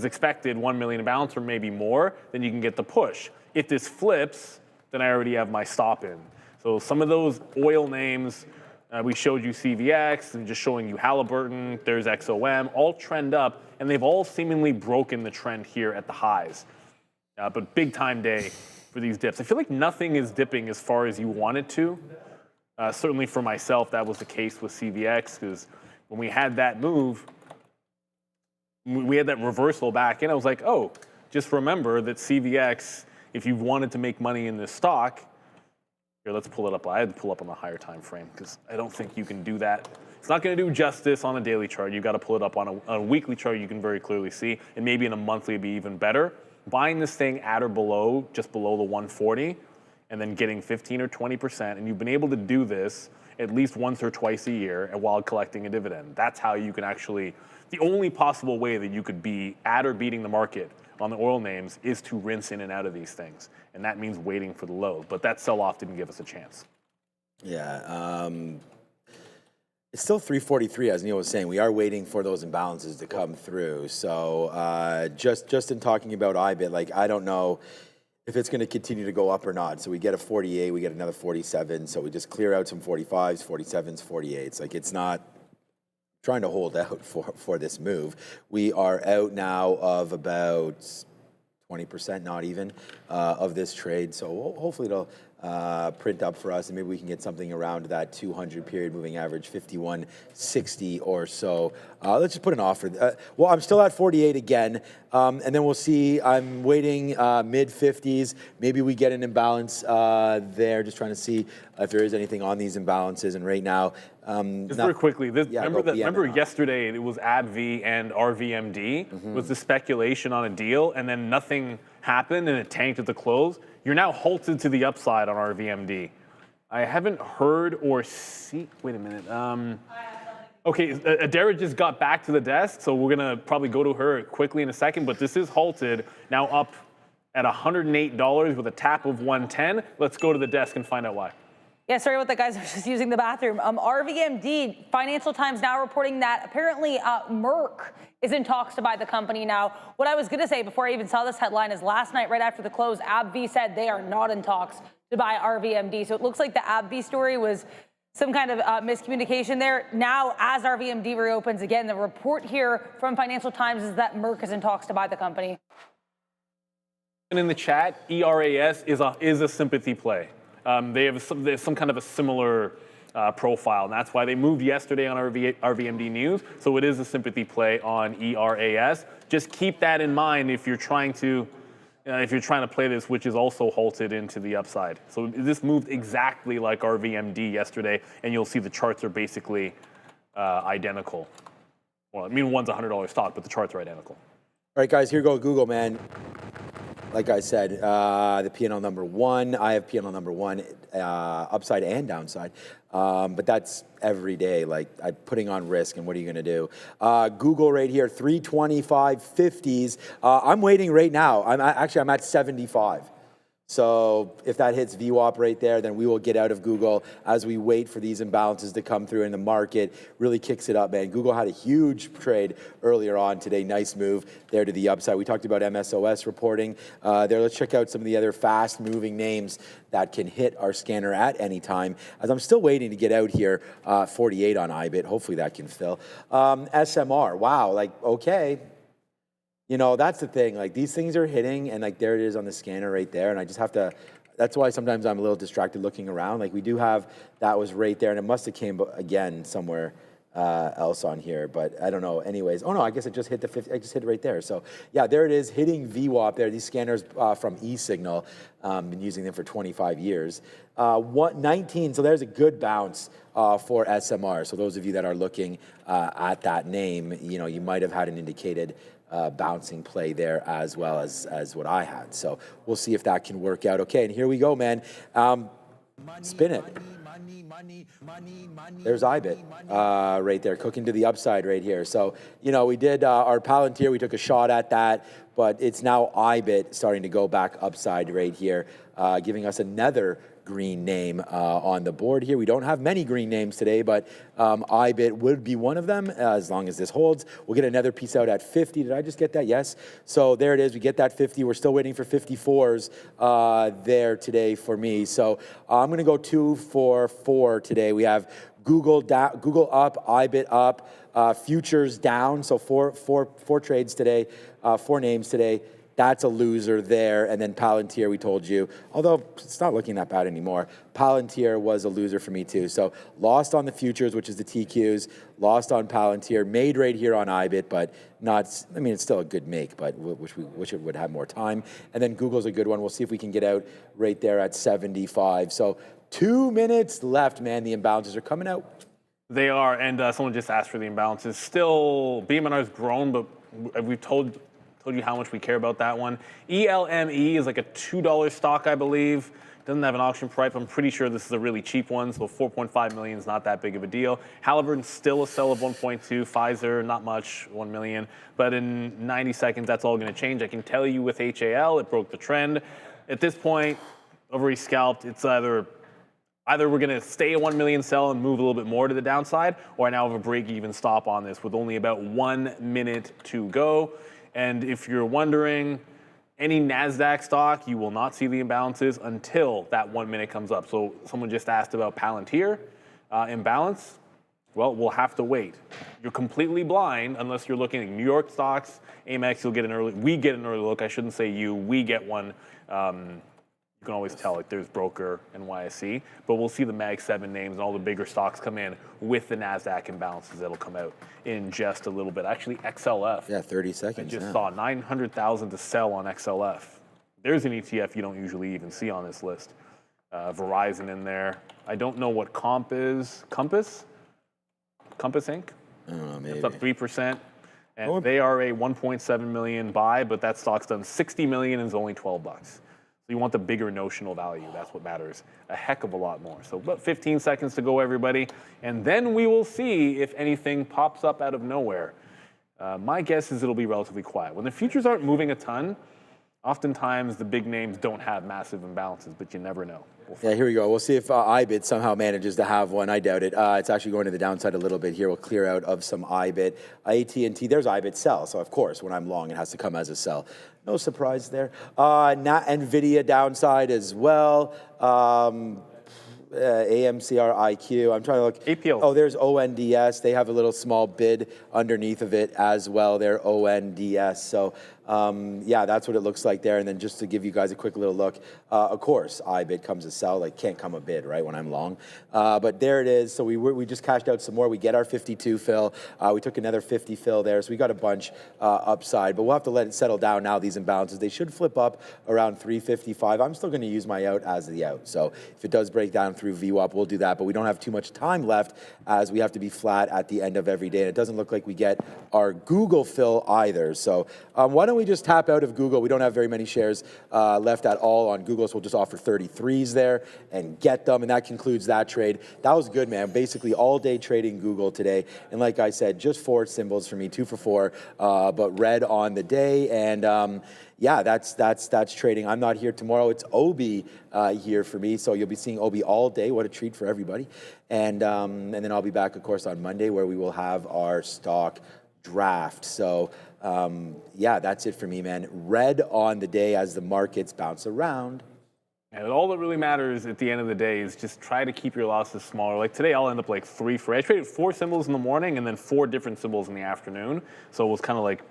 expected 1 million imbalance or maybe more, then you can get the push. If this flips, then I already have my stop in. So some of those oil names, we showed you CVX and just showing you Halliburton, there's XOM, all trend up, and they've all seemingly broken the trend here at the highs. But big time day for these dips. I feel like nothing is dipping as far as you want it to. Certainly for myself, that was the case with CVX, because when we had that move, we had that reversal back in, I was like, oh, just remember that CVX, if you wanted to make money in this stock, Here, let's pull it up. I had to pull up on the higher time frame because I don't think you can do that. It's not going to do justice on a daily chart. You've got to pull it up on a weekly chart. You can very clearly see, and maybe in a monthly it'd be even better. Buying this thing at or below, just below the 140, and then getting 15 or 20%, and you've been able to do this at least once or twice a year while collecting a dividend. That's how you can actually, the only possible way that you could be at or beating the market on the oil names is to rinse in and out of these things. And that means waiting for the low. But that sell-off didn't give us a chance. Yeah. It's still 343, as Neil was saying. We are waiting for those imbalances to come through. So just in talking about IBIT, like, I don't know if it's going to continue to go up or not. So we get a 48, we get another 47. So we just clear out some 45s, 47s, 48s. Like, it's not trying to hold out for this move. We are out now of about 20%, not even, of this trade. So hopefully it'll print up for us, and maybe we can get something around that 200 period moving average, 51.60 or so. Let's just put an offer. Well, I'm still at 48 again, and then we'll see. I'm waiting mid 50s. Maybe we get an imbalance there, just trying to see if there is anything on these imbalances. And right now, just very quickly, remember yesterday it was AbbVie and RVMD was the speculation on a deal, and then nothing happened and it tanked at the close. You're now halted to the upside on RVMD. I haven't heard or seen. Wait a minute. Okay, Adara just got back to the desk, so we're gonna probably go to her quickly in a second. But this is halted now, up at $108 with a tap of 110. Let's go to the desk and find out why. Yeah, sorry about that, guys. I was just using the bathroom. RVMD, Financial Times now reporting that apparently Merck is in talks to buy the company now. What I was going to say before I even saw this headline is last night, right after the close, AbbVie said they are not in talks to buy RVMD. So it looks like the AbbVie story was some kind of miscommunication there. Now, as RVMD reopens again, the report here from Financial Times is that Merck is in talks to buy the company. And in the chat, ERAS is a sympathy play. They have some kind of a similar profile, and that's why they moved yesterday on RVMD News. So it is a sympathy play on ERAS. Just keep that in mind if you're trying to play this, which is also halted into the upside. So this moved exactly like RVMD yesterday, and you'll see the charts are basically identical. Well, I mean, one's a $100 stock, but the charts are identical. All right, guys, here goes Google, man. Like I said, the P&L number one. I have P&L number one, upside and downside. But that's every day, like, I'm putting on risk, and what are you going to do? Google right here, 325.50s. I'm waiting right now. I'm at 75. So if that hits VWAP right there, then we will get out of Google as we wait for these imbalances to come through, and the market really kicks it up, man. Google had a huge trade earlier on today. Nice move there to the upside. We talked about MSOS reporting there. Let's check out some of the other fast-moving names that can hit our scanner at any time, as I'm still waiting to get out here, 48 on IBIT. Hopefully that can fill. SMR, wow, like, okay. You know, that's the thing. Like, these things are hitting, and like, there it is on the scanner right there. And I just have to, that's why sometimes I'm a little distracted looking around. Like, we do have, that was right there, and it must have came again somewhere else on here, but I don't know. Anyways, oh no, I guess it just hit the 50, I just hit it right there. So yeah, there it is, hitting VWAP there. These scanners from eSignal, been using them for 25 years. 19, so there's a good bounce for SMR. So those of you that are looking at that name, you know, you might have had an indicated bouncing play there as well as what I had. So we'll see if that can work out. Okay, and here we go, man. Spin it. There's IBIT right there, cooking to the upside right here. So, you know, we did our Palantir, we took a shot at that, but it's now IBIT starting to go back upside right here, giving us another green name on the board here. We don't have many green names today, but IBIT would be one of them as long as this holds. We'll get another piece out at 50. Did I just get that? Yes. So there it is. We get that 50. We're still waiting for 54s there today for me. So I'm going to go 2 for 4 today. We have Google up, IBIT up, futures down. So four trades today, 4 names today. That's a loser there. And then Palantir, we told you, although it's not looking that bad anymore, Palantir was a loser for me too. So lost on the futures, which is the TQs, lost on Palantir, made right here on IBIT, but not, I mean, it's still a good make, but wish it would have more time. And then Google's a good one. We'll see if we can get out right there at 75. So 2 minutes left, man. The imbalances are coming out. They are, and someone just asked for the imbalances. Still, BMNR has grown, but we've told you how much we care about that one. ELME is like a $2 stock, I believe. Doesn't have an auction price. I'm pretty sure this is a really cheap one, so 4.5 million is not that big of a deal. Halliburton still a sell of 1.2. Pfizer, not much, 1 million. But in 90 seconds, that's all going to change. I can tell you with HAL, it broke the trend. At this point, I've already scalped. It's either we're going to stay at 1 million sell and move a little bit more to the downside, or I now have a break-even stop on this with only about 1 minute to go. And if you're wondering, any Nasdaq stock, you will not see the imbalances until that 1 minute comes up. So someone just asked about Palantir imbalance. Well, we'll have to wait. You're completely blind unless you're looking at New York stocks. Amex, you'll get an early. We get an early look. I shouldn't say you. We get one. You can always tell, like there's broker and NYSE, but we'll see the Mag 7 names and all the bigger stocks come in with the Nasdaq imbalances that'll come out in just a little bit. Actually, XLF. Yeah, 30 seconds. I just saw 900,000 to sell on XLF. There's an ETF you don't usually even see on this list. Verizon in there. I don't know what comp is. Compass Inc. I don't know, maybe. It's up 3%. And they are a 1.7 million buy, but that stock's done 60 million and is only $12. So you want the bigger notional value. That's what matters a heck of a lot more. So about 15 seconds to go, everybody. And then we will see if anything pops up out of nowhere. My guess is it'll be relatively quiet. When the futures aren't moving a ton, oftentimes the big names don't have massive imbalances, but you never know. Yeah, here we go. We'll see if IBIT somehow manages to have one. I doubt it. It's actually going to the downside a little bit here. We'll clear out of some IBIT. AT&T, there's IBIT sell. So, of course, when I'm long, it has to come as a sell. No surprise there. NVIDIA downside as well. AMCR IQ. I'm trying to look. APL. Oh, there's ONDS. They have a little small bid underneath of it as well. They're ONDS. So, yeah, that's what it looks like there. And then just to give you guys a quick little look, of course, IBIT comes a sell. Like, can't come a bid, right, when I'm long. But there it is. So we just cashed out some more. We get our 52 fill. We took another 50 fill there. So we got a bunch upside. But we'll have to let it settle down now, these imbalances. They should flip up around 355. I'm still going to use my out as the out. So if it does break down through VWAP, we'll do that. But we don't have too much time left as we have to be flat at the end of every day. And it doesn't look like we get our Google fill either. So why don't we just tap out of Google? We don't have very many shares left at all on Google, so we'll just offer 33s there and get them. And that concludes that trade. That was good, man. Basically all day trading Google today. And like I said, just 4 symbols for me, 2 for 4, but red on the day. And yeah, that's trading. I'm not here tomorrow. It's Obi here for me, so you'll be seeing Obi all day. What a treat for everybody. And then I'll be back, of course, on Monday where we will have our stock draft. So yeah, that's it for me, man. Red on the day as the markets bounce around. And all that really matters at the end of the day is just try to keep your losses smaller. Like today, I'll end up like 3 for. I traded 4 symbols in the morning and then 4 different symbols in the afternoon. So it was kind of like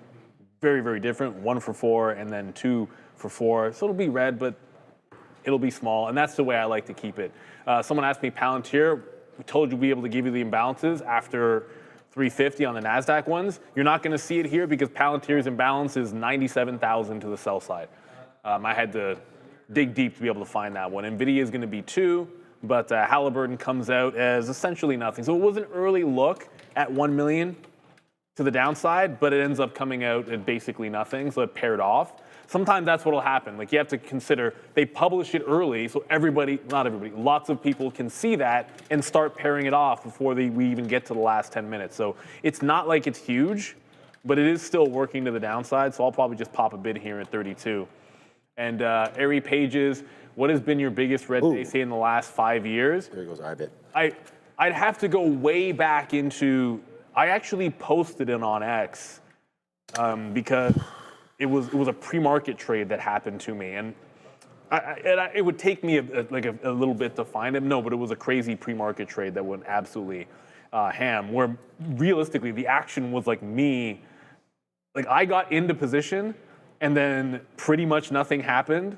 very, very different. 1 for 4 and then 2 for 4. So it'll be red, but it'll be small. And that's the way I like to keep it. Someone asked me Palantir. We told you we'd be able to give you the imbalances after 350 on the Nasdaq ones. You're not going to see it here because Palantir's imbalance is 97,000 to the sell side. I had to dig deep to be able to find that one. NVIDIA is going to be 2, but Halliburton comes out as essentially nothing. So it was an early look at 1 million to the downside, but it ends up coming out at basically nothing, so it paired off. Sometimes that's what will happen. Like you have to consider they publish it early, so everybody, not everybody, lots of people can see that and start pairing it off before we even get to the last 10 minutes. So it's not like it's huge, but it is still working to the downside. So I'll probably just pop a bid here at 32. And Ari Pages, what has been your biggest red day, say, in the last 5 years? There goes IBIT. I'd have to go way back into. I actually posted it on X because it was a pre-market trade that happened to me, and it would take me a little bit to find him. No, but it was a crazy pre-market trade that went absolutely ham. Where realistically, the action was like me, like I got into position, and then pretty much nothing happened,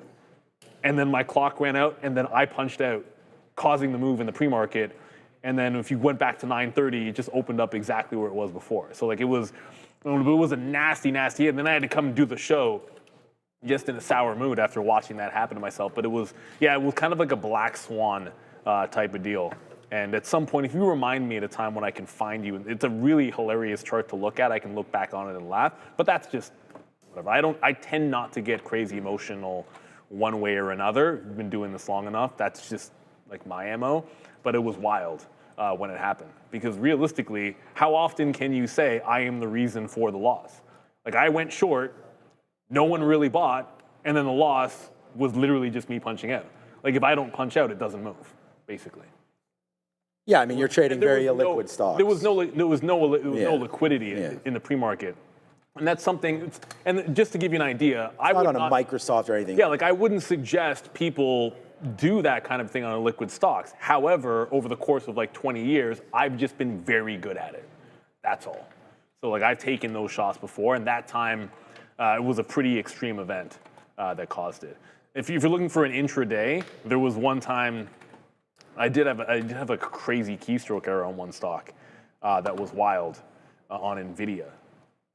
and then my clock ran out, and then I punched out, causing the move in the pre-market. And then if you went back to 9:30, it just opened up exactly where it was before. So like it was a nasty hit. And then I had to come and do the show just in a sour mood after watching that happen to myself. But it was kind of like a black swan type of deal. And at some point, if you remind me at a time when I can find you, it's a really hilarious chart to look at. I can look back on it and laugh, but that's just whatever. I tend not to get crazy emotional one way or another. I've been doing this long enough. That's just like my MO, but it was wild when it happened. Because realistically, how often can you say, I am the reason for the loss? Like I went short, no one really bought, and then the loss was literally just me punching out. Like if I don't punch out, it doesn't move, basically. Yeah, I mean, you're trading very illiquid stocks. There was no liquidity in the pre-market. And that's something, and just to give you an idea, I would not on a Microsoft or anything. Yeah, like I wouldn't suggest people do that kind of thing on liquid stocks. However, over the course of like 20 years, I've just been very good at it. That's all. So like I've taken those shots before, and that time it was a pretty extreme event that caused it. If you're looking for an intraday, there was one time I did have a crazy keystroke error on one stock that was wild on NVIDIA.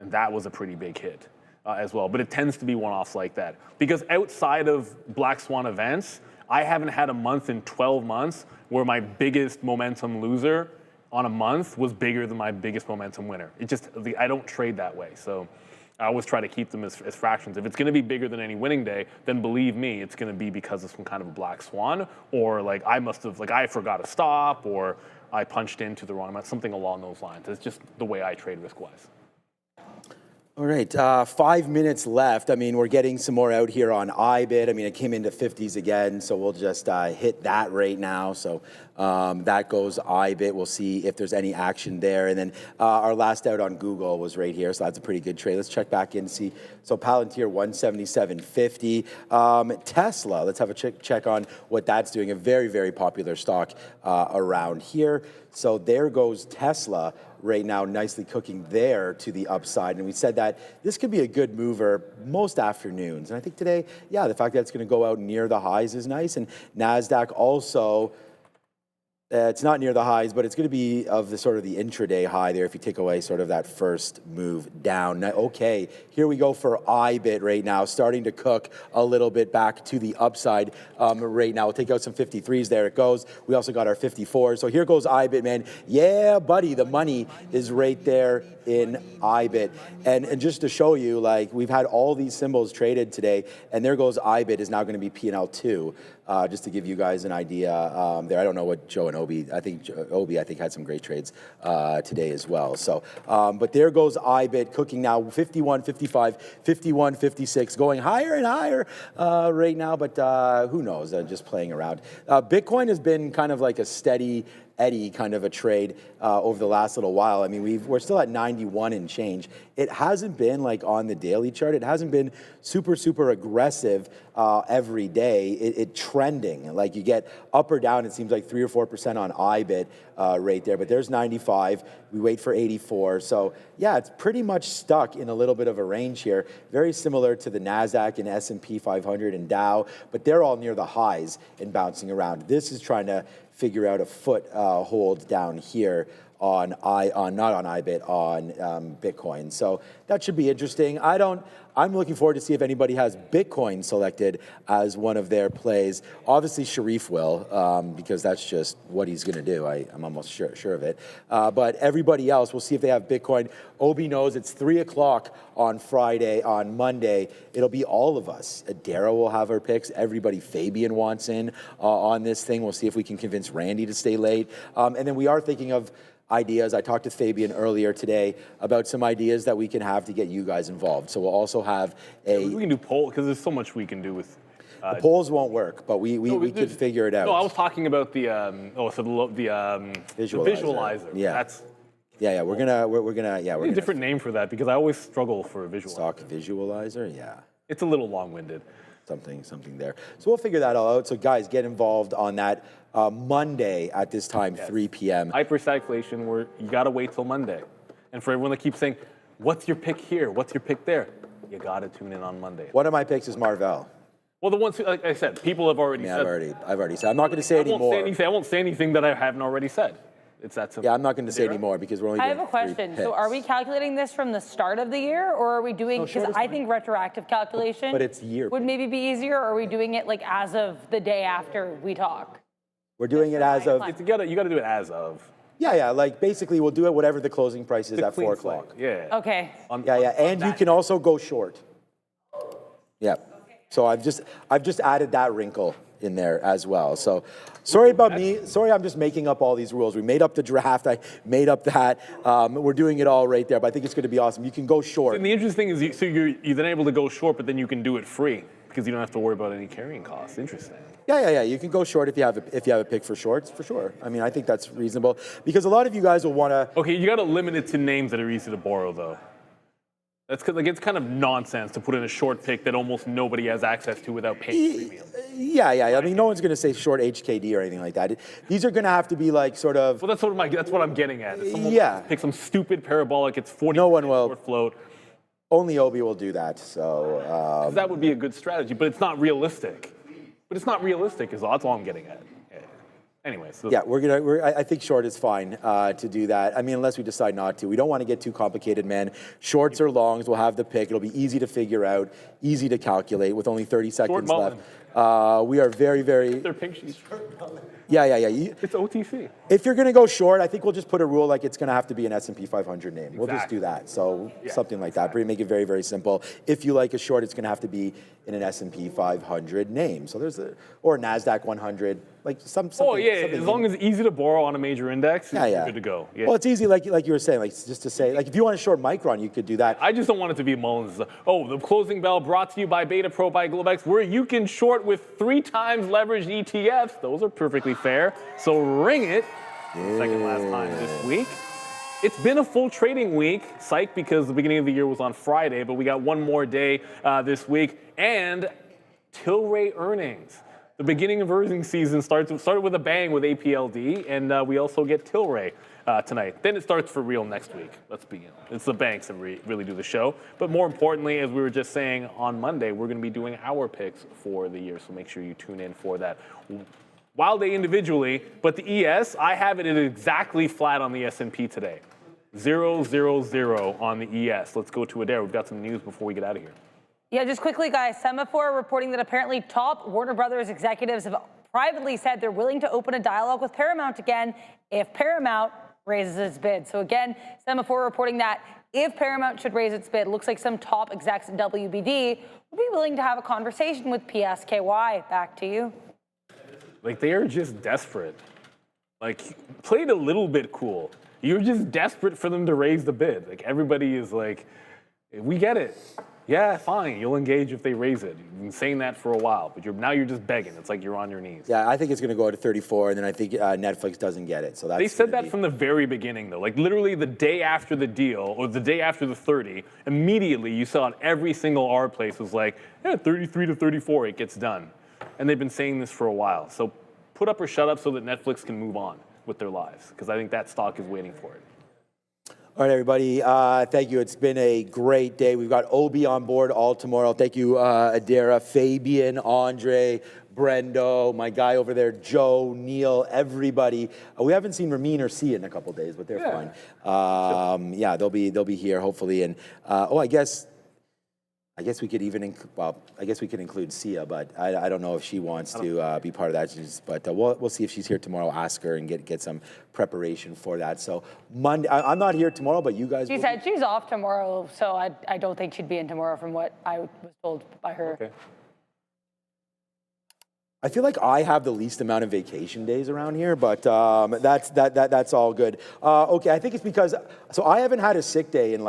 And that was a pretty big hit as well. But it tends to be one-offs like that. Because outside of Black Swan events, I haven't had a month in 12 months where my biggest momentum loser on a month was bigger than my biggest momentum winner. I don't trade that way. So I always try to keep them as fractions. If it's going to be bigger than any winning day, then believe me, it's going to be because of some kind of a black swan, or like I forgot a stop, or I punched into the wrong amount, something along those lines. It's just the way I trade risk-wise. All right, 5 minutes left. I mean, we're getting some more out here on IBIT. I mean, it came into 50s again, so we'll just hit that right now. So that goes IBIT. We'll see if there's any action there. And then our last out on Google was right here, so that's a pretty good trade. Let's check back in and see. So Palantir, 177.50. Tesla, let's have a check on what that's doing. A very, very popular stock around here. So there goes Tesla right now, nicely cooking there to the upside. And we said that this could be a good mover most afternoons. And I think today, yeah, the fact that it's going to go out near the highs is nice. And Nasdaq also, it's not near the highs, but it's going to be of the sort of the intraday high there if you take away sort of that first move down. Now, okay, here we go for IBIT right now, starting to cook a little bit back to the upside right now. We'll take out some 53s. There it goes. We also got our 54s. So here goes IBIT, man. Yeah, buddy, the money is right there in IBIT. And just to show you, like, we've had all these symbols traded today, and there goes IBIT is now going to be P&L 2. Just to give you guys an idea there. I don't know what Joe and Obi, I think had some great trades today as well. So, but there goes IBIT cooking now, 51, 55, 51, 56, going higher and higher right now, but who knows, just playing around. Bitcoin has been kind of like a steady Eddie kind of a trade over the last little while. I mean, we're still at 91 and change. It hasn't been like on the daily chart. It hasn't been super, super aggressive every day. It trending, like you get up or down, it seems like 3 or 4% on IBIT right there, but there's 95. We wait for 84. So yeah, it's pretty much stuck in a little bit of a range here. Very similar to the Nasdaq and S&P 500 and Dow, but they're all near the highs and bouncing around. This is trying to figure out a foothold down here on not on IBIT, on Bitcoin. So that should be interesting. I'm looking forward to see if anybody has Bitcoin selected as one of their plays. Obviously, Sharif will, because that's just what he's going to do. I'm almost sure of it. But everybody else, we'll see if they have Bitcoin. Obi knows it's 3 o'clock on Friday. On Monday, it'll be all of us. Adara will have her picks. Everybody, Fabian wants in on this thing. We'll see if we can convince Randy to stay late. And then we are thinking of ideas. I talked to Fabian earlier today about some ideas that we can have to get you guys involved. So we'll also have we can do poll, because there's so much we can do with. The polls won't work, but we could figure it out. No, I was talking about the visualizer. Yeah, we're gonna a different name for that, because I always struggle for a visualizer. Stock visualizer, yeah. It's a little long-winded. Something there. So we'll figure that all out. So guys, get involved on that Monday at this time, 3 p.m. Hyperstagflation, where you got to wait till Monday. And for everyone that keeps saying, what's your pick here? What's your pick there? You got to tune in on Monday. One of my picks is Marvell. Well, the ones, like I said, people have already said. I've already said. I'm not going to say anymore. I won't say anything that I haven't already said. It's that simple. Yeah, I'm not going to say anymore because we're only doing 3 picks. I have a question. So are we calculating this from the start of the year, or are we doing, because I think retroactive calculation but it's year would maybe be easier, or are we doing it like as of the day after we talk? We're doing it as of. You got to do it as of. Yeah. Like basically, we'll do it whatever the closing price is at 4 o'clock. Yeah. Okay. And you can also go short. Yeah. So I've just added that wrinkle in there as well. So sorry about me. Sorry, I'm just making up all these rules. We made up the draft. I made up that. We're doing it all right there, but I think it's going to be awesome. You can go short. And the interesting thing is, you're then able to go short, but then you can do it free because you don't have to worry about any carrying costs. Interesting. Yeah. You can go short if you have a pick for shorts, for sure. I mean, I think that's reasonable because a lot of you guys will want to. Okay, you got to limit it to names that are easy to borrow, though. That's because it's kind of nonsense to put in a short pick that almost nobody has access to without paying premium. Yeah. I mean, no one's going to say short HKD or anything like that. These are going to have to be like sort of. Well, that's what I'm getting at. If someone pick some stupid parabolic. It's 40. No one will. Short float. Only Obi will do that. So. That would be a good strategy, but it's not realistic. That's all I'm getting at. Anyways. So yeah, I think short is fine to do that. I mean, unless we decide not to. We don't want to get too complicated, man. Shorts or longs, we'll have the pick. It'll be easy to figure out, easy to calculate with only 30 seconds left. We are very, very. They're pink sheets. Yeah. It's OTC. If you're going to go short, I think we'll just put a rule like it's going to have to be an S&P 500 name. We'll just do that. So something like that. Make it very, very simple. If you like a short, it's going to have to be in an S&P 500 name. So or Nasdaq 100, like something. Oh yeah, as long as it's easy to borrow on a major index, you're good to go. Yeah. Well, it's easy, like you were saying, like just to say, like if you want to short Micron, you could do that. I just don't want it to be Mullins. Oh, the closing bell brought to you by Beta Pro by Globex, where you can short with 3 times leveraged ETFs. Those are perfectly fair. So ring it. Second last time this week. It's been a full trading week, psych, because the beginning of the year was on Friday, but we got one more day this week, and Tilray earnings. The beginning of earnings season started with a bang with APLD, and we also get Tilray tonight. Then it starts for real next week. Let's begin. It's the banks that really do the show. But more importantly, as we were just saying, on Monday, we're going to be doing our picks for the year, so make sure you tune in for that. Wild day individually, but the ES, I have it at exactly flat on the S&P today. 0, 0, 0 on the ES. Let's go to Adair. We've got some news before we get out of here. Yeah, just quickly, guys. Semaphore reporting that apparently top Warner Brothers executives have privately said they're willing to open a dialogue with Paramount again if Paramount raises its bid. So again, Semaphore reporting that if Paramount should raise its bid, it looks like some top execs at WBD would be willing to have a conversation with PSKY. Back to you. Like, they are just desperate. Like, play it a little bit cool. You're just desperate for them to raise the bid. Like, everybody is like, we get it. Yeah, fine. You'll engage if they raise it. You've been saying that for a while, but now you're just begging. It's like you're on your knees. Yeah, I think it's going to go to 34, and then I think Netflix doesn't get it. So they said that from the very beginning, though. Like, literally the day after the deal, or the day after the 30, immediately you saw it. Every single R place was like, yeah, 33 to 34, it gets done. And they've been saying this for a while. So put up or shut up so that Netflix can move on with their lives, because I think that stock is waiting for it. All right, everybody. Thank you. It's been a great day. We've got Obi on board all tomorrow. Thank you, Adara, Fabian, Andre, Brendo, my guy over there, Joe, Neil, everybody. We haven't seen Ramin or Sia in a couple days, but they're fine. Yeah, they'll be here hopefully. And I guess we could even, I guess we could include Sia, but I don't know if she wants to be part of that. But we'll see if she's here tomorrow. Ask her and get some preparation for that. So Monday, I'm not here tomorrow, but you guys. She said she's off tomorrow, so I don't think she'd be in tomorrow, from what I was told by her. Okay. I feel like I have the least amount of vacation days around here, but that's all good. Okay, I think it's because I haven't had a sick day in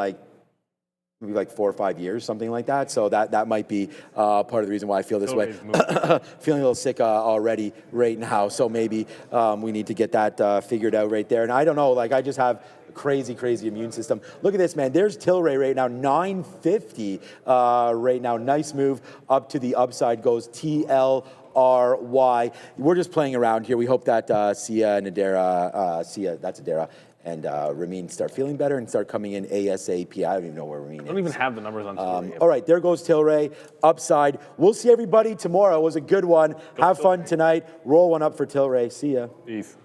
maybe 4 or 5 years, something like that. So that might be part of the reason why I feel this way. Feeling a little sick already right now. So maybe we need to get that figured out right there. And I don't know, I just have a crazy immune system. Look at this, man. There's Tilray right now, 950 right now. Nice move up to the upside goes TLRY. We're just playing around here. We hope that Sia and Adara, that's Adara, and Ramin start feeling better and start coming in ASAP. I don't even know where Ramin is. I don't even have the numbers on Tilray. All right, there goes Tilray, upside. We'll see everybody tomorrow. It was a good one. Have fun tonight. Roll one up for Tilray. See ya. Peace.